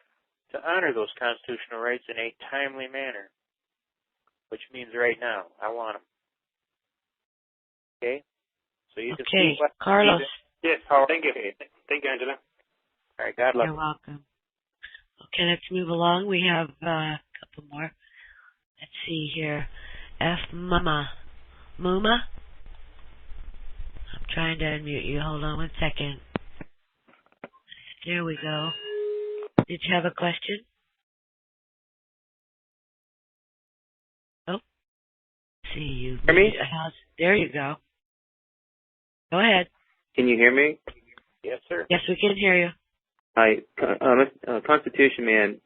to honor those constitutional rights in a timely manner, which means right now. I want them. Okay? So you can see what... Carlos. Yes, thank you. Thank you, Angela. All right, God bless. You're welcome. Okay, let's move along. We have a couple more. Let's see here. Muma. I'm trying to unmute you. Hold on 1 second. There we go. Did you have a question? Oh. Let's see you. Hear me? There you go. Go ahead. Can you hear me? Yes, sir. Yes, we can hear you. Hi, Constitution man.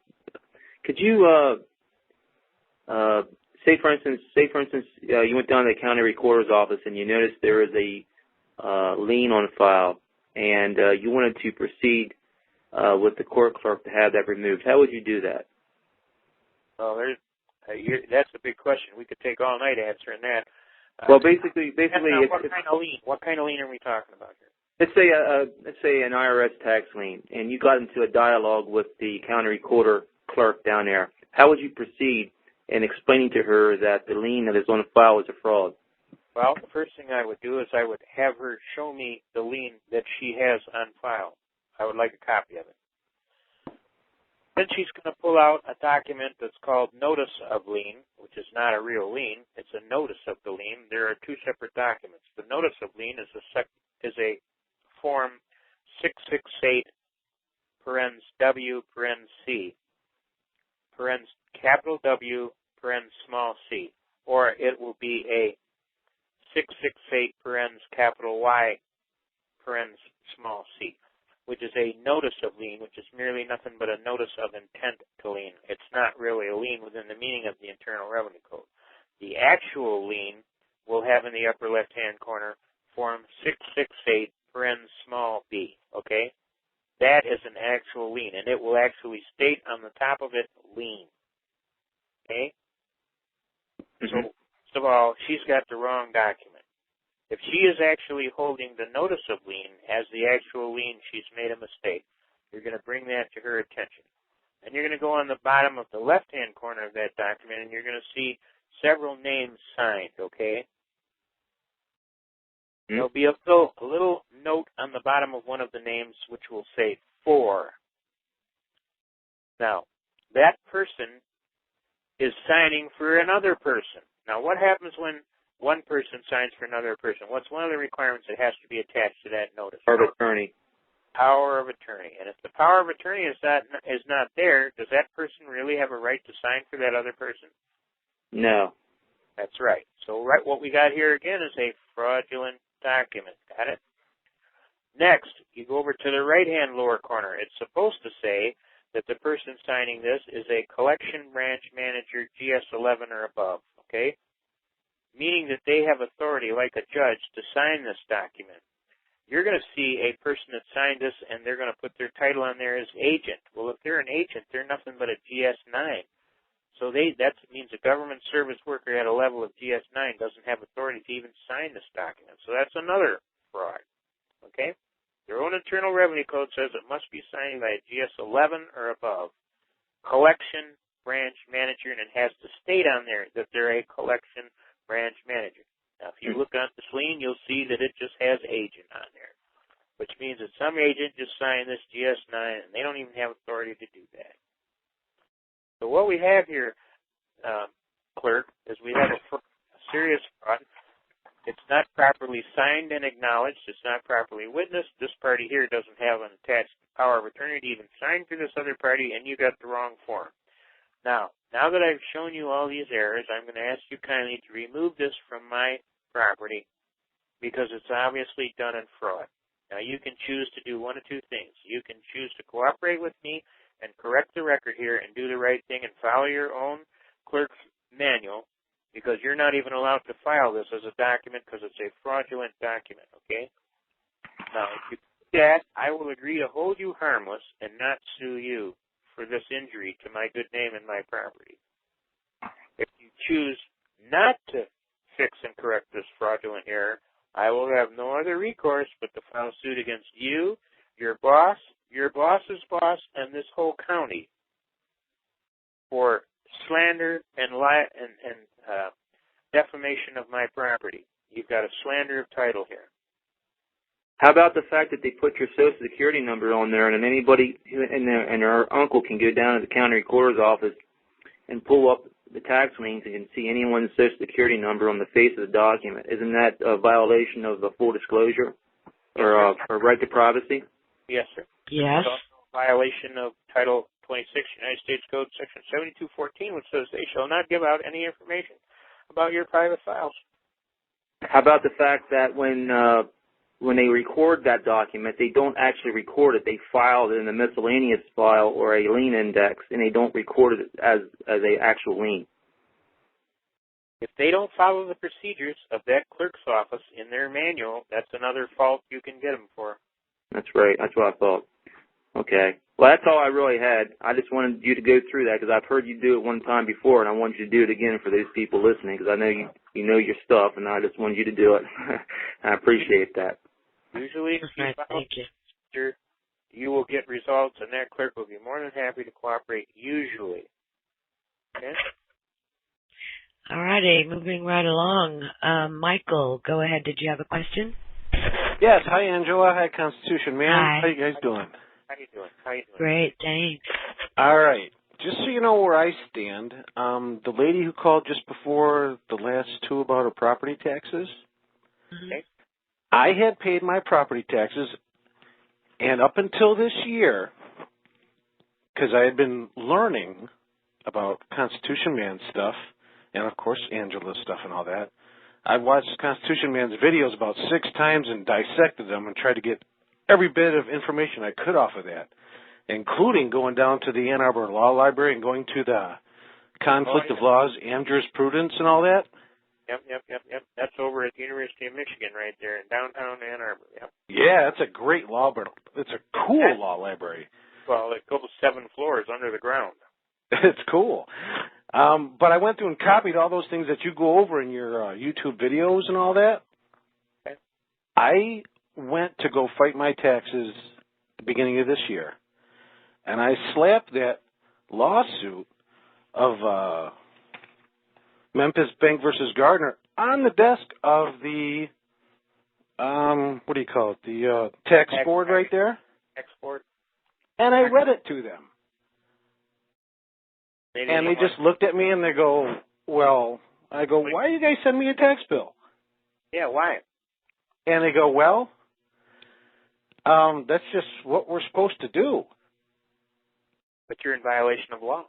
Could you say for instance, you went down to the county recorder's office and you noticed there was a lien on file, and you wanted to proceed with the court clerk to have that removed. How would you do that? Well, that's a big question. We could take all night answering that. Well, basically, what kind of lien are we talking about here? Let's say an IRS tax lien, and you got into a dialogue with the county recorder clerk down there. How would you proceed in explaining to her that the lien that is on the file is a fraud? Well, the first thing I would do is I would have her show me the lien that she has on file. I would like a copy of it. Then she's going to pull out a document that's called Notice of Lien, which is not a real lien. It's a notice of the lien. There are two separate documents. The Notice of Lien is a Form 668, parens W, parens C, parens capital W, parens small c, or it will be a 668, parens capital Y, parens small c, which is a notice of lien, which is merely nothing but a notice of intent to lien. It's not really a lien within the meaning of the Internal Revenue Code. The actual lien will have in the upper left-hand corner Form 668, parens small b, okay? That is an actual lien, and it will actually state on the top of it, lien, okay? So, first of all, she's got the wrong document. If she is actually holding the notice of lien as the actual lien, she's made a mistake. You're going to bring that to her attention. And you're going to go on the bottom of the left-hand corner of that document, and you're going to see several names signed, okay? There'll be a little note on the bottom of one of the names which will say for. Now, that person is signing for another person. Now, what happens when one person signs for another person? What's one of the requirements that has to be attached to that notice? Power of attorney. Power of attorney. And if the power of attorney is not there, does that person really have a right to sign for that other person? No. That's right. So what we got here again is a fraudulent document. Got it? Next, you go over to the right-hand lower corner. It's supposed to say that the person signing this is a collection branch manager GS11 or above, okay? Meaning that they have authority, like a judge, to sign this document. You're going to see a person that signed this, and they're going to put their title on there as agent. Well, if they're an agent, they're nothing but a GS9. So that means a government service worker at a level of GS9 doesn't have authority to even sign this document. So that's another fraud, okay? Their own Internal Revenue Code says it must be signed by a GS11 or above. Collection branch manager, and it has to state on there that they're a collection branch manager. Now, if you look at this lien, you'll see that it just has agent on there, which means that some agent just signed this GS9, and they don't even have authority to do that. So what we have here, clerk, is we have a serious fraud. It's not properly signed and acknowledged. It's not properly witnessed. This party here doesn't have an attached power of attorney to even sign for this other party, and you got the wrong form. Now that I've shown you all these errors, I'm going to ask you kindly to remove this from my property because it's obviously done in fraud. Now, you can choose to do one of two things. You can choose to cooperate with me and correct the record here and do the right thing and follow your own clerk's manual, because you're not even allowed to file this as a document because it's a fraudulent document, okay? Now, if you do that, I will agree to hold you harmless and not sue you for this injury to my good name and my property. If you choose not to fix and correct this fraudulent error, I will have no other recourse but to file suit against you, your boss, your boss's boss, and this whole county for slander and defamation of my property. You've got a slander of title here. How about the fact that they put your Social Security number on there, and then anybody and their uncle can go down to the county recorder's office and pull up the tax liens and can see anyone's Social Security number on the face of the document? Isn't that a violation of the full disclosure or right to privacy? Yes, sir. Yes. It's also a violation of Title 26, United States Code, Section 7214, which says they shall not give out any information about your private files. How about the fact that when they record that document, they don't actually record it. They file it in a miscellaneous file or a lien index, and they don't record it as a actual lien. If they don't follow the procedures of that clerk's office in their manual, that's another fault you can get them for. That's right. That's what I thought. Okay. Well, that's all I really had. I just wanted you to go through that because I've heard you do it one time before, and I wanted you to do it again for those people listening because I know you know your stuff, and I just wanted you to do it. I appreciate that. Usually, if you follow the procedure, you will get results, and that clerk will be more than happy to cooperate, usually. Okay? All righty, moving right along. Michael, go ahead. Did you have a question? Yes. Hi, Angela. Hi, Constitution Man. Hi. How you guys doing? How you doing? Great, thanks. All right. Just so you know where I stand, the lady who called just before the last two about her property taxes, Okay. I had paid my property taxes, and up until this year, because I had been learning about Constitution Man stuff, and of course Angela's stuff and all that, I watched Constitution Man's videos about 6 times and dissected them and tried to get every bit of information I could off of that, including going down to the Ann Arbor Law Library and going to the Conflict of Laws and Jurisprudence and all that. Yep. That's over at the University of Michigan right there in downtown Ann Arbor. Yep. Yeah, it's a great law library. It's a cool law library. Well, it goes 7 floors under the ground. It's cool. But I went through and copied all those things that you go over in your YouTube videos and all that. Okay. I went to go fight my taxes at the beginning of this year, and I slapped that lawsuit of Memphis Bank versus Gardner on the desk of the what do you call it? The tax board right there. Tax board. And I read it to them. And they just looked at me and they go, well, I go, why do you guys send me a tax bill? Yeah, why? And they go, well, that's just what we're supposed to do. But you're in violation of law.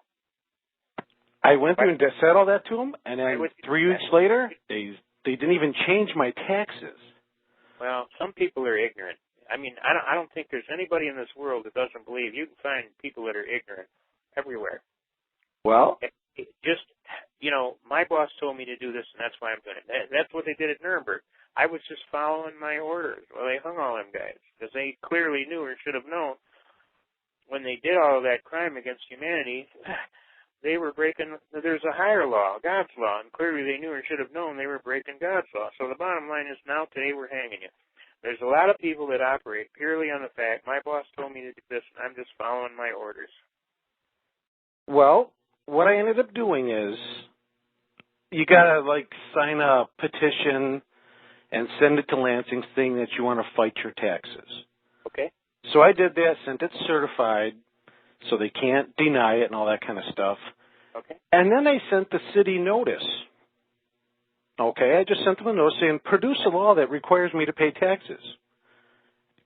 I went through and said all that to them, and then 3 weeks later, they didn't even change my taxes. Well, some people are ignorant. I mean, I don't think there's anybody in this world that doesn't believe. You can find people that are ignorant everywhere. Well, it just, my boss told me to do this, and that's why I'm doing it. That's what they did at Nuremberg. I was just following my orders. Well, they hung all them guys because they clearly knew or should have known when they did all of that crime against humanity. They were breaking, there's a higher law, God's law, and clearly they knew or should have known they were breaking God's law. So the bottom line is now today we're hanging you. There's a lot of people that operate purely on the fact, my boss told me to do this, and I'm just following my orders. Well, what I ended up doing is you got to, sign a petition and send it to Lansing saying that you want to fight your taxes. Okay. So I did that, sent it certified, so they can't deny it and all that kind of stuff. Okay. And then I sent the city notice. Okay, I just sent them a notice saying, produce a law that requires me to pay taxes.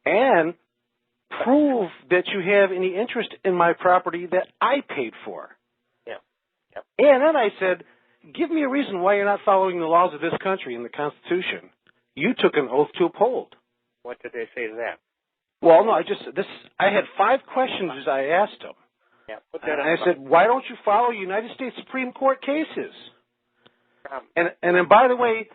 And prove that you have any interest in my property that I paid for. Yeah. Yep. And then I said, give me a reason why you're not following the laws of this country and the Constitution. You took an oath to uphold. What did they say to that? Well, no, I had 5 questions as I asked them. Yeah, put that and I said, why don't you follow United States Supreme Court cases? And then, by the way,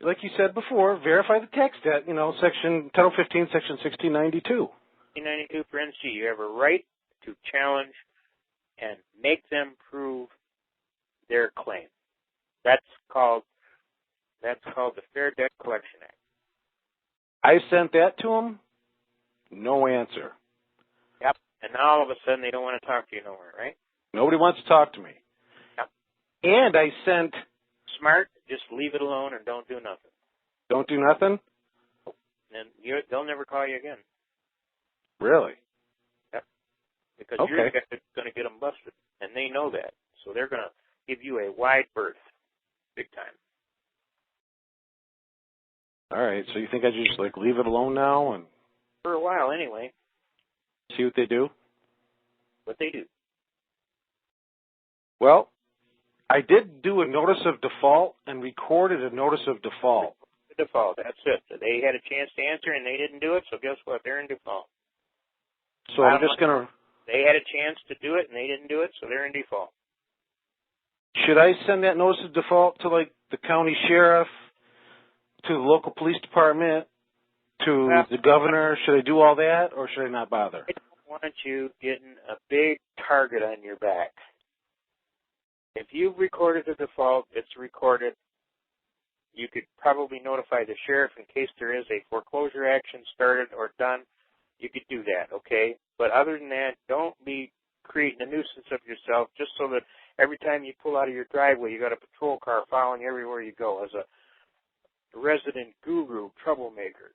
like you said before, verify the tax debt, Section Title 15, Section 1692. 1692 for NC, you have a right to challenge and make them prove their claim. That's called the Fair Debt Collection Act. I sent that to them. No answer. Yep. And now all of a sudden they don't want to talk to you nowhere, right? Nobody wants to talk to me. Yep. And I sent... Smart, just leave it alone and don't do nothing. Don't do nothing? And they'll never call you again. Really? Yep. Because you're the guy that's going to get them busted. And they know that. So they're going to give you a wide berth. Big time. All right. So you think I just leave it alone now and... For a while, anyway. See what they do? What they do. Well, I did do a notice of default and recorded a notice of default. Default, that's it. They had a chance to answer and they didn't do it, so guess what? They're in default. So I'm just going to... They had a chance to do it and they didn't do it, so they're in default. Should I send that notice of default to, the county sheriff, to the local police department, to the governor? Should I do all that, or should I not bother? I don't want you getting a big target on your back. If you've recorded the default, it's recorded. You could probably notify the sheriff in case there is a foreclosure action started or done. You could do that, okay? But other than that, don't be creating a nuisance of yourself just so that every time you pull out of your driveway, you got a patrol car following you everywhere you go as a resident guru troublemaker.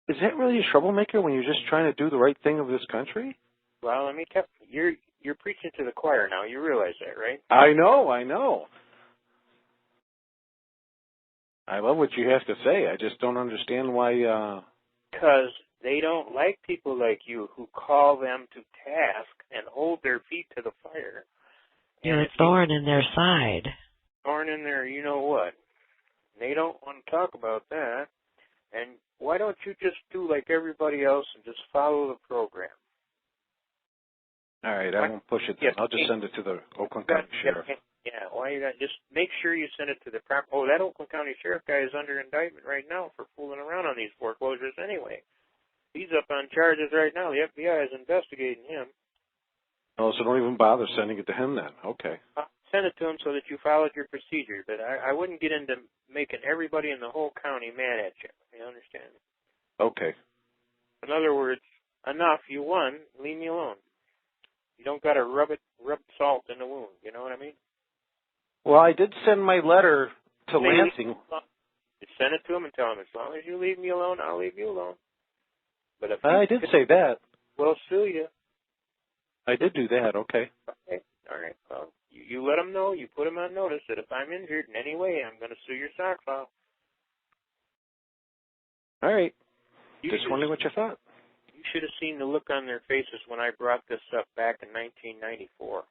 Is that really a troublemaker when you're just trying to do the right thing of this country? Well, I mean, you're preaching to the choir now. You realize that, right? I know. I love what you have to say. I just don't understand why... Because they don't like people like you who call them to task and hold their feet to the fire. You're a thorn in their side. Thorn in their you-know-what. They don't want to talk about that. And why don't you just do like everybody else and just follow the program? All right, I won't push it then. I'll just send it to the Oakland County Sheriff. Yeah, why you got just make sure you send it to the proper. Oh, that Oakland County Sheriff guy is under indictment right now for fooling around on these foreclosures anyway. He's up on charges right now. The FBI is investigating him. Oh, so don't even bother sending it to him then. Okay. Send it to him so that you followed your procedure. But I wouldn't get into making everybody in the whole county mad at you. You understand? Okay. In other words, enough. You won. Leave me alone. You don't got to rub salt in the wound. You know what I mean? Well, I did send my letter to Lansing. Just send it to him and tell him, as long as you leave me alone, I'll leave you alone. But if I did say that. We'll sue you. I did do that, okay. Okay, all right. Well, you let him know, you put him on notice that if I'm injured in any way, I'm going to sue your sock file. All right. Just wondering what you thought. You should have seen the look on their faces when I brought this up back in 1994.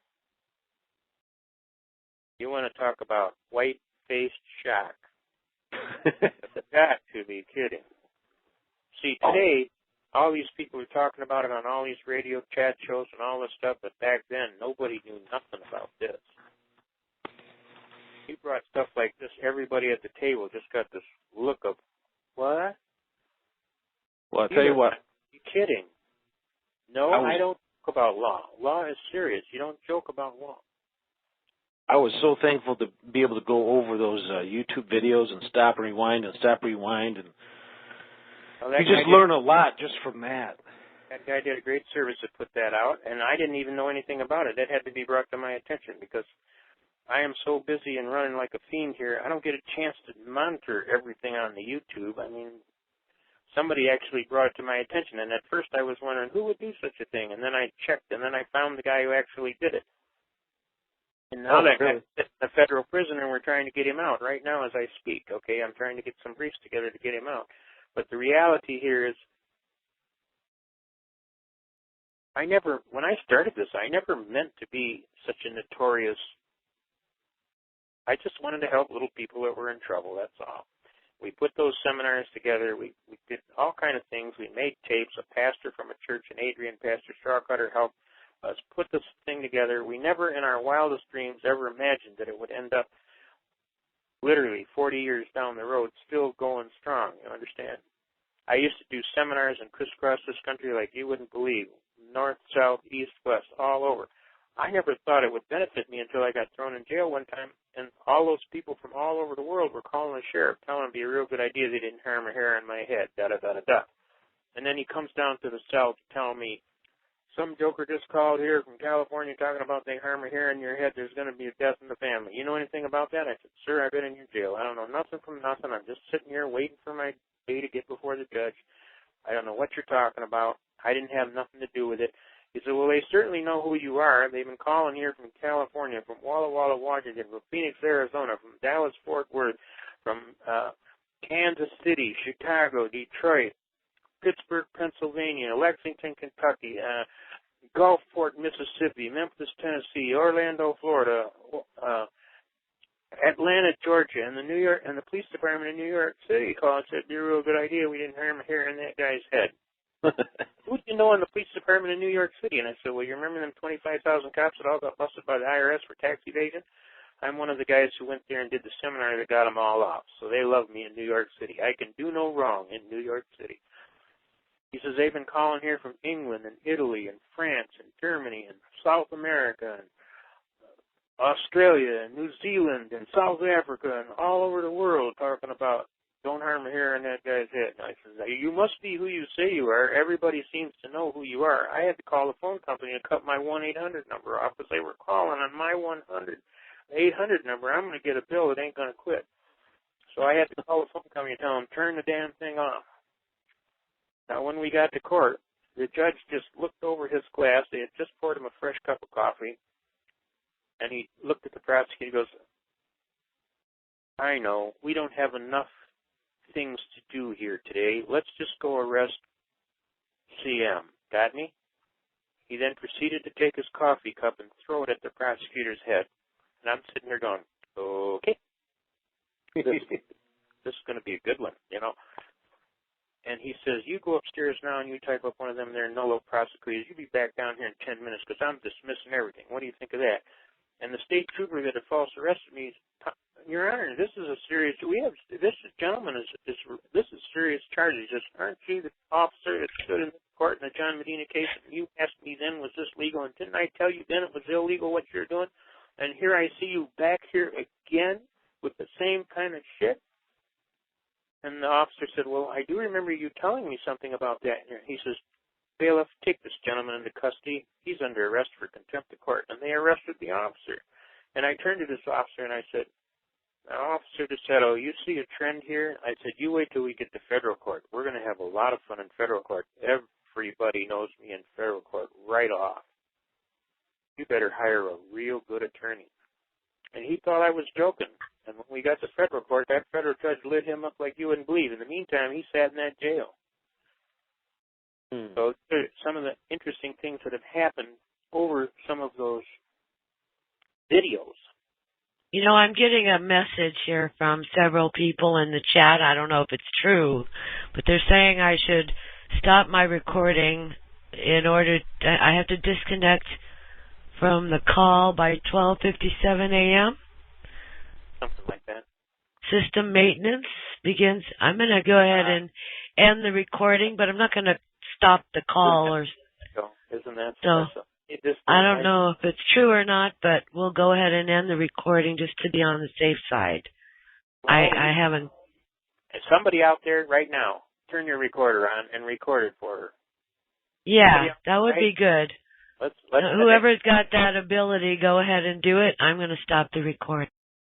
You want to talk about white-faced shock. Got to be kidding. See, today, all these people are talking about it on all these radio chat shows and all this stuff, but back then, nobody knew nothing about this. You brought stuff like this, everybody at the table just got this look of, what? Well, I'll tell you what. Are you kidding? No, I don't joke about law. Law is serious. You don't joke about law. I was so thankful to be able to go over those YouTube videos and stop and rewind. And you just learn a lot just from that. That guy did a great service to put that out, and I didn't even know anything about it. That had to be brought to my attention because I am so busy and running like a fiend here. I don't get a chance to monitor everything on the YouTube. I mean, somebody actually brought it to my attention, and at first I was wondering who would do such a thing, and then I checked, and then I found the guy who actually did it. And now that guy's in a federal prison, and we're trying to get him out right now as I speak. Okay, I'm trying to get some briefs together to get him out. But the reality here is, when I started this, I never meant to be such a notorious. I just wanted to help little people that were in trouble, that's all. We put those seminars together. We did all kind of things. We made tapes. A pastor from a church in Adrian, Pastor Strawcutter, helped us put this thing together. We never in our wildest dreams ever imagined that it would end up literally 40 years down the road still going strong, you understand? I used to do seminars and crisscross this country like you wouldn't believe. North, south, east, west, all over. I never thought it would benefit me until I got thrown in jail one time, and all those people from all over the world were calling the sheriff, telling him it'd be a real good idea they didn't harm a hair on my head, da-da-da-da-da. And then he comes down to the cell telling me, some joker just called here from California talking about they harm a hair in your head, there's going to be a death in the family. You know anything about that? I said, sir, I've been in your jail. I don't know nothing from nothing. I'm just sitting here waiting for my day to get before the judge. I don't know what you're talking about. I didn't have nothing to do with it. He said, well, they certainly know who you are. They've been calling here from California, from Walla Walla, Washington, from Phoenix, Arizona, from Dallas, Fort Worth, from Kansas City, Chicago, Detroit, Pittsburgh, Pennsylvania, Lexington, Kentucky, Gulfport, Mississippi, Memphis, Tennessee, Orlando, Florida, Atlanta, Georgia, and the police department in New York City called and said, it'd be a real good idea. We didn't harm a hair in that guy's head. Who do you know in the police department in New York City? And I said, well, you remember them 25,000 cops that all got busted by the IRS for tax evasion? I'm one of the guys who went there and did the seminar that got them all off. So they love me in New York City. I can do no wrong in New York City. He says they've been calling here from England and Italy and France and Germany and South America and Australia and New Zealand and South Africa and all over the world talking about don't harm a hair in that guy's head. And I said, you must be who you say you are. Everybody seems to know who you are. I had to call the phone company and cut my 1-800 number off because they were calling on my 800 number. I'm going to get a bill that ain't going to quit. So I had to call the phone company and tell them, turn the damn thing off. Now, when we got to court, the judge just looked over his glass. They had just poured him a fresh cup of coffee. And he looked at the prosecutor and goes, I know, we don't have enough things to do here today. Let's just go arrest CM. Got me? He then proceeded to take his coffee cup and throw it at the prosecutor's head. And I'm sitting there going, okay. This is going to be a good one, you know. And he says, you go upstairs now and you type up one of them there nullo prosecutors. You be back down here in 10 minutes because I'm dismissing everything. What do you think of that? And the state trooper that had false arrested me, Your Honor, this is a serious. This gentleman is serious charges. Just aren't you the officer that stood in the court in the John Medina case? And you asked me then, was this legal? And didn't I tell you then it was illegal what you're doing? And here I see you back here again with the same kind of shit. And the officer said, well, I do remember you telling me something about that. And he says, bailiff, take this gentleman into custody. He's under arrest for contempt of court. And they arrested the officer. And I turned to this officer and I said, Now, Officer DeSetto, you see a trend here? I said, you wait till we get to federal court. We're going to have a lot of fun in federal court. Everybody knows me in federal court right off. You better hire a real good attorney. And he thought I was joking. And when we got to federal court, that federal judge lit him up like you wouldn't believe. In the meantime, he sat in that jail. So some of the interesting things that have happened over some of those videos. You know, I'm getting a message here from several people in the chat. I don't know if it's true, but they're saying I should stop my recording in order I have to disconnect from the call by 12:57 a.m. Something like that. System maintenance begins. I'm going to go ahead and end the recording, but I'm not going to stop the call or. Isn't that so? I don't know if it's true or not, but we'll go ahead and end the recording just to be on the safe side. Well, I haven't. Somebody out there right now, turn your recorder on and record it for her. Yeah, that would be good. Let's Whoever's got that ability, go ahead and do it. I'm going to stop the recording.